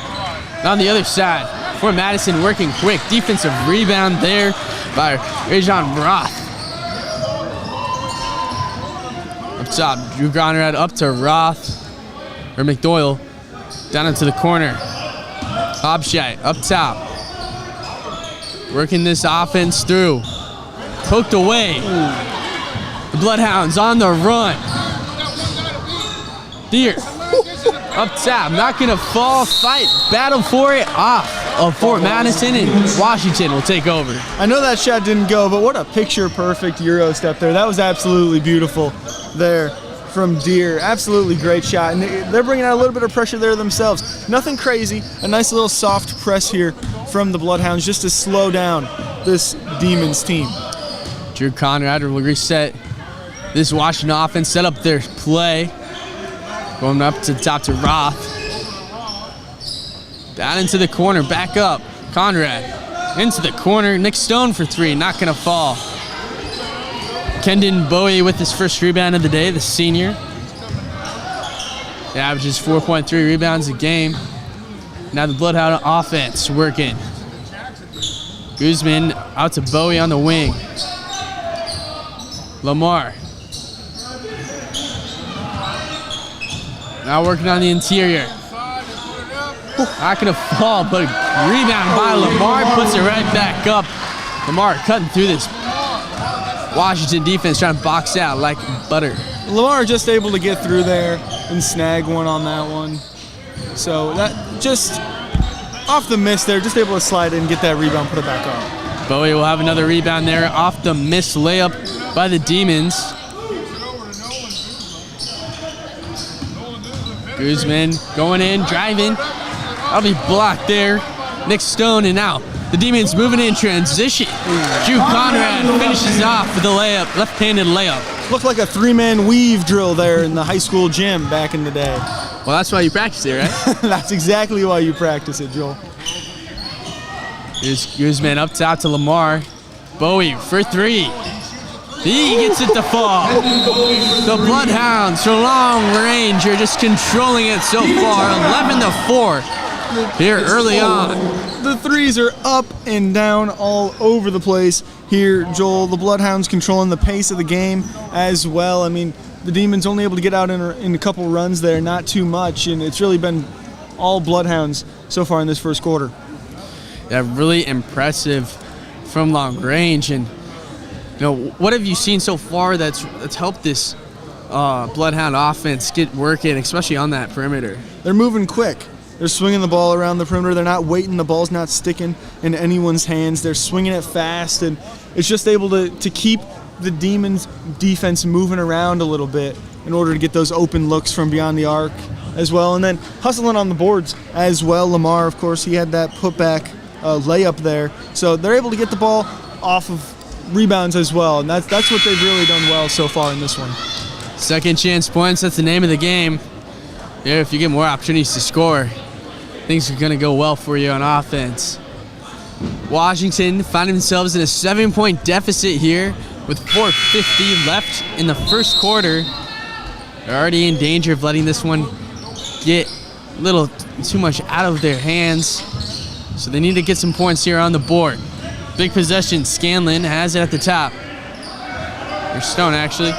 On the other side, Fort Madison working quick. Defensive rebound there by Rajon Roth. Up top, Drew Conrad up to Roth, or McDoyle, down into the corner. Hobshite up top. Working this offense through. Poked away. The Bloodhounds on the run. Deere up top, not gonna fall, fight, battle for it, off of Fort Madison, and Washington will take over. I know that shot didn't go, but what a picture-perfect Euro step there. That was absolutely beautiful there from Deere. Absolutely great shot, and they're bringing out a little bit of pressure there themselves. Nothing crazy, a nice little soft press here from the Bloodhounds just to slow down this Demons team. Drew Conrad will reset this Washington offense, set up their play. Going up to the top to Roth. Down into the corner, back up. Conrad into the corner. Nick Stone for three, not gonna fall. Kendon Bowie with his first rebound of the day, the senior. He averages 4.3 rebounds a game. Now the Bloodhound offense working. Guzman out to Bowie on the wing. Lamar. Now working on the interior. Not gonna fall, but rebound by Lamar, puts it right back up. Lamar cutting through this Washington defense, trying to box out like butter. Lamar just able to get through there and snag one on that one. So that just off the miss there, just able to slide in, get that rebound, put it back up. Bowie will have another rebound there off the missed layup by the Demons. Guzman going in, driving. That'll be blocked there. Nick Stone, and now the Demons moving in transition. Drew Conrad finishes off with the layup, left-handed layup. Looked like a three-man weave drill there in the high school gym back in the day. Well, that's why you practice it, right? That's exactly why you practice it, Joel. Here's Guzman up top to Lamar. Bowie for three. He gets it to fall. The Bloodhounds from long range are just controlling it so far. 11-4 here early on. The threes are up and down all over the place here, Joel. The Bloodhounds controlling the pace of the game as well. I mean, the Demons only able to get out in a couple runs there, not too much, and it's really been all Bloodhounds so far in this first quarter. Yeah, really impressive from long range. And what have you seen so far that's helped this Bloodhound offense get working, especially on that perimeter? They're moving quick. They're swinging the ball around the perimeter. They're not waiting. The ball's not sticking in anyone's hands. They're swinging it fast, and it's just able to keep the Demons' defense moving around a little bit in order to get those open looks from beyond the arc as well. And then hustling on the boards as well. Lamar, of course, he had that putback layup there. So they're able to get the ball off of rebounds as well, and that's what they've really done well so far in this one. Second chance points, that's the name of the game. Yeah, if you get more opportunities to score, things are going to go well for you on offense. Washington find themselves in a 7-point deficit here with 4:50 left in the first quarter. They're already in danger of letting this one get a little too much out of their hands. So they need to get some points here on the board. Big possession, Scanlon has it at the top. Or Stone, actually.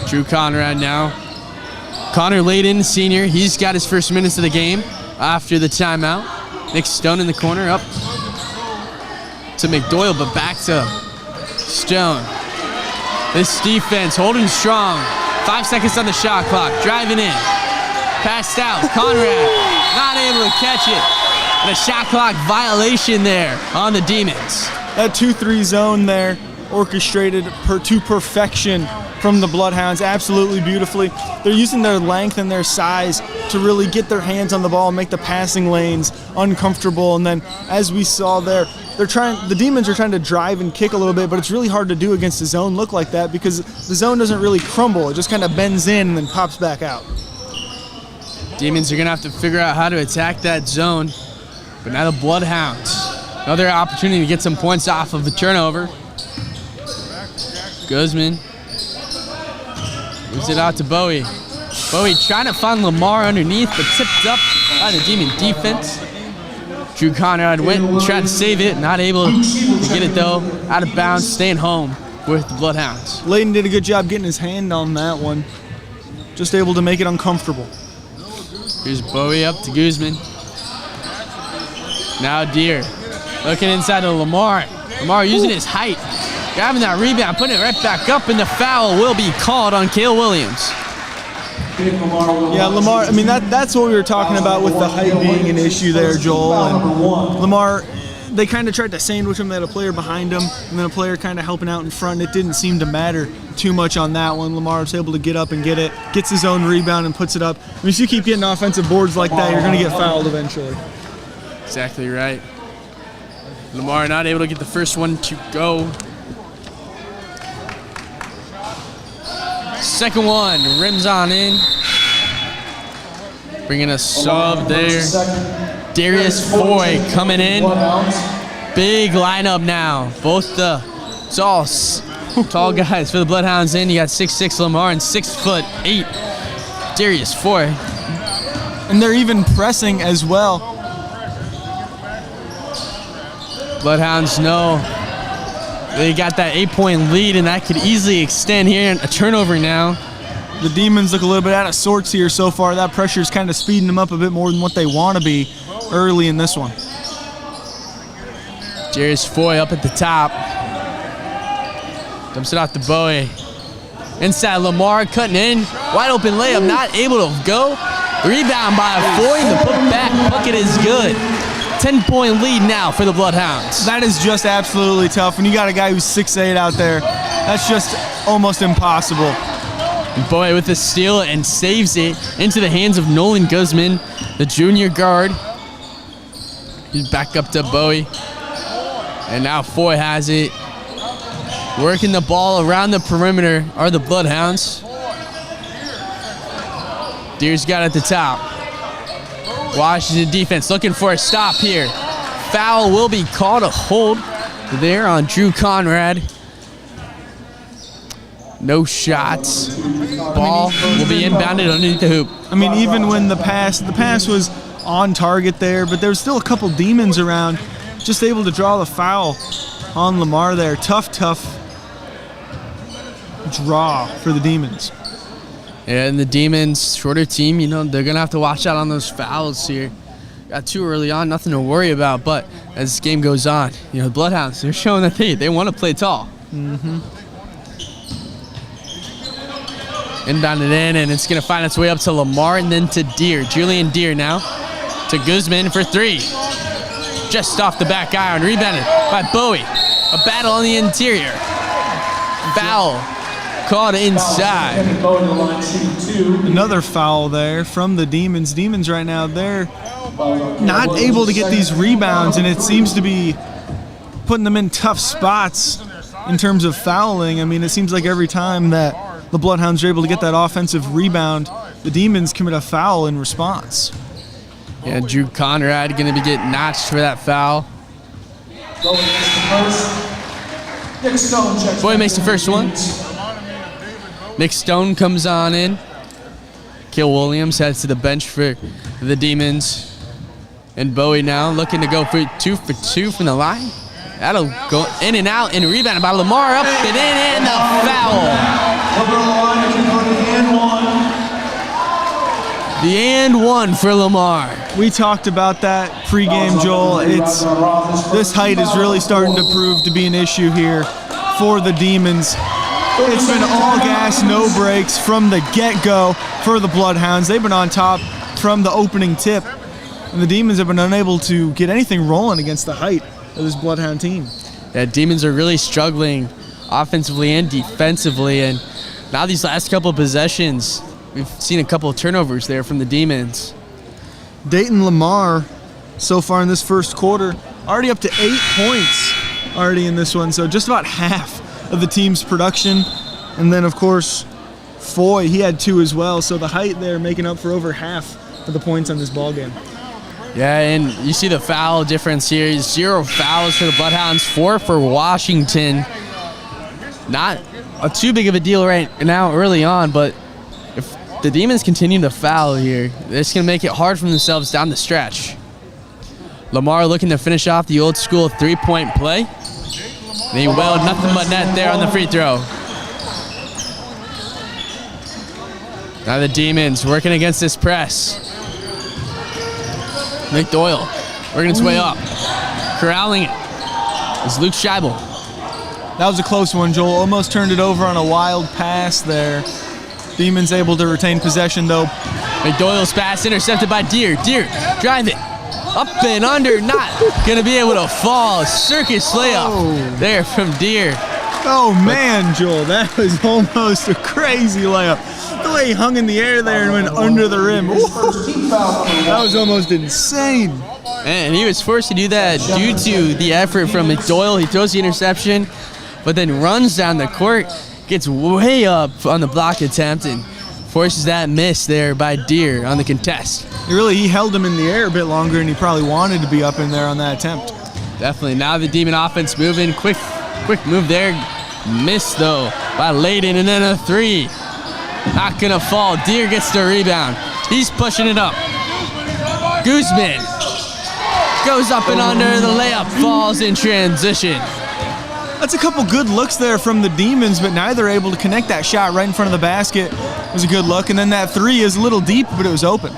Drew Conrad now. Connor Layden, senior, he's got his first minutes of the game after the timeout. Nick Stone in the corner, up to McDoyle, but back to Stone. This defense holding strong. 5 seconds on the shot clock, driving in. Passed out, Conrad not able to catch it. And a shot clock violation there on the Demons. That 2-3 zone there, orchestrated to perfection from the Bloodhounds, absolutely beautifully. They're using their length and their size to really get their hands on the ball and make the passing lanes uncomfortable. And then, as we saw there, the Demons are trying to drive and kick a little bit, but it's really hard to do against a zone look like that because the zone doesn't really crumble. It just kind of bends in and then pops back out. Demons are gonna have to figure out how to attack that zone. But now the Bloodhounds, another opportunity to get some points off of a turnover. Guzman moves it out to Bowie. Bowie trying to find Lamar underneath, but tipped up by the Demon defense. Drew Conrad went and tried to save it, not able to get it though. Out of bounds, staying home with the Bloodhounds. Layden did a good job getting his hand on that one. Just able to make it uncomfortable. Here's Bowie up to Guzman. Now Deere looking inside of Lamar. Lamar using his height, grabbing that rebound, putting it right back up, and the foul will be called on Cale Williams. Yeah, Lamar, I mean, that's what we were talking about with the height being an issue there, Joel. And Lamar, they kind of tried to sandwich him. They had a player behind him, and then a player kind of helping out in front. It didn't seem to matter too much on that one. Lamar was able to get up and get it, gets his own rebound and puts it up. I mean, if you keep getting offensive boards like that, you're going to get fouled eventually. Exactly right. Lamar not able to get the first one to go. Second one, rims on in. Bringing a sub there. Darius Foy coming in. Big lineup now. Both the tall guys for the Bloodhounds in. You got 6'6" Lamar and 6'8" Darius Foy. And they're even pressing as well. Bloodhounds know they got that 8-point lead, and that could easily extend here. A turnover now. The Demons look a little bit out of sorts here so far. That pressure is kind of speeding them up a bit more than what they want to be early in this one. Darius Foy up at the top. Dumps it off to Bowie. Inside Lamar cutting in. Wide open layup, not able to go. Rebound by Foy. The put-back bucket is good. 10-point lead now for the Bloodhounds. That is just absolutely tough. When you got a guy who's 6'8" out there, that's just almost impossible. And Bowie with the steal and saves it into the hands of Nolan Guzman, the junior guard. He's back up to Bowie. And now Foy has it. Working the ball around the perimeter are the Bloodhounds. Deere's got it at the top. Washington defense looking for a stop here. Foul will be called, a hold there on Drew Conrad. No shots. Ball will be inbounded underneath the hoop. I mean, even when the pass was on target there, but there was still a couple demons around, just able to draw the foul on Lamar there. Tough draw for the demons. And the demons, shorter team, you know, they're going to have to watch out on those fouls here. Got too early on, nothing to worry about, but as this game goes on, you know, the Bloodhounds, they're showing that they want to play tall. Mm-hmm. Inbounded in, and it's going to find its way up to Lamar and then to Deere. Julian Deere now to Guzman for three. Just off the back iron, rebounded by Bowie. A battle on the interior. Foul called inside. Another foul there from the Demons. Demons right now, they're not able to get these rebounds, and it seems to be putting them in tough spots in terms of fouling. I mean, it seems like every time that the Bloodhounds are able to get that offensive rebound, the Demons commit a foul in response. Yeah, Drew Conrad going to be getting notched for that foul. Boy makes the first one. Nick Stone comes on in. Kill Williams heads to the bench for the Demons. And Bowie now looking to go for two from the line. That'll go in and out, and rebounded by Lamar, up and in, and the foul. The and one for Lamar. We talked about that pregame, Joel. This height is really starting to prove to be an issue here for the Demons. It's been all gas, no brakes from the get-go for the Bloodhounds. They've been on top from the opening tip, and the Demons have been unable to get anything rolling against the height of this Bloodhound team. Yeah, Demons are really struggling offensively and defensively, and now these last couple of possessions, we've seen a couple of turnovers there from the Demons. Dayton Lamar, so far in this first quarter, already up to 8 points already in this one, so just about half of the team's production. And then, of course, Foy, he had 2 as well, so the height there making up for over half of the points on this ballgame. Yeah, and you see the foul difference here. 0 fouls for the Bloodhounds, 4 for Washington. Not too big of a deal right now early on, but if the Demons continue to foul here, it's going to make it hard for themselves down the stretch. Lamar looking to finish off the old school 3-point play. And he wailed nothing but net there on the free throw. Now the Demons working against this press. Nick Doyle working its way up. Corralling it. It's Luke Scheibel. That was a close one, Joel. Almost turned it over on a wild pass there. Demons able to retain possession, though. McDoyle's pass intercepted by Deere. Deere, drive it. Up and under, not going to be able to fall. Circus layup there from Deere. Oh, man, Joel, that was almost a crazy layup. The way he hung in the air there and went under the rim. That was almost insane. And he was forced to do that due to the effort from McDoyle. He throws the interception, but then runs down the court, gets way up on the block attempt, and forces that miss there by Deere on the contest. He held him in the air a bit longer, and he probably wanted to be up in there on that attempt. Definitely. Now the Demon offense moving. Quick move there. Missed, though, by Layden, and then a 3. Not going to fall. Deere gets the rebound. He's pushing it up. Guzman goes up and under. The layup falls in transition. That's a couple good looks there from the Demons, but neither able to connect that shot right in front of the basket. It was a good look, and then that 3 is a little deep, but it was open.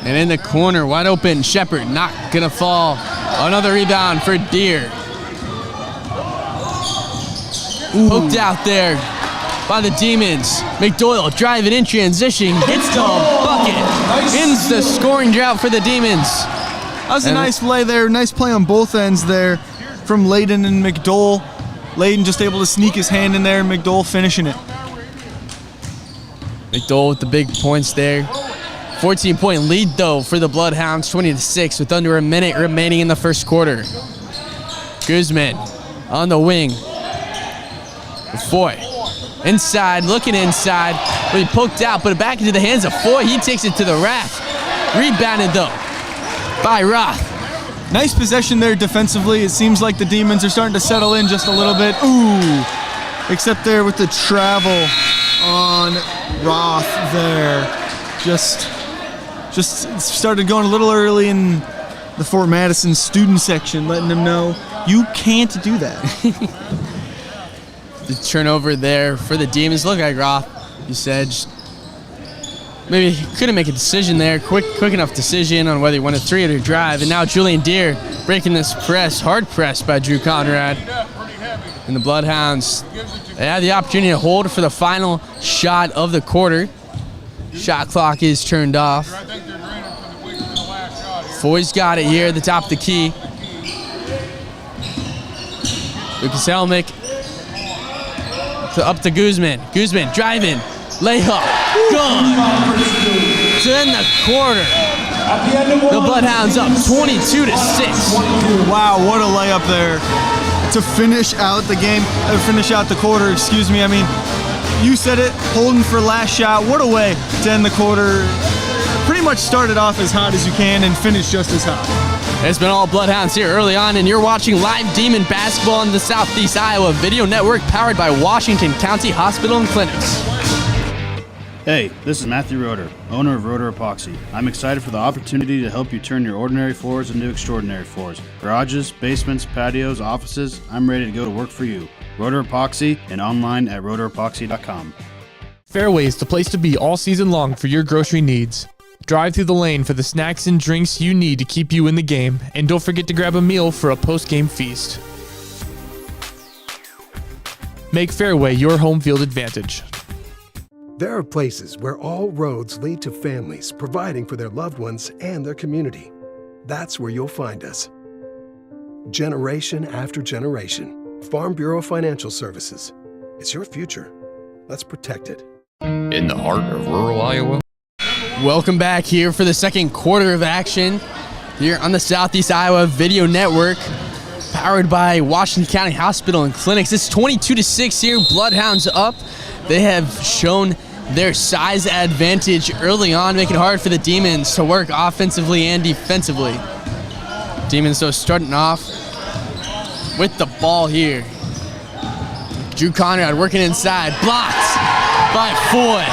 And in the corner, wide open, Shepard not gonna fall. Another rebound for Deere. Poked out there by the Demons. McDoyle driving in transition, gets the bucket, ends the scoring drought for the Demons. That was a nice play there, nice play on both ends there from Layden and McDowell. Layden just able to sneak his hand in there, and McDowell finishing it. McDowell with the big points there. 14-point lead, though, for the Bloodhounds, 20-6, with under a minute remaining in the first quarter. Guzman on the wing. Foy inside, looking inside, but he poked out, but back into the hands of Foy. He takes it to the rack. Rebounded, though, by Roth. Nice possession there defensively. It seems like the Demons are starting to settle in just a little bit. Ooh, except there with the travel on Roth there. Just started going a little early in the Fort Madison student section, letting them know you can't do that. The turnover there for the Demons. Look like Roth, you said, just maybe couldn't make a decision there. Quick enough decision on whether he wanted a 3-hitter drive. And now Julian Deere breaking this press, hard press by Drew Conrad. And the Bloodhounds, they had the opportunity to hold for the final shot of the quarter. Shot clock is turned off. Foy's got it here at the top of the key. Lucas Helmick up to Guzman. Guzman driving, layup, good. To end the quarter. The Bloodhounds up 22-6. Wow, what a layup there to finish out the game, finish out the quarter. Excuse me. I mean, you said it, holding for last shot. What a way to end the quarter. Pretty much started off as hot as you can and finished just as hot. It's been all Bloodhounds here early on, and you're watching live Demon basketball on the Southeast Iowa Video Network, powered by Washington County Hospital and Clinics. Hey, this is Matthew Roeder, owner of Roeder Epoxy. I'm excited for the opportunity to help you turn your ordinary floors into extraordinary floors. Garages, basements, patios, offices, I'm ready to go to work for you. Roeder Epoxy and online at roederepoxy.com. Fairway is the place to be all season long for your grocery needs. Drive through the lane for the snacks and drinks you need to keep you in the game, and don't forget to grab a meal for a post-game feast. Make Fairway your home field advantage. There are places where all roads lead to families providing for their loved ones and their community. That's where you'll find us. Generation after generation. Farm Bureau Financial Services. It's your future. Let's protect it. In the heart of rural Iowa. Welcome back here for the second quarter of action here on the Southeast Iowa Video Network, powered by Washington County Hospital and Clinics. It's 22-6 here. Bloodhounds up. They have shown their size advantage early on, making it hard for the Demons to work offensively and defensively. Demons, though, starting off with the ball here. Drew Conrad working inside, blocked by Foy.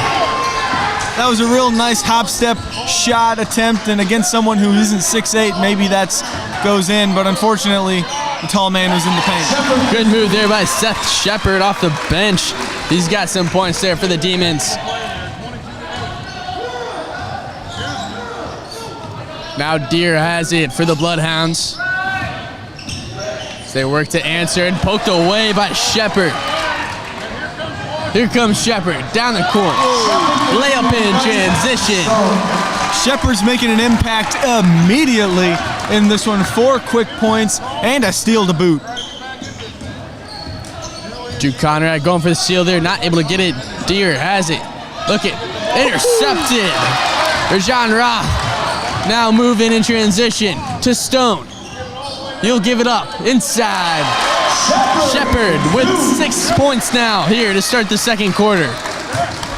That was a real nice hop step shot attempt, and against someone who isn't 6'8", maybe that's goes in, but unfortunately the tall man was in the paint. Good move there by Seth Shepard off the bench. He's got some points there for the Demons. Now Deere has it for the Bloodhounds. They work to answer and poked away by Shepard. Here comes Shepard down the court. Layup in transition. Shepard's making an impact immediately in this one. 4 quick points and a steal to boot. Drew Conrad going for the steal there, not able to get it. Deere has it. Look it, intercepted. Rajon Roth now moving in transition to Stone. He'll give it up inside. Shepard with 6 points now here to start the second quarter.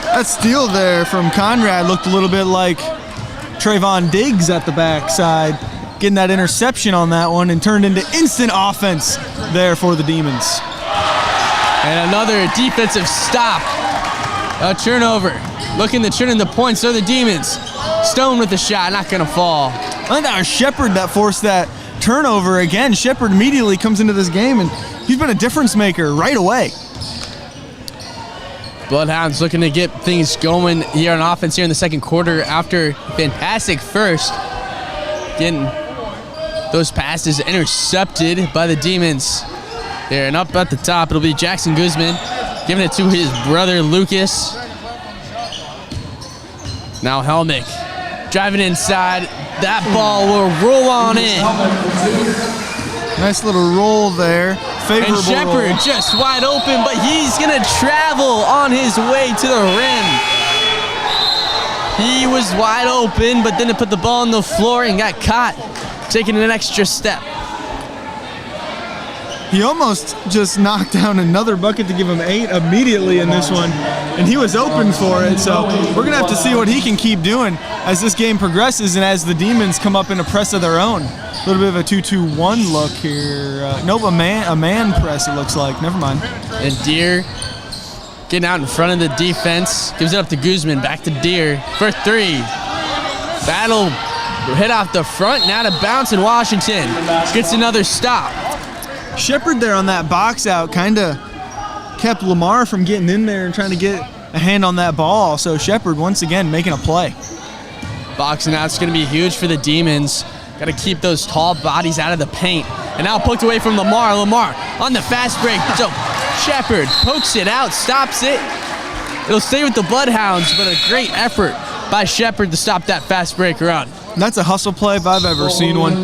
That steal there from Conrad looked a little bit like Trayvon Diggs at the backside, getting that interception on that one and turned into instant offense there for the Demons. And another defensive stop. A turnover. Looking to turn into points for the Demons. Stone with the shot, not going to fall. I think that was Shepard that forced that turnover again. Shepard immediately comes into this game and he's been a difference maker right away. Bloodhounds looking to get things going here on offense here in the second quarter after fantastic first. Getting those passes intercepted by the Demons. There, and up at the top, it'll be Jackson Guzman giving it to his brother Lucas. Now Helmick driving inside. That ball will roll on in. Nice little roll there. Favorable and Shepard roll. Just wide open, but he's going to travel on his way to the rim. He was wide open, but then it put the ball on the floor and got caught, taking an extra step. He almost just knocked down another bucket to give him 8 immediately in this one, and he was open for it. So we're going to have to see what he can keep doing as this game progresses and as the Demons come up in a press of their own. A little bit of a 2-2-1 look here. Nope, a man press it looks like. Never mind. And Deere getting out in front of the defense. Gives it up to Guzman. Back to Deere for 3. Battle hit off the front and out of bounds, and Washington gets another stop. Shepard there on that box out kind of kept Lamar from getting in there and trying to get a hand on that ball. So Shepard once again making a play. Boxing out's going to be huge for the Demons. Got to keep those tall bodies out of the paint. And now poked away from Lamar. Lamar on the fast break. So Shepard pokes it out, stops it. It'll stay with the Bloodhounds, but a great effort by Shepard to stop that fast break run. That's a hustle play if I've ever seen one.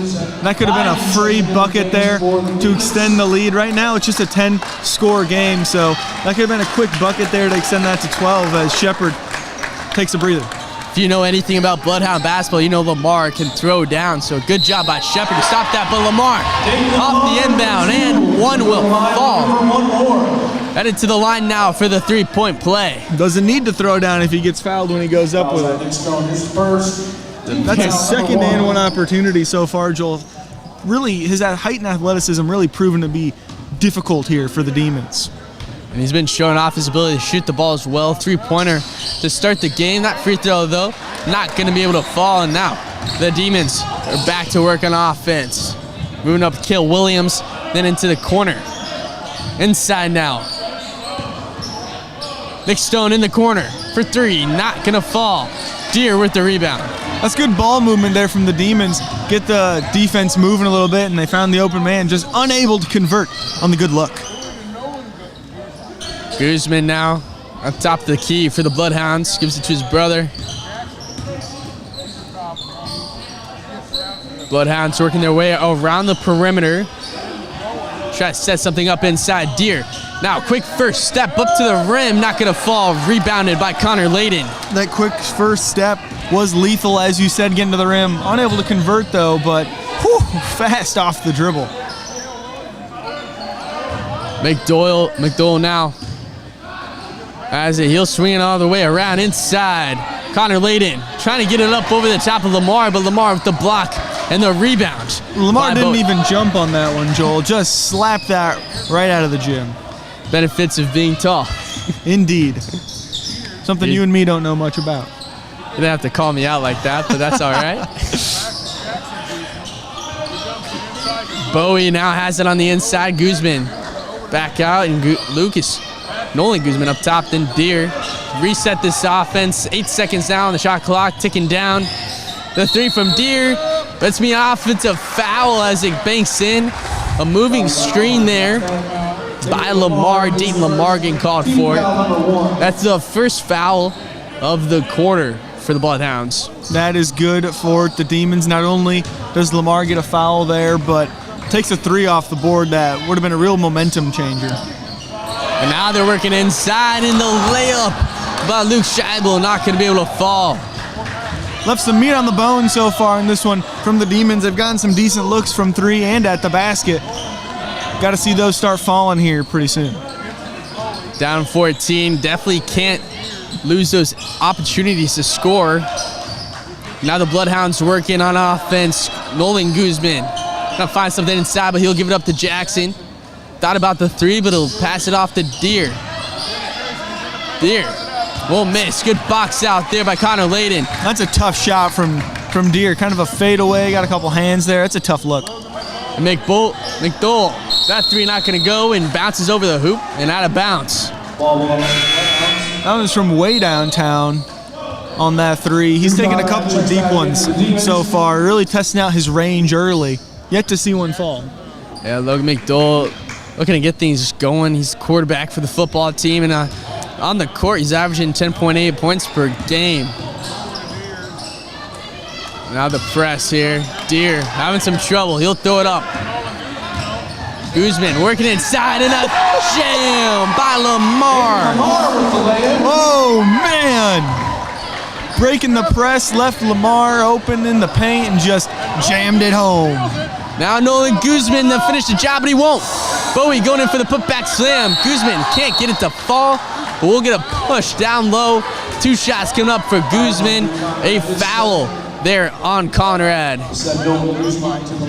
That could have been a free bucket there to extend the lead. Right now it's just a 10-score game, so that could have been a quick bucket there to extend that to 12 as Shepard takes a breather. If you know anything about Bloodhound basketball, you know Lamar can throw down, so good job by Shepard to stop that, but Lamar off the inbound, and one will fall. Headed to the line now for the 3-point play. Doesn't need to throw down if he gets fouled when he goes up with it. That's a second and 1 opportunity so far, Joel. Really, his height and athleticism really proven to be difficult here for the Demons. And he's been showing off his ability to shoot the ball as well. 3-pointer to start the game. That free throw, though, not going to be able to fall. And now the Demons are back to work on offense. Moving up, Kill Williams, then into the corner. Inside now. Nick Stone in the corner for 3. Not going to fall. Deere with the rebound. That's good ball movement there from the Demons. Get the defense moving a little bit, and they found the open man, just unable to convert on the good look. Guzman now on top of the key for the Bloodhounds. Gives it to his brother. Bloodhounds working their way around the perimeter. Try to set something up inside. Deere now quick first step up to the rim. Not going to fall. Rebounded by Connor Layden. That quick first step was lethal, as you said, getting to the rim. Unable to convert, though, but fast off the dribble. McDowell now as he'll swing it all the way around inside. Connor Layden trying to get it up over the top of Lamar, but Lamar with the block and the rebound. Lamar didn't even jump on that one, Joel. Just slapped that right out of the gym. Benefits of being tall. Indeed. Something you and me don't know much about. You didn't have to call me out like that, but that's all right. Bowie now has it on the inside. Guzman back out, and Nolan Guzman up top, then Deere. Reset this offense. 8 seconds now on the shot clock, ticking down. The 3 from Deere. Lets me an offensive foul as it banks in. A moving screen there by Lamar. Dayton Lamar getting called for it. That's the first foul of the quarter for the Bloodhounds. That is good for the Demons. Not only does Lamar get a foul there, but takes a 3 off the board that would have been a real momentum changer. And now they're working inside in the layup by Luke Scheibel. Not going to be able to fall. Left some meat on the bone so far in this one from the Demons. They've gotten some decent looks from 3 and at the basket. Got to see those start falling here pretty soon. Down 14. Definitely can't lose those opportunities to score. Now the Bloodhounds working on offense. Nolan Guzman gonna find something inside, but he'll give it up to Jackson. Thought about the 3, but he'll pass it off to Deere. Deere won't miss. Good box out there by Connor Layden. That's a tough shot from Deere. Kind of a fadeaway. Got a couple hands there. It's a tough look. And McDowell, that 3 not gonna go, and bounces over the hoop and out of bounds. That was from way downtown on that 3. He's taken a couple of deep ones so far, really testing out his range early. Yet to see one fall. Yeah, Logan McDowell looking to get things going. He's quarterback for the football team, and on the court, he's averaging 10.8 points per game. Now the press here. Deere having some trouble. He'll throw it up. Guzman working inside, and a jam by Lamar. Oh, man. Breaking the press, left Lamar open in the paint and just jammed it home. Now Nolan Guzman to finish the job, but he won't. Bowie going in for the putback slam. Guzman can't get it to fall, but we'll get a push down low. 2 shots coming up for Guzman. A foul there on Conrad.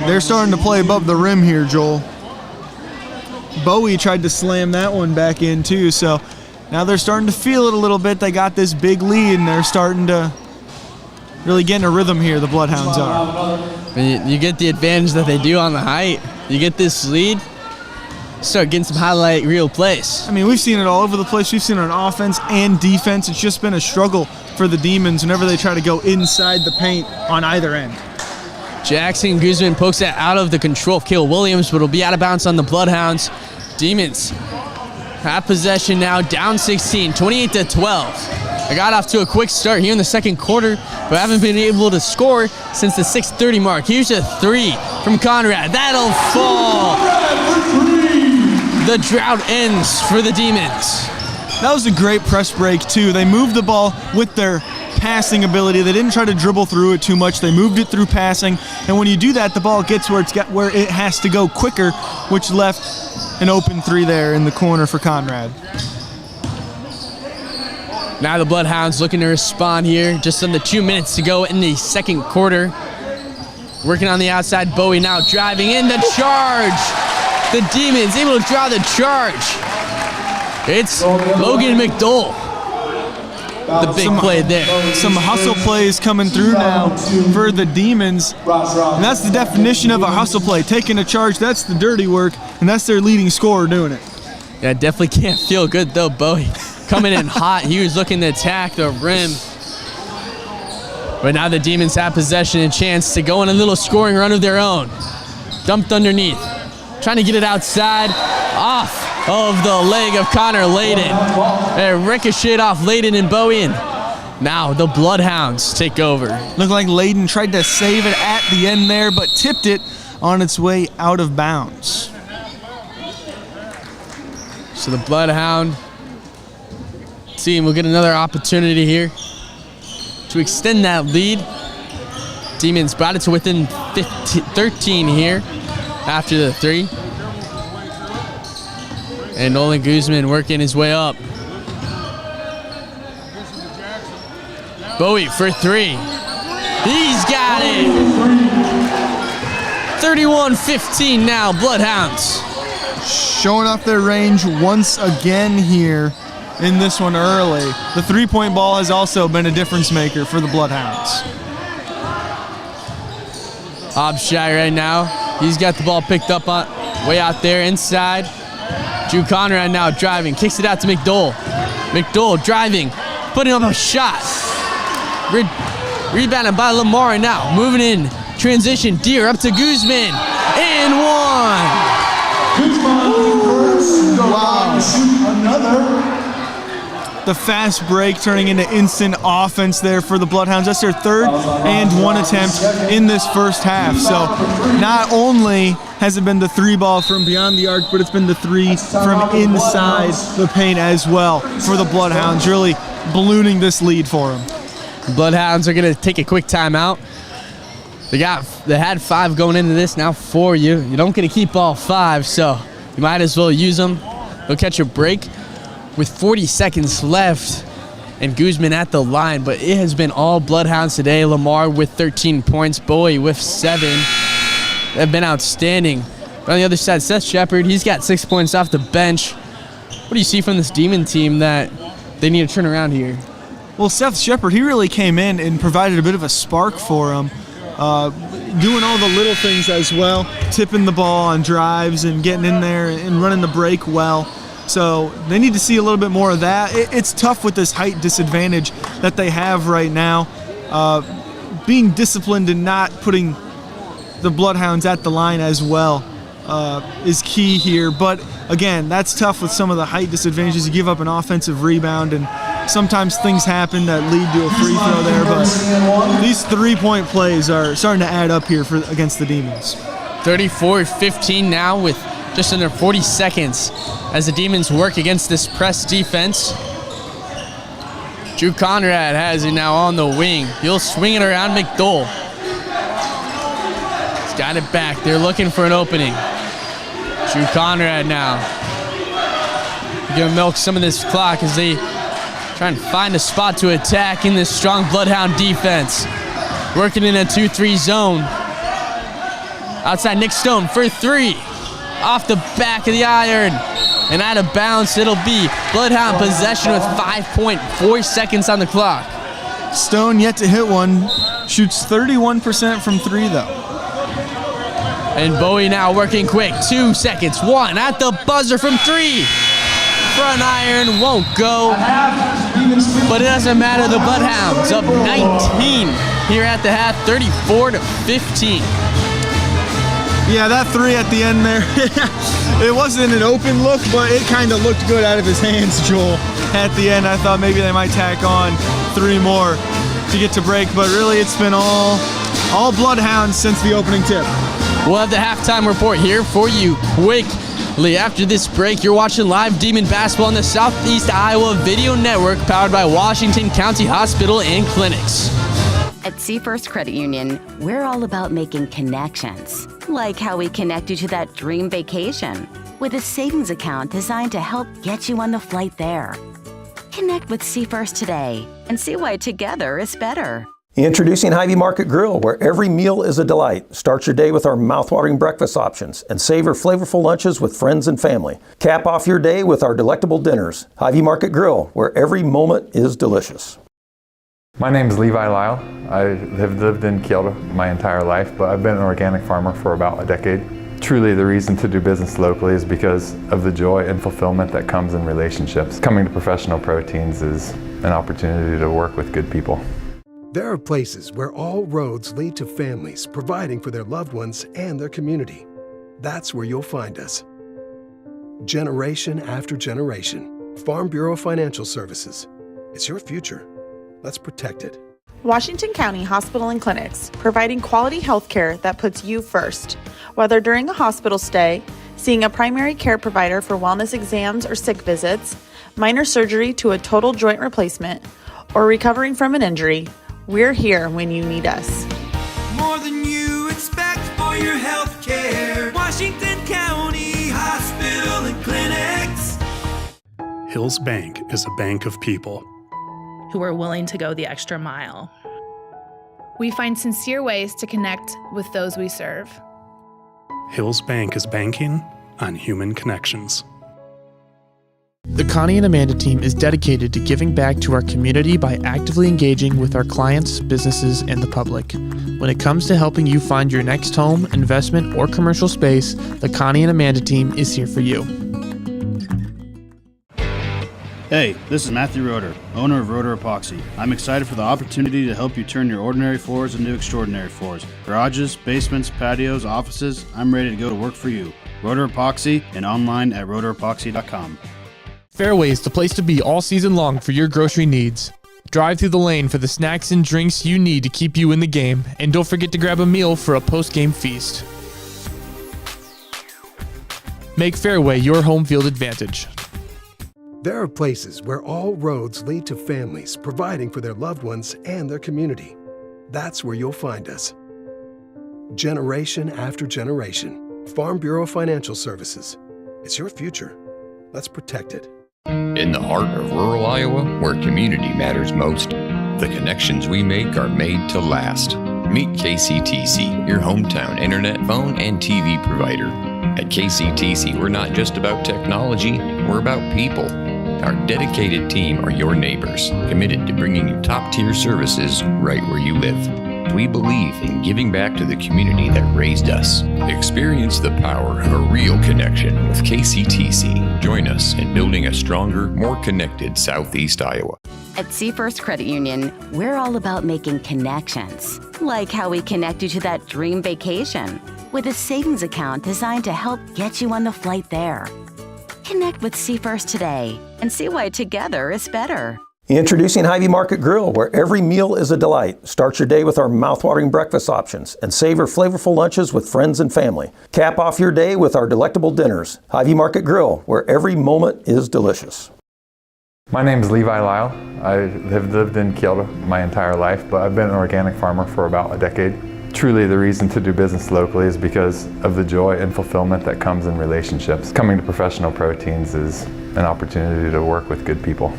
They're starting to play above the rim here, Joel. Bowie tried to slam that one back in too, so now they're starting to feel it a little bit. They got this big lead, and they're starting to really get in a rhythm here, the Bloodhounds are. You get the advantage that they do on the height. You get this lead, start getting some highlight reel plays. I mean, we've seen it all over the place. We've seen it on offense and defense. It's just been a struggle for the Demons whenever they try to go inside the paint on either end. Jackson Guzman pokes that out of the control of Cale Williams, but it'll be out of bounds on the Bloodhounds. Demons have possession now, down 16, 28-12. They got off to a quick start here in the second quarter, but haven't been able to score since the 6:30 mark. Here's a 3 from Conrad. That'll fall. The drought ends for the Demons. That was a great press break, too. They moved the ball with their passing ability. They didn't try to dribble through it too much. They moved it through passing, and when you do that, the ball gets where it has to go quicker, which left an open 3 there in the corner for Conrad. Now the Bloodhounds looking to respond here. Just under 2 minutes to go in the second quarter. Working on the outside, Bowie now driving in the charge. The Demons able to draw the charge. It's Logan McDowell. The big play there. Some hustle plays coming through now for the Demons. And that's the definition of a hustle play. Taking a charge, that's the dirty work, and that's their leading scorer doing it. Yeah, definitely can't feel good though, Bowie. Coming in hot, he was looking to attack the rim. But now the Demons have possession and chance to go on a little scoring run of their own. Dumped underneath. Trying to get it outside. Off of the leg of Connor Layden. It ricocheted off Layden and Bowie. And now the Bloodhounds take over. Looked like Layden tried to save it at the end there, but tipped it on its way out of bounds. So the Bloodhound team will get another opportunity here to extend that lead. Demons brought it to within 13 here after the 3. And Nolan Guzman working his way up. Bowie for 3. He's got it. 31-15 now, Bloodhounds. Showing off their range once again here in this one early. The 3-point ball has also been a difference maker for the Bloodhounds. Obshai right now. He's got the ball picked up on way out there inside. Drew Conrad now driving, kicks it out to McDowell. McDowell driving, putting up a shot. Rebounded by Lamar now, moving in, transition, Deere up to Guzman, and 1. Wow. The fast break turning into instant offense there for the Bloodhounds. That's their 3rd and 1 attempt in this first half. So not only has it been the 3 ball from beyond the arc, but it's been the 3 from inside the paint as well for the Bloodhounds, really ballooning this lead for them. The Bloodhounds are going to take a quick timeout. They had 5 going into this, now 4. You don't get to keep all 5, so you might as well use them. They'll catch a break with 40 seconds left, and Guzman at the line, but it has been all Bloodhounds today. Lamar with 13 points, Bowie with 7. They've been outstanding. But on the other side, Seth Shepard, he's got 6 points off the bench. What do you see from this Demon team that they need to turn around here? Well, Seth Shepard, he really came in and provided a bit of a spark for them, doing all the little things as well, tipping the ball on drives and getting in there and running the break well. So they need to see a little bit more of that. It's tough with this height disadvantage that they have right now. Being disciplined and not putting the Bloodhounds at the line as well is key here. But again, that's tough with some of the height disadvantages. You give up an offensive rebound, and sometimes things happen that lead to a free throw there. But these 3-point plays are starting to add up here against the Demons. 34-15 now with just under 40 seconds as the Demons work against this press defense. Drew Conrad has it now on the wing. He'll swing it around McDowell. He's got it back. They're looking for an opening. Drew Conrad now. Gonna milk some of this clock as they try and find a spot to attack in this strong Bloodhound defense. Working in a 2-3 zone. Outside Nick Stone for three. Off the back of the iron. And out of bounds, it'll be Bloodhound possession with 5.4 seconds on the clock. Stone yet to hit one. Shoots 31% from three though. And Bowie now working quick. 2 seconds. One at the buzzer from three. Front iron won't go. But it doesn't matter. The Bloodhounds up 19 here at the half, 34-15. Yeah, that three at the end there, it wasn't an open look, but it kind of looked good out of his hands, Joel. At the end, I thought maybe they might tack on three more to get to break, but really it's been all Bloodhounds since the opening tip. We'll have the halftime report here for you quickly. After this break, you're watching live Demon basketball on the Southeast Iowa Video Network, powered by Washington County Hospital and Clinics. At Seafirst Credit Union, we're all about making connections, like how we connect you to that dream vacation with a savings account designed to help get you on the flight there. Connect with Seafirst today and see why together is better. Introducing Hy-Vee Market Grill, where every meal is a delight. Start your day with our mouthwatering breakfast options and savor flavorful lunches with friends and family. Cap off your day with our delectable dinners. Hy-Vee Market Grill, where every moment is delicious. My name is Levi Lyle. I have lived in Kyoto my entire life, but I've been an organic farmer for about a decade. Truly, the reason to do business locally is because of the joy and fulfillment that comes in relationships. Coming to Professional Proteins is an opportunity to work with good people. There are places where all roads lead to families providing for their loved ones and their community. That's where you'll find us. Generation after generation, Farm Bureau Financial Services. It's your future. Let's protect it. Washington County Hospital and Clinics, providing quality health care that puts you first. Whether during a hospital stay, seeing a primary care provider for wellness exams or sick visits, minor surgery to a total joint replacement, or recovering from an injury, we're here when you need us. More than you expect for your health care. Washington County Hospital and Clinics. Hills Bank is a bank of people who are willing to go the extra mile. We find sincere ways to connect with those we serve. Hills Bank is banking on human connections. The Connie and Amanda team is dedicated to giving back to our community by actively engaging with our clients, businesses, and the public. When it comes to helping you find your next home, investment, or commercial space, the Connie and Amanda team is here for you. Hey, this is Matthew Roeder, owner of Roeder Epoxy. I'm excited for the opportunity to help you turn your ordinary floors into extraordinary floors. Garages, basements, patios, offices, I'm ready to go to work for you. Roeder Epoxy and online at roederepoxy.com. Fairway is the place to be all season long for your grocery needs. Drive through the lane for the snacks and drinks you need to keep you in the game, and don't forget to grab a meal for a post-game feast. Make Fairway your home field advantage. There are places where all roads lead to families providing for their loved ones and their community. That's where you'll find us. Generation after generation, Farm Bureau Financial Services. It's your future. Let's protect it. In the heart of rural Iowa, where community matters most, the connections we make are made to last. Meet KCTC, your hometown internet, phone, and TV provider. At KCTC, we're not just about technology, we're about people. Our dedicated team are your neighbors, committed to bringing you top-tier services right where you live. We believe in giving back to the community that raised us. Experience the power of a real connection with KCTC. Join us in building a stronger, more connected Southeast Iowa. At Seafirst Credit Union, we're all about making connections, like how we connect you to that dream vacation with a savings account designed to help get you on the flight there. Connect with Seafirst today and see why together is better. Introducing Hy-Vee Market Grill, where every meal is a delight. Start your day with our mouthwatering breakfast options and savor flavorful lunches with friends and family. Cap off your day with our delectable dinners. Hy-Vee Market Grill, where every moment is delicious. My name is Levi Lyle. I have lived in Kyoto my entire life, but I've been an organic farmer for about a decade. truly the reason to do business locally is because of the joy and fulfillment that comes in relationships. Coming to Professional Proteins is an opportunity to work with good people.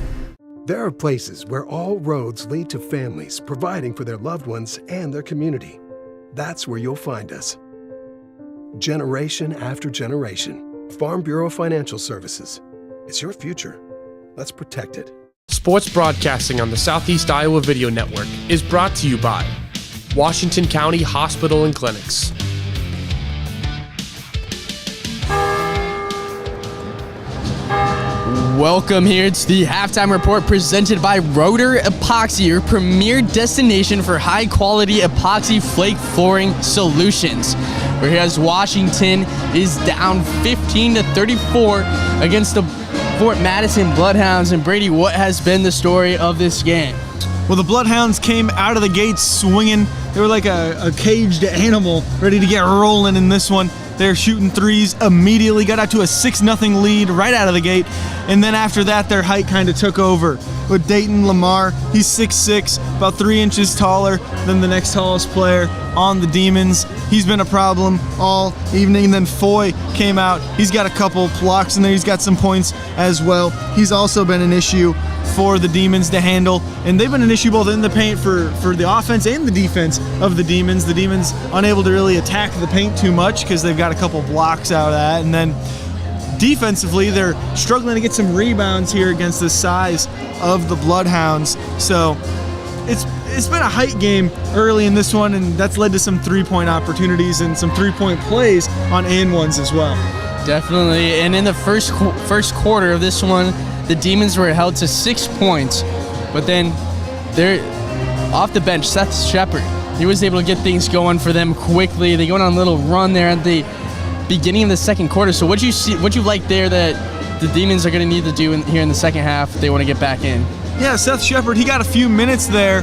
There are places where all roads lead to families providing for their loved ones and their community. That's where you'll find us. Generation after generation, Farm Bureau Financial Services. It's your future. Let's protect it. Sports broadcasting on the Southeast Iowa Video Network is brought to you by Washington County Hospital and Clinics. Welcome here to the halftime report presented by Rotor Epoxy, your premier destination for high-quality epoxy flake flooring solutions. Whereas Washington is down 15-34 against the Fort Madison Bloodhounds. And Brady, what has been the story of this game? Well, the Bloodhounds came out of the gates swinging. They were like a caged animal ready to get rolling in this one. They're shooting threes immediately, got out to a 6-0 lead right out of the gate. And then after that, their height kind of took over. With Dayton Lamar, he's 6'6", about 3 inches taller than the next tallest player on the Demons. He's been a problem all evening. And then Foy came out. He's got a couple blocks in there. He's got some points as well. He's also been an issue for the Demons to handle. And they've been an issue both in the paint for the offense and the defense of the Demons. The Demons unable to really attack the paint too much because they've got a couple blocks out of that. And then defensively, they're struggling to get some rebounds here against the size of the Bloodhounds. So it's been a height game early in this one, and that's led to some three-point opportunities and some three-point plays on and-ones as well. Definitely. And in the first quarter of this one, the Demons were held to 6 points. But then they're off the bench, Seth Shepard. He was able to get things going for them quickly. They go on a little run there at the beginning of the second quarter. So what'd you like there that the Demons are going to need to do here in the second half if they want to get back in? Yeah, Seth Shepard, he got a few minutes there,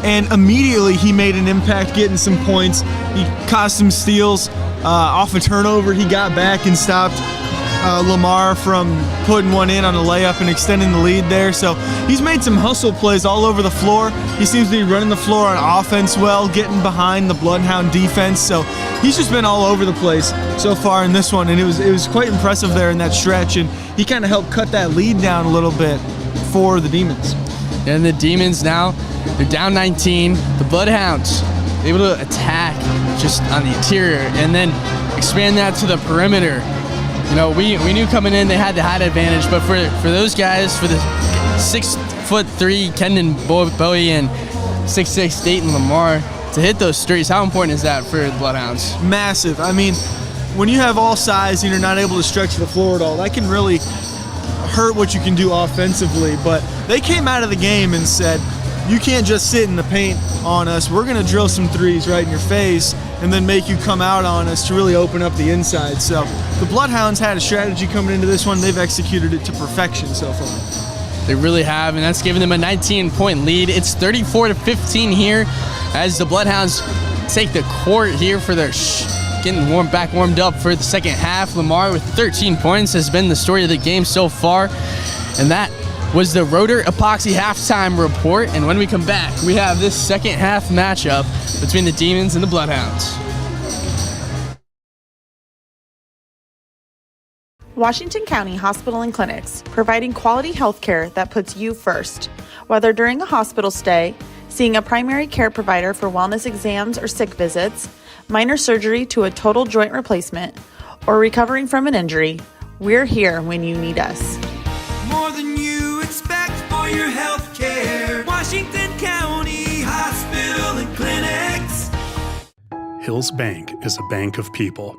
and immediately he made an impact getting some points. He caused some steals off a turnover. He got back and stopped Lamar from putting one in on a layup and extending the lead there. So he's made some hustle plays all over the floor. He seems to be running the floor on offense well, getting behind the Bloodhound defense. So he's just been all over the place so far in this one, and it was quite impressive there in that stretch. And he kind of helped cut that lead down a little bit for the Demons. And the Demons now, they're down 19. The Bloodhounds able to attack just on the interior and then expand that to the perimeter. You know, we knew coming in they had the height advantage, but for those guys, for the 6'3" Kendon Bowie and 6'6" Dayton Lamar to hit those threes, how important is that for the Bloodhounds? Massive. I mean, when you have all size and you're not able to stretch the floor at all, that can really hurt what you can do offensively. But they came out of the game and said, you can't just sit in the paint on us. We're going to drill some threes right in your face and then make you come out on us to really open up the inside. So the Bloodhounds had a strategy coming into this one. They've executed it to perfection so far. They really have, and that's given them a 19-point lead. It's 34-15 here as the Bloodhounds take the court here for their getting warmed up for the second half. Lamar with 13 points has been the story of the game so far, and that was the Rotor Epoxy halftime report. And when we come back, we have this second half matchup between the Demons and the Bloodhounds. Washington County Hospital and Clinics, providing quality health care that puts you first. Whether during a hospital stay, seeing a primary care provider for wellness exams or sick visits, minor surgery to a total joint replacement, or recovering from an injury, we're here when you need us. More than you expect for your health care. Washington County Hospital and Clinics. Hills Bank is a bank of people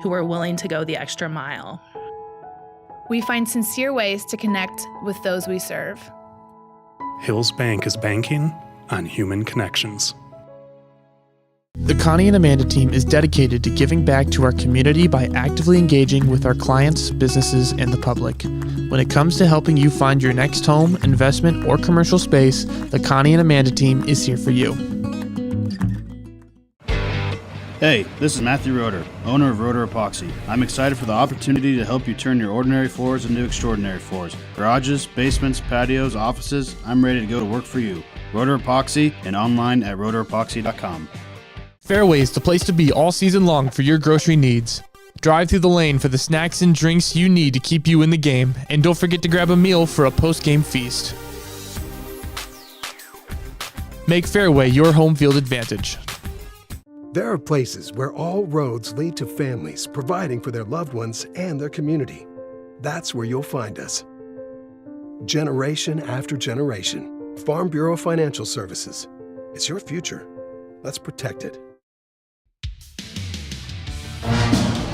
who are willing to go the extra mile. We find sincere ways to connect with those we serve. Hills Bank is banking on human connections. The Connie and Amanda team is dedicated to giving back to our community by actively engaging with our clients, businesses, and the public. When it comes to helping you find your next home, investment, or commercial space, the Connie and Amanda team is here for you. Hey, this is Matthew Roeder, owner of Roeder Epoxy. I'm excited for the opportunity to help you turn your ordinary floors into extraordinary floors. Garages, basements, patios, offices, I'm ready to go to work for you. Roeder Epoxy and online at roederepoxy.com. Fairway is the place to be all season long for your grocery needs. Drive through the lane for the snacks and drinks you need to keep you in the game, and don't forget to grab a meal for a post-game feast. Make Fairway your home field advantage. There are places where all roads lead to families providing for their loved ones and their community. That's where you'll find us. Generation after generation, Farm Bureau Financial Services. It's your future. Let's protect it.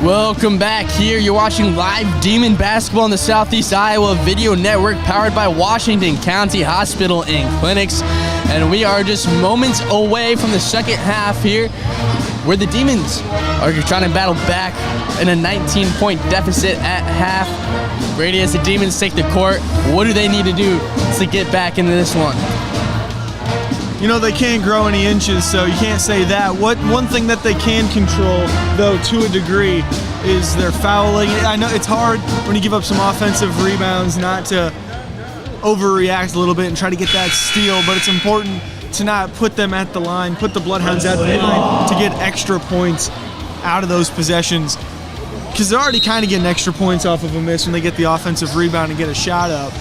Welcome back here. You're watching live Demon basketball on the Southeast Iowa Video Network, powered by Washington County Hospital and Clinics. And we are just moments away from the second half here, where the Demons are trying to battle back in a 19-point deficit at half. Brady, as the Demons take the court, what do they need to do to get back into this one? You know, they can't grow any inches, so you can't say that. One thing that they can control, though, to a degree, is their fouling. I know it's hard when you give up some offensive rebounds not to overreact a little bit and try to get that steal, but it's important to not put them at the line, put the Bloodhounds at the line to get extra points out of those possessions, because they're already kind of getting extra points off of a miss when they get the offensive rebound and get a shot up.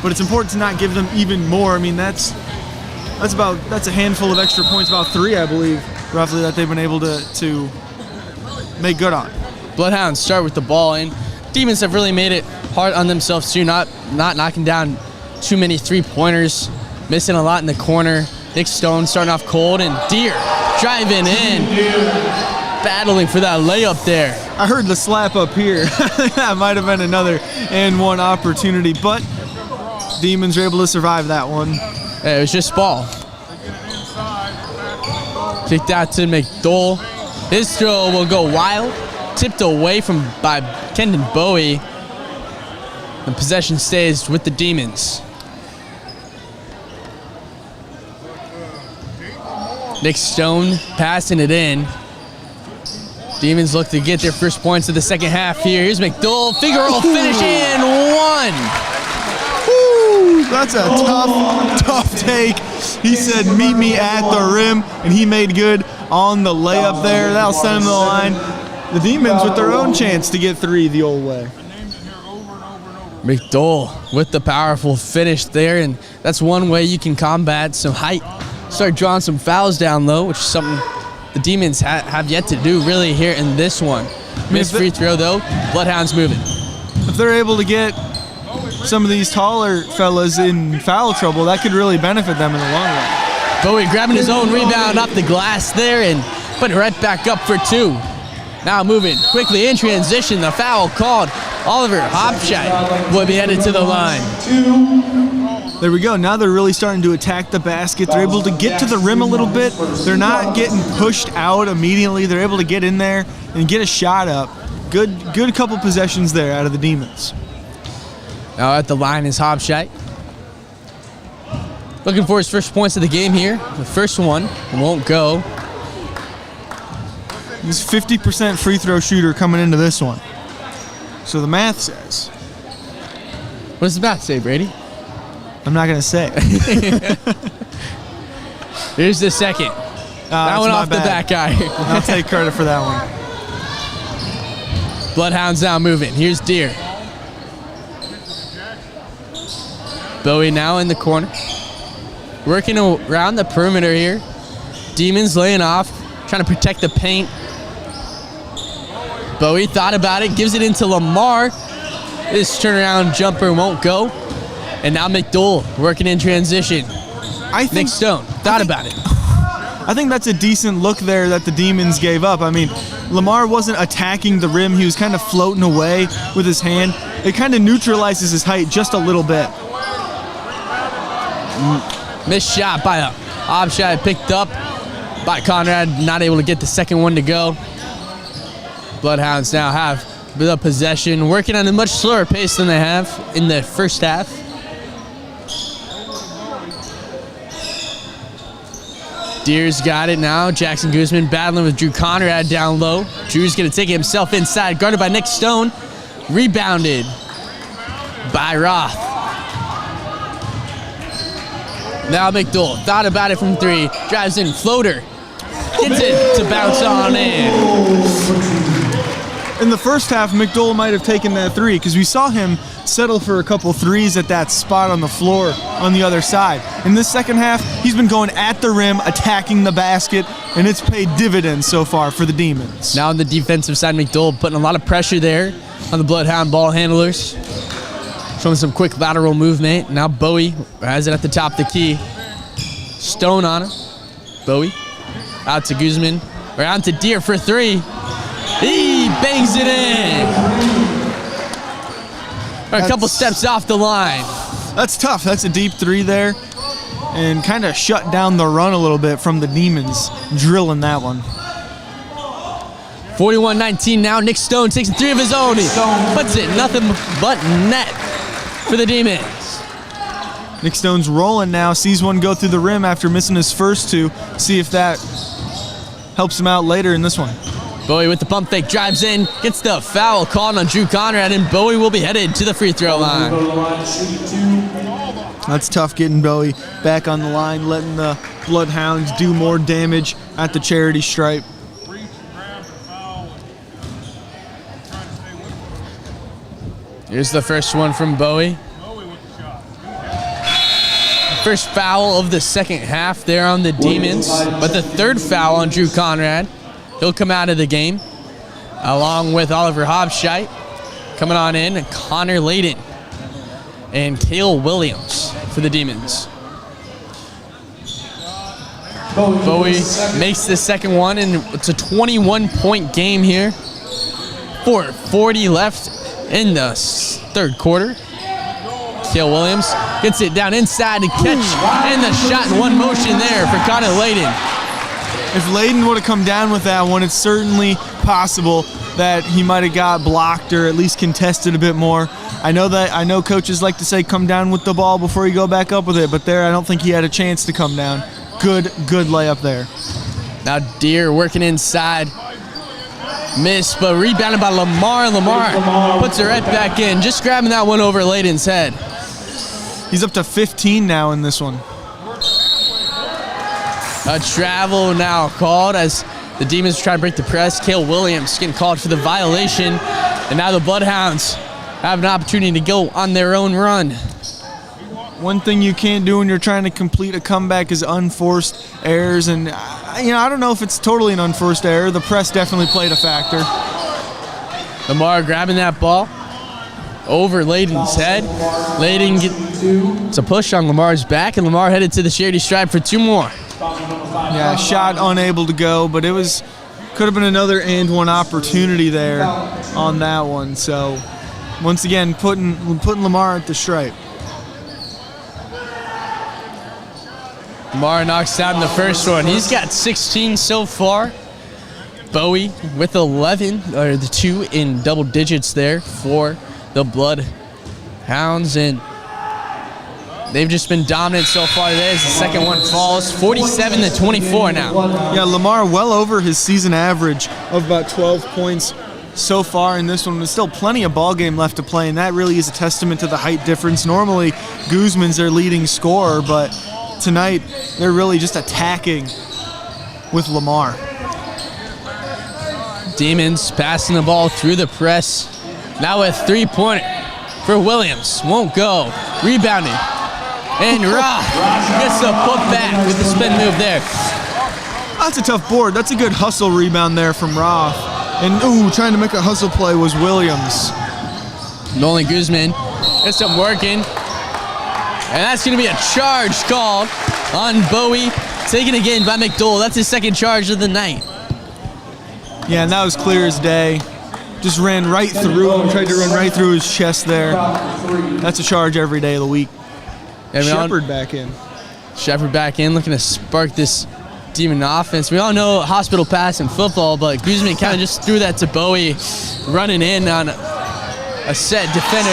But it's important to not give them even more. I mean, that's a handful of extra points, about 3, I believe, roughly, that they've been able to make good on. Bloodhounds start with the ball, and Demons have really made it hard on themselves too, not knocking down too many three-pointers, missing a lot in the corner. Nick Stone starting off cold, and Deer driving in, battling for that layup there. I heard the slap up here. That might have been another and one opportunity, but Demons are able to survive that one. It was just ball. Kicked out to McDowell. His throw will go wild. Tipped away by Kendon Bowie. The possession stays with the Demons. Nick Stone passing it in. Demons look to get their first points of the second half here. Here's McDowell. Figueroa finish and one. That's a tough take. He said, meet me at the rim, and he made good on the layup there. That'll send him to the line. The Demons with their own chance to get 3 the old way. McDowell with the powerful finish there, and that's one way you can combat some height. Start drawing some fouls down low, which is something the Demons have yet to do really here in this one. Missed free throw though. Bloodhounds moving. If they're able to get some of these taller fellas in foul trouble, that could really benefit them in the long run. Bowie grabbing his own rebound off the glass there and putting it right back up for 2. Now moving quickly in transition, the foul called. Oliver Hopshite will be headed to the line. There we go. Now they're really starting to attack the basket. They're able to get to the rim a little bit. They're not getting pushed out immediately. They're able to get in there and get a shot up. Good couple possessions there out of the Demons. Now at the line is Hopshite. Looking for his first points of the game here. The first one won't go. He's 50% free throw shooter coming into this one. So the math says. What does the math say, Brady? I'm not going to say. Here's the second. That one off the back guy. I'll take credit for that one. Bloodhounds now moving. Here's Deer. Bowie now in the corner. Working around the perimeter here. Demons laying off, trying to protect the paint. Bowie thought about it, gives it into Lamar. This turnaround jumper won't go. And now McDowell working in transition. Nick Stone thought about it. I think that's a decent look there that the Demons gave up. I mean, Lamar wasn't attacking the rim. He was kind of floating away with his hand. It kind of neutralizes his height just a little bit. Missed shot by a Hopshite, picked up by Conrad, not able to get the second one to go. Bloodhounds now have the possession, working on a much slower pace than they have in the first half. Deer's got it now. Jackson Guzman battling with Drew Conrad down low. Drew's going to take it himself inside, guarded by Nick Stone. Rebounded by Roth. Now McDowell thought about it from 3. Drives in, floater. Gets it to bounce on in. In the first half, McDowell might have taken that three because we saw him settle for a couple threes at that spot on the floor on the other side. In this second half, he's been going at the rim, attacking the basket, and it's paid dividends so far for the Demons. Now on the defensive side, McDowell putting a lot of pressure there on the Bloodhound ball handlers. Showing some quick lateral movement. Now Bowie has it at the top of the key. Stone on him. Bowie out to Guzman. Or out to Deere for three. He bangs it in. A couple steps off the line. That's tough. That's a deep three there. And kind of shut down the run a little bit from the Demons, drilling that one. 41-19 now. Nick Stone takes a three of his own. He puts it nothing but net for the Demons. Nick Stone's rolling now. Sees one go through the rim after missing his first two. See if that helps him out later in this one. Bowie with the pump fake, drives in, gets the foul called on Drew Conrad, and Bowie will be headed to the free throw line. That's tough getting Bowie back on the line, letting the Bloodhounds do more damage at the charity stripe. Here's the first one from Bowie. First foul of the second half there on the Demons, but the third foul on Drew Conrad. He'll come out of the game, along with Oliver Hobscheit. Coming on in, Connor Layden and Cale Williams for the Demons. Bowie makes the second one, and it's a 21-point game here. 4:40 left in the third quarter. Cale Williams gets it down inside to catch, and the shot in one motion there for Connor Layden. If Layden would have come down with that one, it's certainly possible that he might have got blocked or at least contested a bit more. I know coaches like to say come down with the ball before you go back up with it, but there I don't think he had a chance to come down. Good layup there. Now Deere working inside. Miss, but rebounded by Lamar. Lamar puts it right back in, just grabbing that one over Layden's head. He's up to 15 now in this one. A travel now called as the Demons try to break the press. Cale Williams getting called for the violation. And now the Bloodhounds have an opportunity to go on their own run. One thing you can't do when you're trying to complete a comeback is unforced errors. And, I don't know if it's totally an unforced error. The press definitely played a factor. Lamar grabbing that ball over Layden's head. Layden gets a push on Lamar's back, and Lamar headed to the charity stripe for two more. Yeah, shot unable to go, but could have been another and one opportunity there on that one. So once again, putting Lamar at the stripe. Lamar knocks out in the first one. He's got 16 so far. Bowie with 11, or the two in double digits there for the Bloodhounds, and they've just been dominant so far today as the second one falls. 47-24 now. Yeah, Lamar well over his season average of about 12 points so far in this one. There's still plenty of ball game left to play, and that really is a testament to the height difference. Normally, Guzman's their leading scorer, but tonight they're really just attacking with Lamar. Demons passing the ball through the press. Now a three-pointer for Williams. Won't go. Rebounding. And Roth gets the putback with the spin move there. That's a tough board. That's a good hustle rebound there from Roth. And trying to make a hustle play was Williams. Nolan Guzman gets him working. And that's going to be a charge called on Bowie. Taken again by McDowell. That's his second charge of the night. Yeah, and that was clear as day. Just ran right through him, tried to run right through his chest there. That's a charge every day of the week. Shepard back in. Shepard back in, looking to spark this Demon offense. We all know hospital pass in football, but Guzman kind of just threw that to Bowie, running in on a set defender.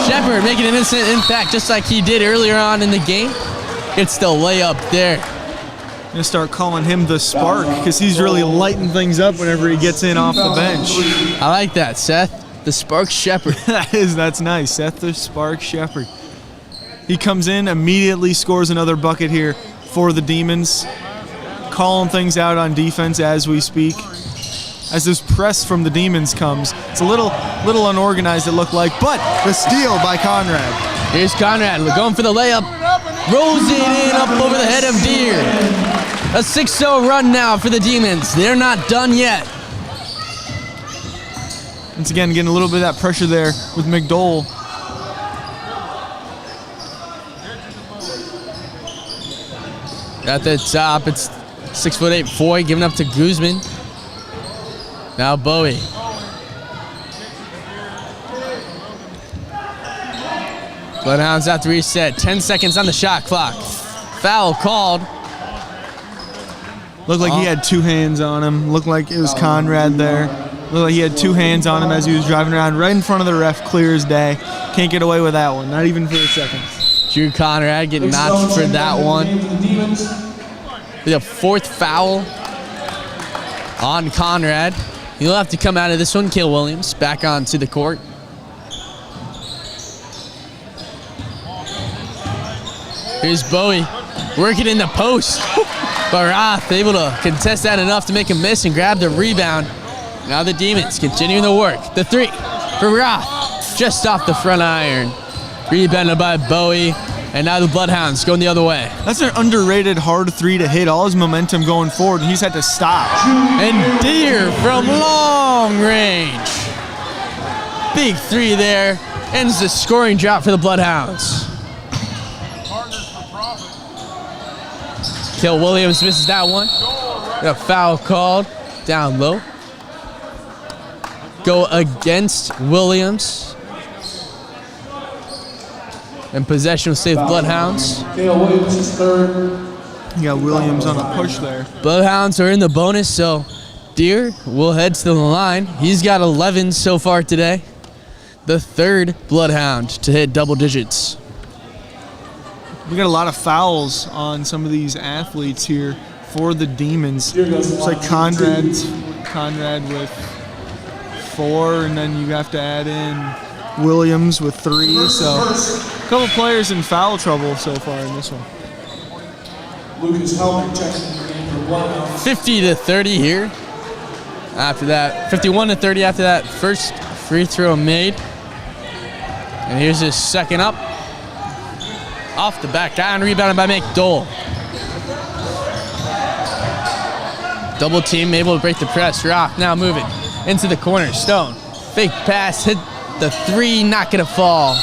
Shepard making an instant impact just like he did earlier on in the game. Gets the layup there. I'm going to start calling him the Spark because he's really lighting things up whenever he gets in off the bench. I like that, Seth. The Spark Shepard. That's nice. Seth the Spark Shepard. He comes in, immediately scores another bucket here for the Demons. calling things out on defense as we speak. As this press from the Demons comes. It's a little unorganized, it looked like, but the steal by Conrad. Here's Conrad going for the layup. Rolls it in up over the head of Deer. A 6-0 run now for the Demons. They're not done yet. Once again, getting a little bit of that pressure there with McDowell. At the top, it's 6'8" Foy giving up to Guzman. Now Bowie. Bloodhounds have to reset. 10 seconds on the shot clock. Foul called. Looked like he had two hands on him. Looked like it was Conrad there. Looked like he had two hands on him as he was driving around right in front of the ref, clear as day. Can't get away with that one, not even for a second. Drew Conrad getting notched for that one. With a fourth foul on Conrad. He'll have to come out of this one. Cale Williams back onto the court. Here's Bowie working in the post. But Roth able to contest that enough to make a miss and grab the rebound. Now the Demons continuing the work. The three for Roth. Just off the front iron. Rebounded by Bowie. And now the Bloodhounds going the other way. That's an underrated hard three to hit. All his momentum going forward, and he's had to stop. And Deer from long range. Big three there. Ends the scoring drought for the Bloodhounds. Cale Williams misses that one. A foul called down low. Go against Williams. And possession will save the Bloodhounds. Cale Williams is third. You got Williams on the push there. Bloodhounds are in the bonus, so Deer will head to the line. He's got 11 so far today. The third Bloodhound to hit double digits. We got a lot of fouls on some of these athletes here for the Demons. It's like Conrad with 4, and then you have to add in Williams with 3. So a couple players in foul trouble so far in this one. Lucas Helmick checking the game for Bloodhounds. 50-30 here. After that, 51-30 after that first free throw made. And here's his second up. Off the back iron, rebounded by McDowell. Double team, able to break the press. Rock now moving into the corner. Stone, fake pass, hit the 3, not gonna fall.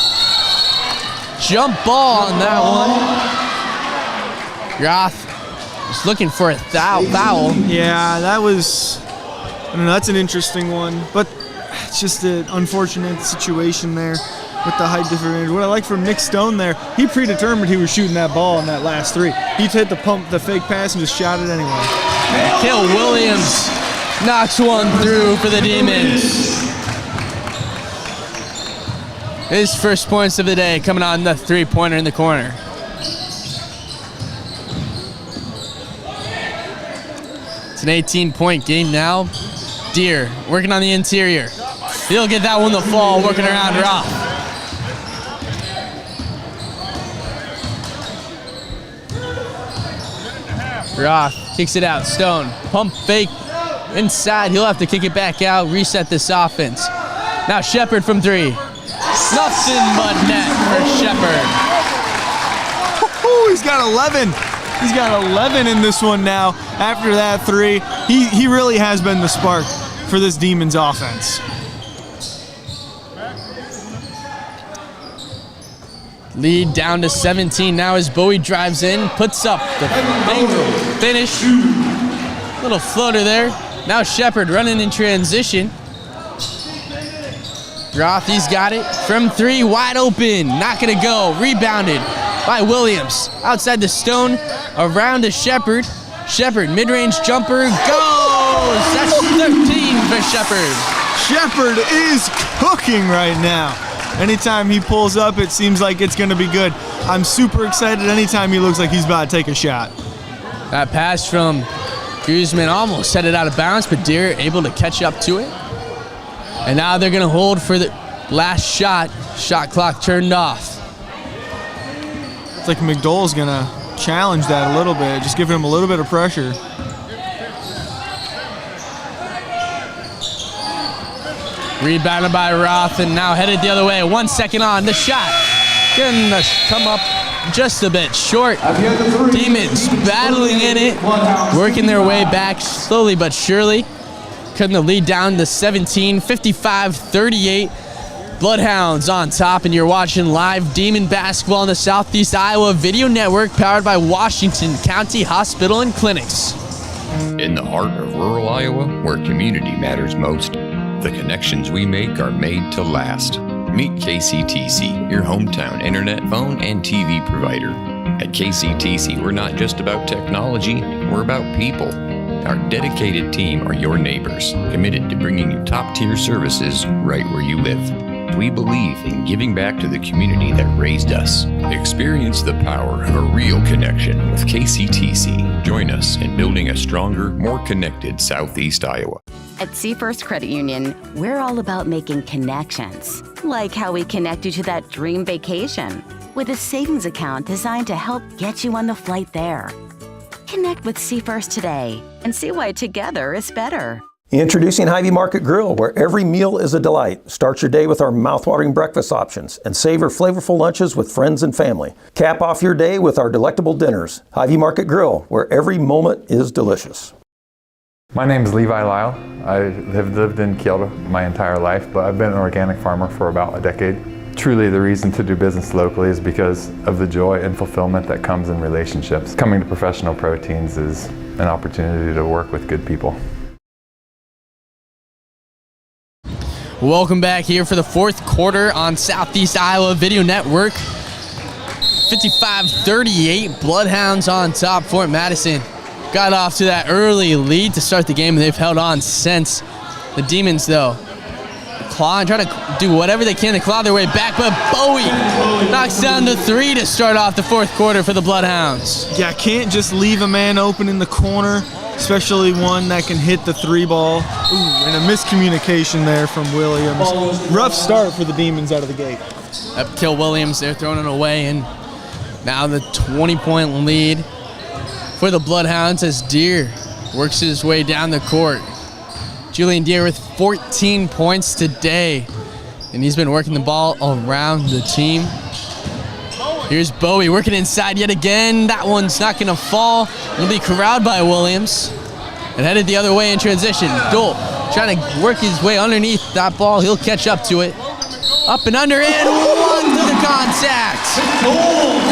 Jump ball on that one. Roth is looking for a foul. Yeah, that was, I don't know, that's an interesting one, but it's just an unfortunate situation there with the height difference. What I like from Nick Stone there, he predetermined he was shooting that ball in that last 3. He hit the fake pass and just shot it anyway. Cale Williams knocks one through for the Demons. His first points of the day coming on the 3-pointer in the corner. It's an 18-point game now. Deer working on the interior. He'll get that one to fall, working around Roth. Roth kicks it out. Stone, pump fake inside. He'll have to kick it back out, reset this offense. Now Shepard from 3. Nothing but net for Shepard. He's got 11. He's got 11 in this one now. After that 3, he really has been the spark for this Demons offense. Lead down to 17 now as Bowie drives in, puts up the finish. Little floater there. Now Shepard running in transition. Roth, he's got it from 3, wide open, not gonna go. Rebounded by Williams. Outside the Stone, around to Shepard. Shepard, mid-range jumper, goes! That's 13 for Shepard. Shepard is cooking right now. Anytime he pulls up, it seems like it's gonna be good. I'm super excited anytime he looks like he's about to take a shot. That pass from Guzman almost set it out of bounds, but Deer able to catch up to it. And now they're gonna hold for the last shot. Shot clock turned off. It's like McDowell's gonna challenge that a little bit, just giving him a little bit of pressure. Rebounded by Roth and now headed the other way. 1 second on the shot. Gonna come up just a bit short. Demons battling in it, working their way back slowly but surely. Cutting the lead down to 17, 55-38. Bloodhounds on top, and you're watching live Demon basketball on the Southeast Iowa Video Network, powered by Washington County Hospital and Clinics. In the heart of rural Iowa, where community matters most, the connections we make are made to last. Meet KCTC, your hometown internet, phone, and TV provider. At KCTC, we're not just about technology, we're about people. Our dedicated team are your neighbors, committed to bringing you top-tier services right where you live. We believe in giving back to the community that raised us. Experience the power of a real connection with KCTC. Join us in building a stronger, more connected Southeast Iowa. At Seafirst Credit Union, we're all about making connections, like how we connect you to that dream vacation with a savings account designed to help get you on the flight there. Connect with Seafirst today and see why together is better. Introducing Hy-Vee Market Grill, where every meal is a delight. Start your day with our mouthwatering breakfast options and savor flavorful lunches with friends and family. Cap off your day with our delectable dinners. Hy-Vee Market Grill, where every moment is delicious. My name is Levi Lyle. I have lived in Kyoto my entire life, but I've been an organic farmer for about a decade. Truly, the reason to do business locally is because of the joy and fulfillment that comes in relationships. Coming to Professional Proteins is an opportunity to work with good people. Welcome back here for the fourth quarter on Southeast Iowa Video Network. 55-38, Bloodhounds on top. Fort Madison got off to that early lead to start the game, and they've held on since. The Demons, though, trying to do whatever they can to claw their way back, but Bowie knocks down the three to start off the fourth quarter for the Bloodhounds. Yeah, can't just leave a man open in the corner, especially one that can hit the three ball. Ooh, and a miscommunication there from Williams. Rough start for the Demons out of the gate. Up kill Williams, they're throwing it away, and now the 20-point lead for the Bloodhounds as Deere works his way down the court. Julian Deere with 14 points today, and he's been working the ball around the team. Here's Bowie working inside yet again. That one's not going to fall. It'll be corralled by Williams and headed the other way in transition. Dole trying to work his way underneath that ball. He'll catch up to it. Up and under, and one through the contact.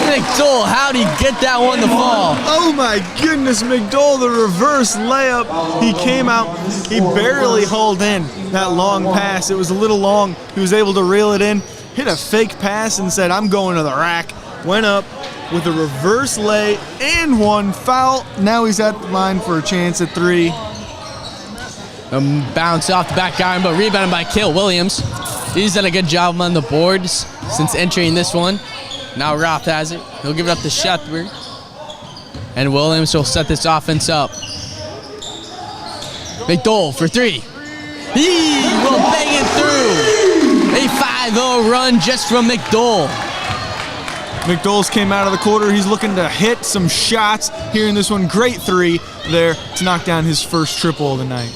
McDole, how'd he get that one to fall? Oh my goodness, McDole, the reverse layup. He came out, he barely hauled in that long pass. It was a little long. He was able to reel it in, hit a fake pass and said, I'm going to the rack. Went up with a reverse lay and one foul. Now he's at the line for a chance at three. Bounce off the back iron, but rebounded by Cale Williams. He's done a good job on the boards since entering this one. Now Roth has it. He'll give it up to Shepard. And Williams will set this offense up. McDole for three. He will bang it through. A 5-0 run just from McDole. McDole's came out of the quarter. He's looking to hit some shots here in this one. Great three there to knock down his first triple of the night.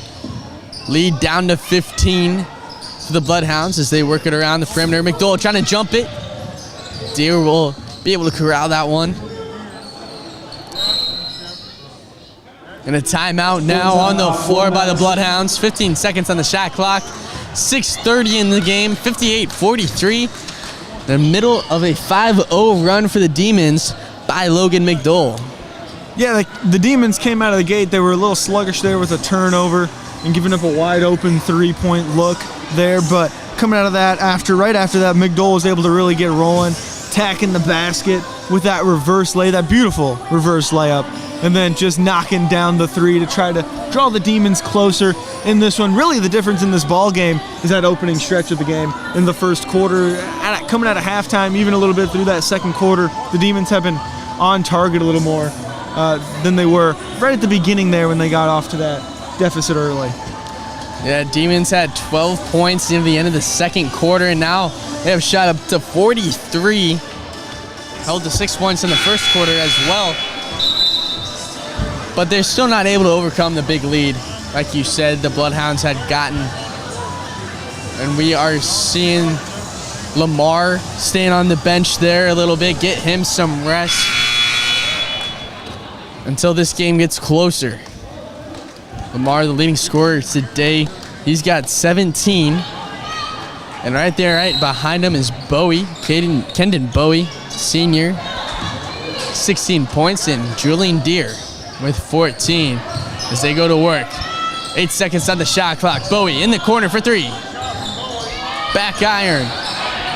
Lead down to 15 for the Bloodhounds as they work it around the perimeter. McDole trying to jump it. Deere will be able to corral that one. And a timeout now on the floor by the Bloodhounds. 15 seconds on the shot clock. 6:30 in the game. 58-43. The middle of a 5-0 run for the Demons by Logan McDole. Yeah, the Demons came out of the gate. They were a little sluggish there with a turnover and giving up a wide open three-point look there. But coming out of that, right after that, McDole was able to really get rolling, tacking the basket with that reverse lay, that beautiful reverse layup, and then just knocking down the three to try to draw the Demons closer in this one. Really, the difference in this ball game is that opening stretch of the game in the first quarter. Coming out of halftime, even a little bit through that second quarter, the Demons have been on target a little more than they were right at the beginning there when they got off to that deficit early. Yeah, Demons had 12 points near the end of the second quarter, and now they have shot up to 43. Held to 6 points in the first quarter as well. But they're still not able to overcome the big lead. Like you said, the Bloodhounds had gotten And we are seeing Lamar staying on the bench there a little bit, get him some rest until this game gets closer. Lamar, the leading scorer today, he's got 17. And right there, right behind him is Bowie, Kendon Bowie, senior, 16 points, and Julian Deere with 14 as they go to work. 8 seconds on the shot clock. Bowie in the corner for 3. Back iron.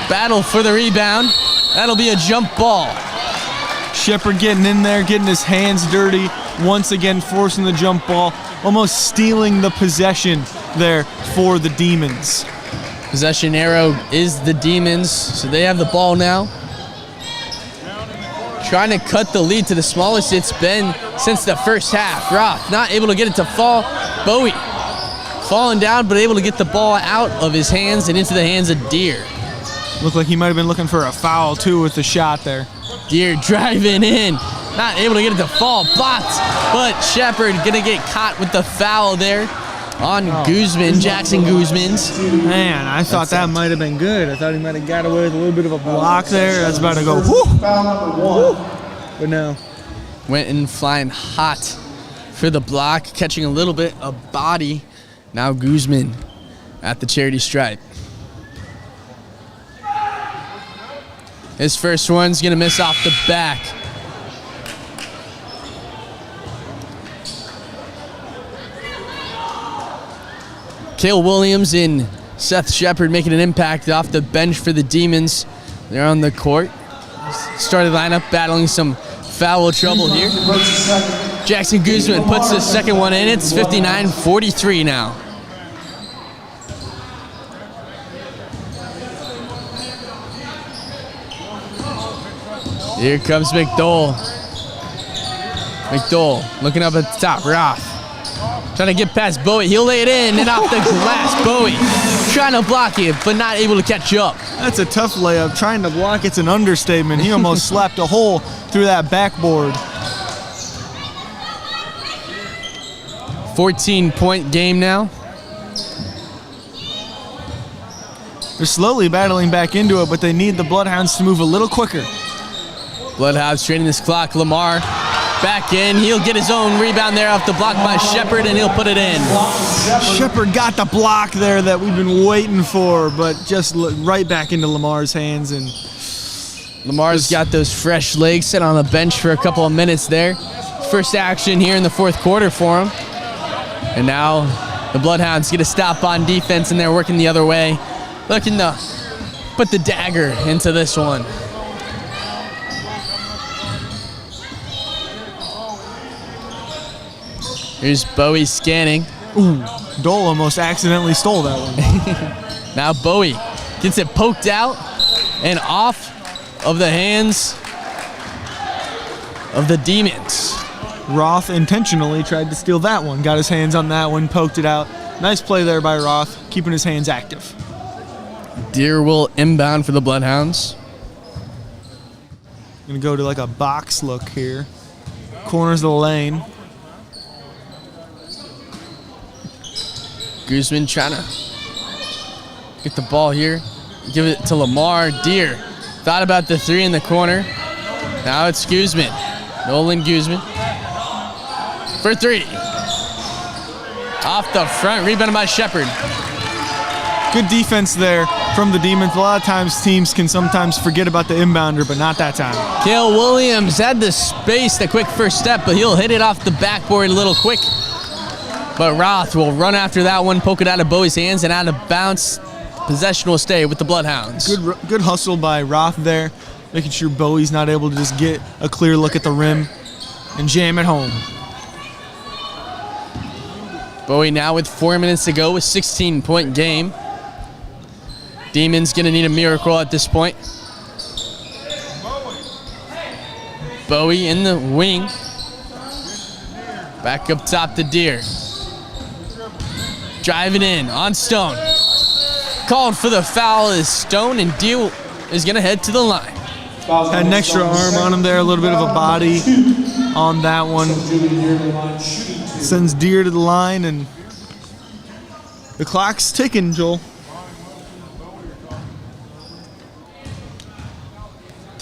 Battle for the rebound. That'll be a jump ball. Shepard getting in there, getting his hands dirty, once again forcing the jump ball, almost stealing the possession there for the Demons. Possession arrow is the Demons, so they have the ball now. Trying to cut the lead to the smallest it's been since the first half. Roth not able to get it to fall. Bowie falling down, but able to get the ball out of his hands and into the hands of Deere. Looked like he might have been looking for a foul too with the shot there. Deere driving in, not able to get it to fall, blocked, but Shepard gonna get caught with the foul there on Guzman, Jackson Guzman's. Man, I thought that might have been good. I thought he might have got away with a little bit of a block there. That's about to go, whoo! But no. Went in flying hot for the block, catching a little bit of body. Now Guzman at the charity stripe. His first one's gonna miss off the back. Cale Williams and Seth Shepard making an impact off the bench for the Demons. They're on the court. Started lineup battling some foul trouble here. Jackson Guzman puts the second one in. It's 59-43 now. Here comes McDowell. McDowell looking up at the top. Roth trying to get past Bowie. He'll lay it in and off the glass. Bowie trying to block it, but not able to catch up. That's a tough layup. Trying to block, it's an understatement. He almost slapped a hole through that backboard. 14-point game now. They're slowly battling back into it, but they need the Bloodhounds to move a little quicker. Bloodhounds training this clock. Lamar back in. He'll get his own rebound there off the block by Shepard, and he'll put it in. Shepard got the block there that we've been waiting for, but just right back into Lamar's hands. And Lamar's got those fresh legs, sit on the bench for a couple of minutes there. First action here in the fourth quarter for him. And now the Bloodhounds get a stop on defense, and they're working the other way, looking to put the dagger into this one. Here's Bowie scanning. Ooh, Dole almost accidentally stole that one. Now Bowie gets it poked out and off of the hands of the Demons. Roth intentionally tried to steal that one. Got his hands on that one, poked it out. Nice play there by Roth, keeping his hands active. Deere will inbound for the Bloodhounds. Gonna go to like a box look here. Corners of the lane. Guzman trying to get the ball here. Give it to Lamar. Deere thought about the three in the corner. Now it's Guzman. Nolan Guzman for three. Off the front, rebounded by Shepard. Good defense there from the Demons. A lot of times teams can sometimes forget about the inbounder, but not that time. Cale Williams had the space, the quick first step, but he'll hit it off the backboard a little quick. But Roth will run after that one, poke it out of Bowie's hands and out of bounds. Possession will stay with the Bloodhounds. Good hustle by Roth there, making sure Bowie's not able to just get a clear look at the rim and jam it home. Bowie now with 4 minutes to go, a 16-point game. Demons gonna need a miracle at this point. Bowie in the wing. Back up top to Deere. Driving in on Stone. Called for the foul is Stone, and Deere is gonna head to the line. Had an extra arm on him there, a little bit of a body on that one. Sends Deere to the line, and the clock's ticking, Joel.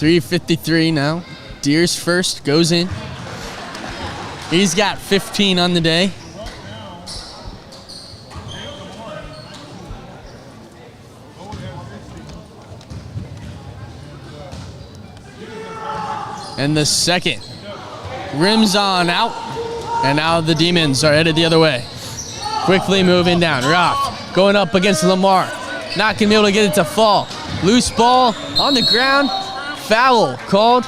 3:53 now. Deers first, goes in. He's got 15 on the day. And the second rims on out, and now the Demons are headed the other way. Quickly moving down. Rock going up against Lamar. Not gonna be able to get it to fall. Loose ball on the ground. Foul called.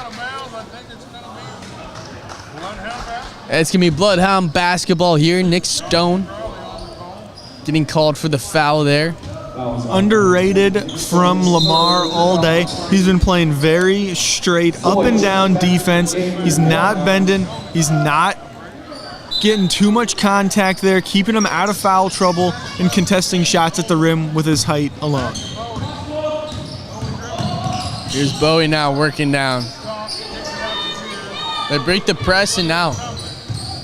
It's gonna be Bloodhound basketball here. Nick Stone getting called for the foul there. Underrated from Lamar all day. He's been playing very straight up and down defense. He's not bending. He's not getting too much contact there, keeping him out of foul trouble and contesting shots at the rim with his height alone. Here's Bowie now working down. They break the press, and now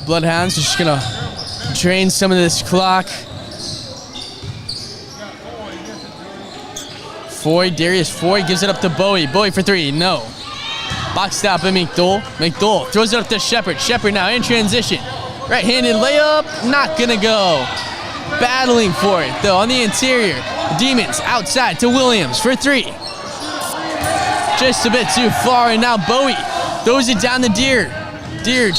Bloodhounds are just gonna drain some of this clock. Foy, Darius Foy gives it up to Bowie. Bowie for three, no. Boxed out by McDowell. McDowell throws it up to Shepard. Shepard now in transition. Right-handed layup, not gonna go. Battling for it though on the interior. Demons outside to Williams for three. Just a bit too far, and now Bowie throws it down the Deer. Deer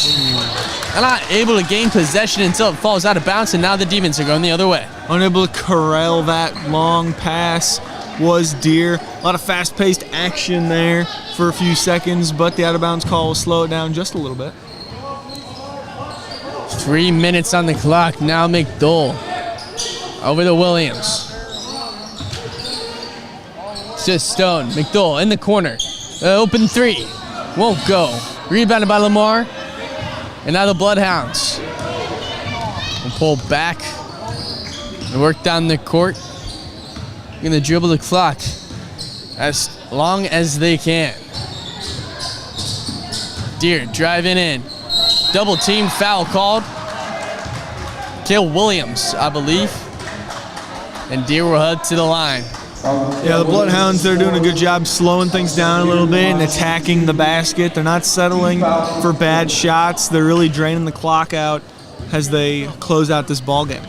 not able to gain possession until it falls out of bounds, and now the Demons are going the other way. Unable to corral that long pass was Deer. A lot of fast-paced action there for a few seconds, but the out-of-bounds call will slow it down just a little bit. 3 minutes on the clock. Now McDowell over to Williams. It's just Stone. McDowell in the corner. Open three. Won't go. Rebounded by Lamar. And now the Bloodhounds will pull back and work down the court. Going to dribble the clock as long as they can. Deer driving in. Double team foul called. Kill Williams, I believe. And Deer will head to the line. Yeah, the Bloodhounds, they're doing a good job slowing things down a little bit and attacking the basket. They're not settling for bad shots. They're really draining the clock out as they close out this ball game.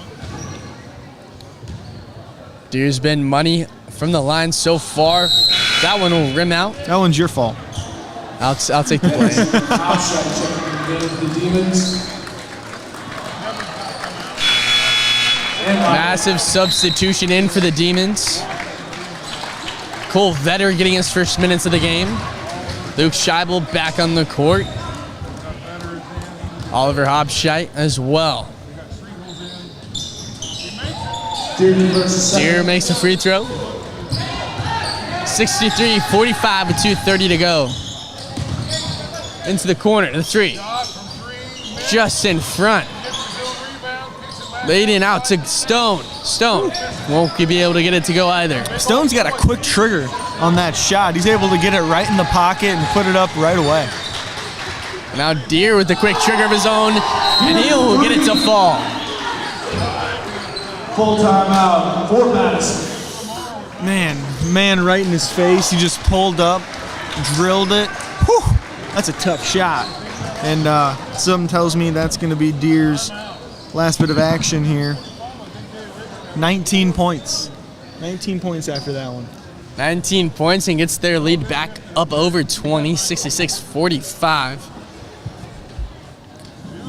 Deer's been money from the line so far. That one will rim out. That one's your fault. I'll take the blame. Massive substitution in for the Demons. Cole Vetter getting his first minutes of the game. Luke Scheibel back on the court. Oliver Hobscheit as well. Deer makes a free throw. 63-45 with 2:30 to go. Into the corner, the three. Just in front. Laid in out to Stone. Stone won't be able to get it to go either. Stone's got a quick trigger on that shot. He's able to get it right in the pocket and put it up right away. Now Deer with the quick trigger of his own, and he'll get it to fall. Full timeout, Fort Madison. Man right in his face. He just pulled up, drilled it. Whew, that's a tough shot. And something tells me that's going to be Deer's last bit of action here. 19 points. 19 points after that one. 19 points and gets their lead back up over 20, 66-45.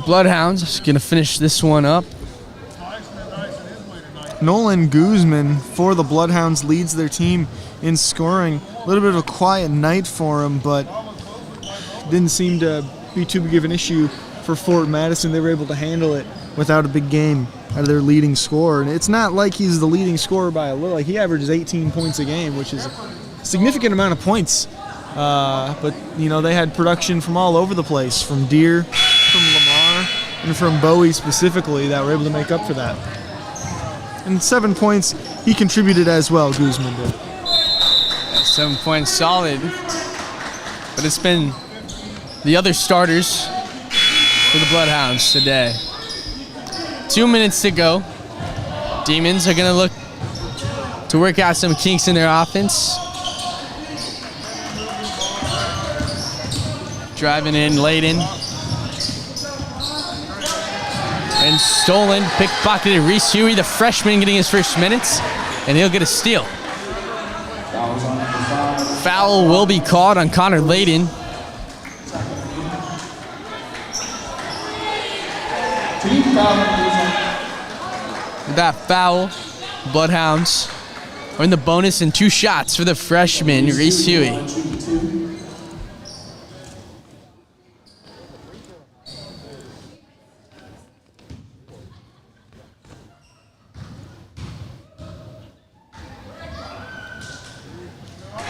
Bloodhounds is going to finish this one up. Nolan Guzman for the Bloodhounds leads their team in scoring. A little bit of a quiet night for him, but didn't seem to be too big of an issue for Fort Madison. They were able to handle it without a big game out of their leading scorer. And it's not like he's the leading scorer by a little. Like, he averages 18 points a game, which is a significant amount of points. But, you know, they had production from all over the place, from Deer, from Lamar, and from Bowie specifically, that were able to make up for that. And 7 points, he contributed as well, Guzman did. 7 points solid. But it's been the other starters for the Bloodhounds today. 2 minutes to go. Demons are going to look to work out some kinks in their offense. driving in Layden. And stolen, pickpocketed Reese Huey, the freshman, getting his first minutes, and he'll get a steal. Foul will be called on Connor Layden. With that foul, Bloodhounds are in the bonus and 2 shots for the freshman, Reese Huey.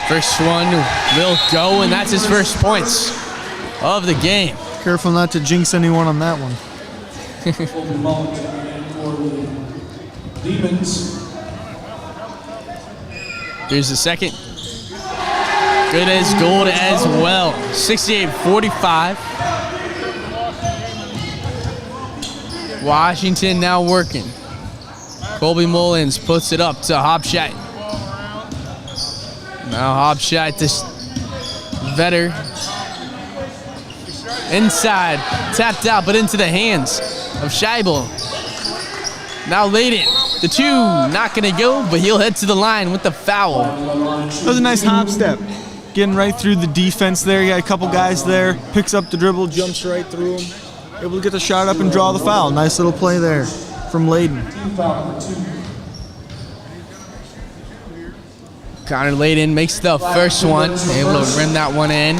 First one will go, and that's his first points of the game. Careful not to jinx anyone on that one. Here's the second. Good as gold as well. 68-45. Washington now working. Colby Mullins puts it up to Hopshite. Now Hopshite to Vetter. Inside, tapped out, but into the hands of Scheibel. Now Layden, the 2 not gonna go, but he'll head to the line with the foul. That was a nice hop step. Getting right through the defense there. You got a couple guys there, picks up the dribble, jumps right through them. Able to get the shot up and draw the foul. Nice little play there from Layden. Connor Layden makes the first one, able to rim that one in.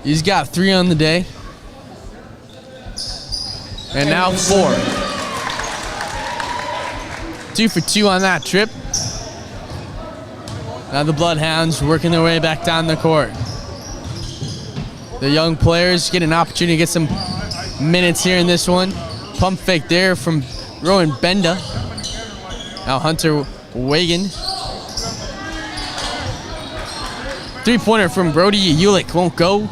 He's got 3 on the day. And now 4. 2 for 2 on that trip. Now the Bloodhounds working their way back down the court. The young players get an opportunity to get some minutes here in this one. Pump fake there from Rowan Benda. Now Hunter Wagan. 3-pointer from Brody Ulick won't go.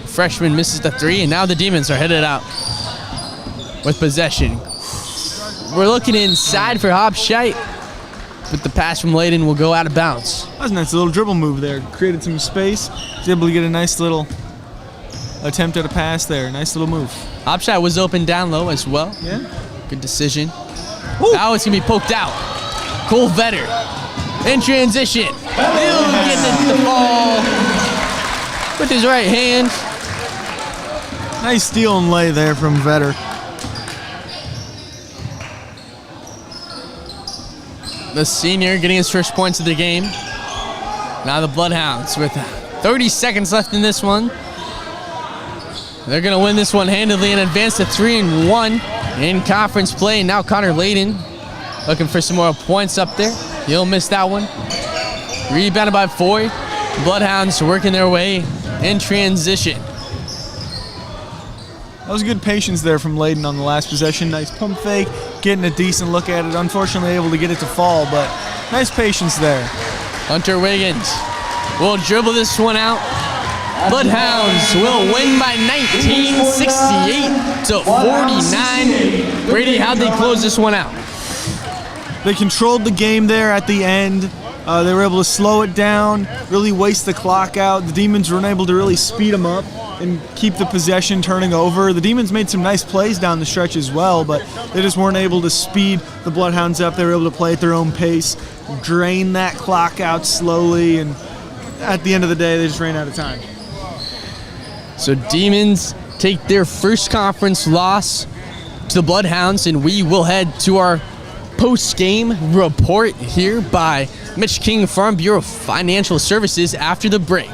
Freshman misses the 3, and now the Demons are headed out with possession. We're looking inside for Hopshite, but the pass from Layden will go out of bounds. That was a nice little dribble move there. Created some space. Was able to get a nice little attempt at a pass there. Nice little move. Hopshite was open down low as well. Yeah. Good decision. Now it's gonna be poked out. Cole Vetter in transition. He'll get the ball with his right hand. Nice steal and lay there from Vetter. The senior getting his first points of the game. Now the Bloodhounds with 30 seconds left in this one. They're gonna win this one handily and advance to 3-1 in conference play. And now Connor Layden looking for some more points up there. He'll miss that one. Rebounded by 4. Bloodhounds working their way in transition. That was good patience there from Layden on the last possession. Nice pump fake, getting a decent look at it. Unfortunately able to get it to fall, but nice patience there. Hunter Wiggins will dribble this one out. Bloodhounds will win by 19, 68-49. Brady, how'd they close this one out? They controlled the game there at the end. They were able to slow it down, really waste the clock out. The Demons were unable to really speed them up and keep the possession turning over. The Demons made some nice plays down the stretch as well, but they just weren't able to speed the Bloodhounds up. They were able to play at their own pace, drain that clock out slowly, and at the end of the day, they just ran out of time. So Demons take their first conference loss to the Bloodhounds, and we will head to our post-game report here by Mitch King, Farm Bureau Financial Services, after the break.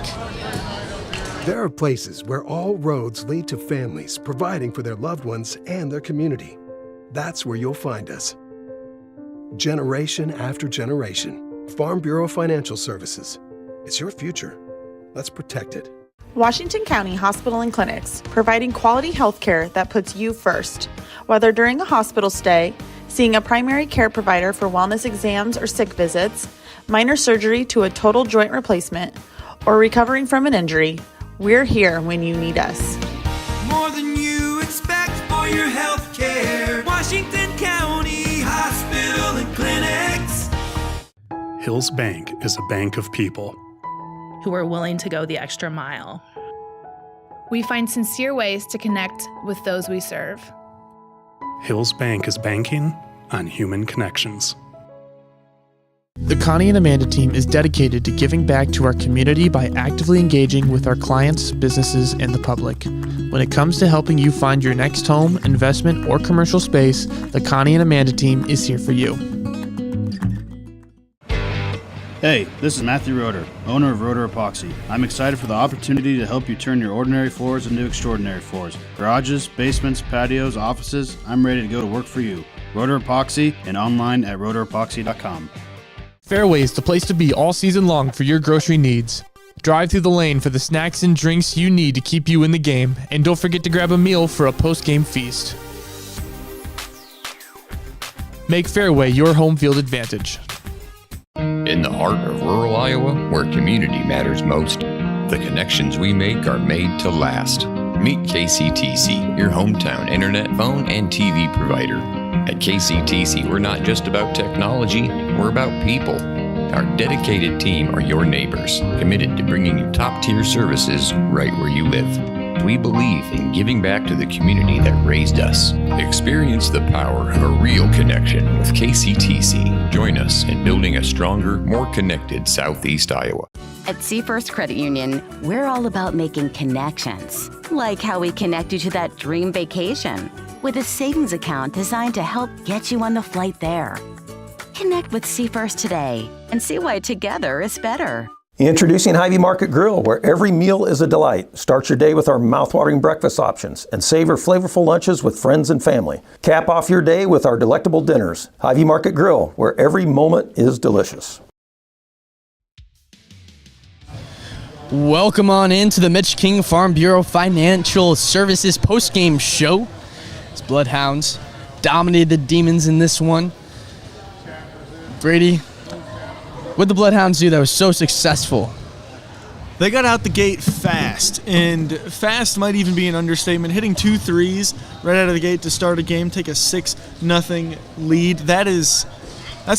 There are places where all roads lead to families providing for their loved ones and their community. That's where you'll find us. Generation after generation, Farm Bureau Financial Services. It's your future. Let's protect it. Washington County Hospital and Clinics, providing quality health care that puts you first. Whether during a hospital stay, seeing a primary care provider for wellness exams or sick visits, minor surgery to a total joint replacement, or recovering from an injury, we're here when you need us. More than you expect for your health care. Washington County Hospital and Clinics. Hills Bank is a bank of people. who are willing to go the extra mile. We find sincere ways to connect with those we serve. Hills Bank is banking on human connections. The Connie and Amanda team is dedicated to giving back to our community by actively engaging with our clients, businesses, and the public. When it comes to helping you find your next home, investment, or commercial space, the Connie and Amanda team is here for you. Hey, this is Matthew Roeder, owner of Roeder Epoxy. I'm excited for the opportunity to help you turn your ordinary floors into extraordinary floors. Garages, basements, patios, offices, I'm ready to go to work for you. Roeder Epoxy and online at roederepoxy.com. Fairway's the place to be all season long for your grocery needs. Drive through the lane for the snacks and drinks you need to keep you in the game, and don't forget to grab a meal for a post-game feast. Make Fairway your home field advantage. In the heart of rural Iowa, where community matters most, the connections we make are made to last. Meet KCTC, your hometown internet, phone, and TV provider. At KCTC, we're not just about technology, we're about people. Our dedicated team are your neighbors, committed to bringing you top-tier services right where you live. We believe in giving back to the community that raised us. Experience the power of a real connection with KCTC. Join us in building a stronger, more connected Southeast Iowa. At Seafirst Credit Union, we're all about making connections, like how we connect you to that dream vacation with a savings account designed to help get you on the flight there. Connect with Seafirst today and see why together is better. Introducing Hy-Vee Market Grill, where every meal is a delight. Start your day with our mouthwatering breakfast options and savor flavorful lunches with friends and family. Cap off your day with our delectable dinners. Hy-Vee Market Grill, where every moment is delicious. Welcome on into the Mitch King Farm Bureau Financial Services postgame show. It's Bloodhounds dominated the Demons in this one. Brady, what did the Bloodhounds do that was so successful? They got out the gate fast, and fast might even be an understatement. Hitting 2 threes right out of the gate to start a game, take a 6-0 lead. That's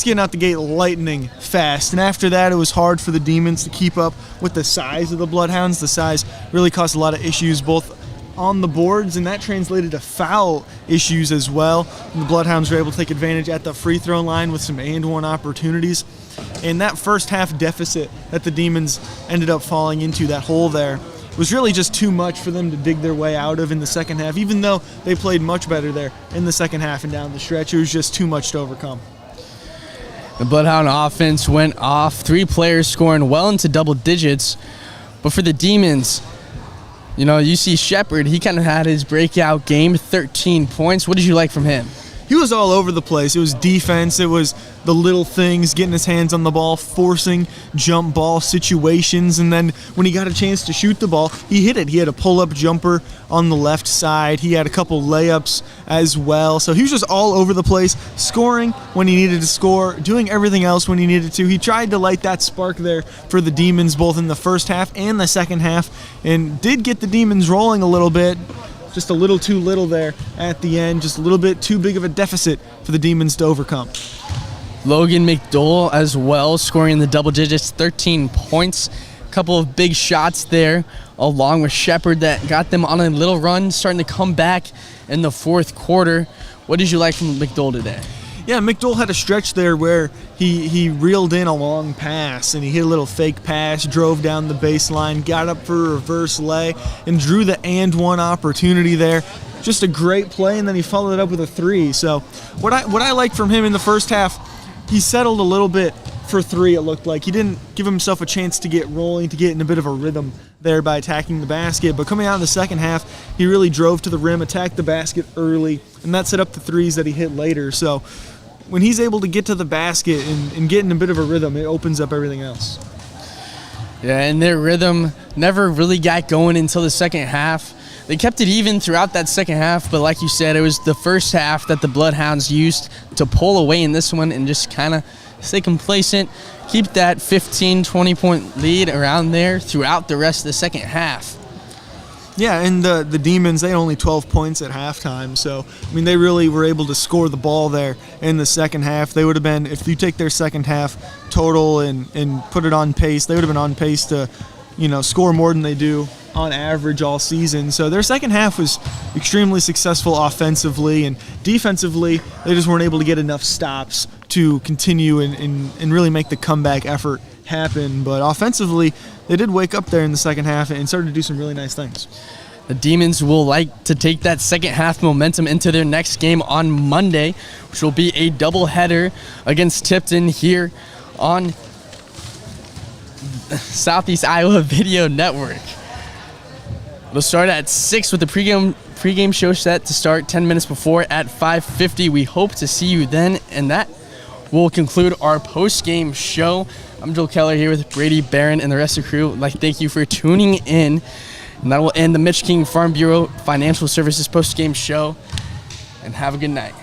getting out the gate lightning fast. And after that, it was hard for the Demons to keep up with the size of the Bloodhounds. The size really caused a lot of issues both on the boards, and that translated to foul issues as well. And the Bloodhounds were able to take advantage at the free throw line with some and-one opportunities. And that first half deficit that the Demons ended up falling into, that hole there, was really just too much for them to dig their way out of in the second half. Even though they played much better there in the second half and down the stretch, it was just too much to overcome. The Bloodhound offense went off, 3 players scoring well into double digits. But for the Demons, you see Shepard, he kind of had his breakout game, 13 points. What did you like from him? He was all over the place. It was defense. It was the little things, getting his hands on the ball, forcing jump ball situations. And then when he got a chance to shoot the ball, he hit it. He had a pull-up jumper on the left side. He had a couple layups as well. So he was just all over the place, scoring when he needed to score, doing everything else when he needed to. He tried to light that spark there for the Demons both in the first half and the second half, and did get the Demons rolling a little bit. Just a little too little there at the end, just a little bit too big of a deficit for the Demons to overcome. Logan McDowell as well, scoring in the double digits, 13 points. A couple of big shots there, along with Shepard that got them on a little run, starting to come back in the fourth quarter. What did you like from McDowell today? Yeah, McDowell had a stretch there where he reeled in a long pass, and he hit a little fake pass, drove down the baseline, got up for a reverse lay, and drew the and-one opportunity there. Just a great play, and then he followed it up with a 3. So what I liked from him in the first half, he settled a little bit for 3, it looked like. He didn't give himself a chance to get rolling, to get in a bit of a rhythm there by attacking the basket. But coming out in the second half, he really drove to the rim, attacked the basket early, and that set up the 3s that he hit later. So when he's able to get to the basket and get in a bit of a rhythm, it opens up everything else. Yeah, and their rhythm never really got going until the second half. They kept it even throughout that second half, but like you said, it was the first half that the Bloodhounds used to pull away in this one and just kind of stay complacent, keep that 15, 20-point lead around there throughout the rest of the second half. Yeah, and the Demons, they had only 12 points at halftime, so, they really were able to score the ball there in the second half. They would have been, if you take their second half total and put it on pace, they would have been on pace to score more than they do on average all season. So their second half was extremely successful offensively, and defensively they just weren't able to get enough stops to continue and really make the comeback effort happen. But offensively, they did wake up there in the second half and started to do some really nice things. The Demons will like to take that second half momentum into their next game on Monday, which will be a doubleheader against Tipton here on Southeast Iowa Video Network. It'll start at 6 with the pregame show set to start 10 minutes before at 5:50. We hope to see you then, and that will conclude our post-game show. I'm Joel Keller here with Brady Barron and the rest of the crew. I'd like to thank you for tuning in. And that will end the Mitch King Farm Bureau Financial Services post-game show. And have a good night.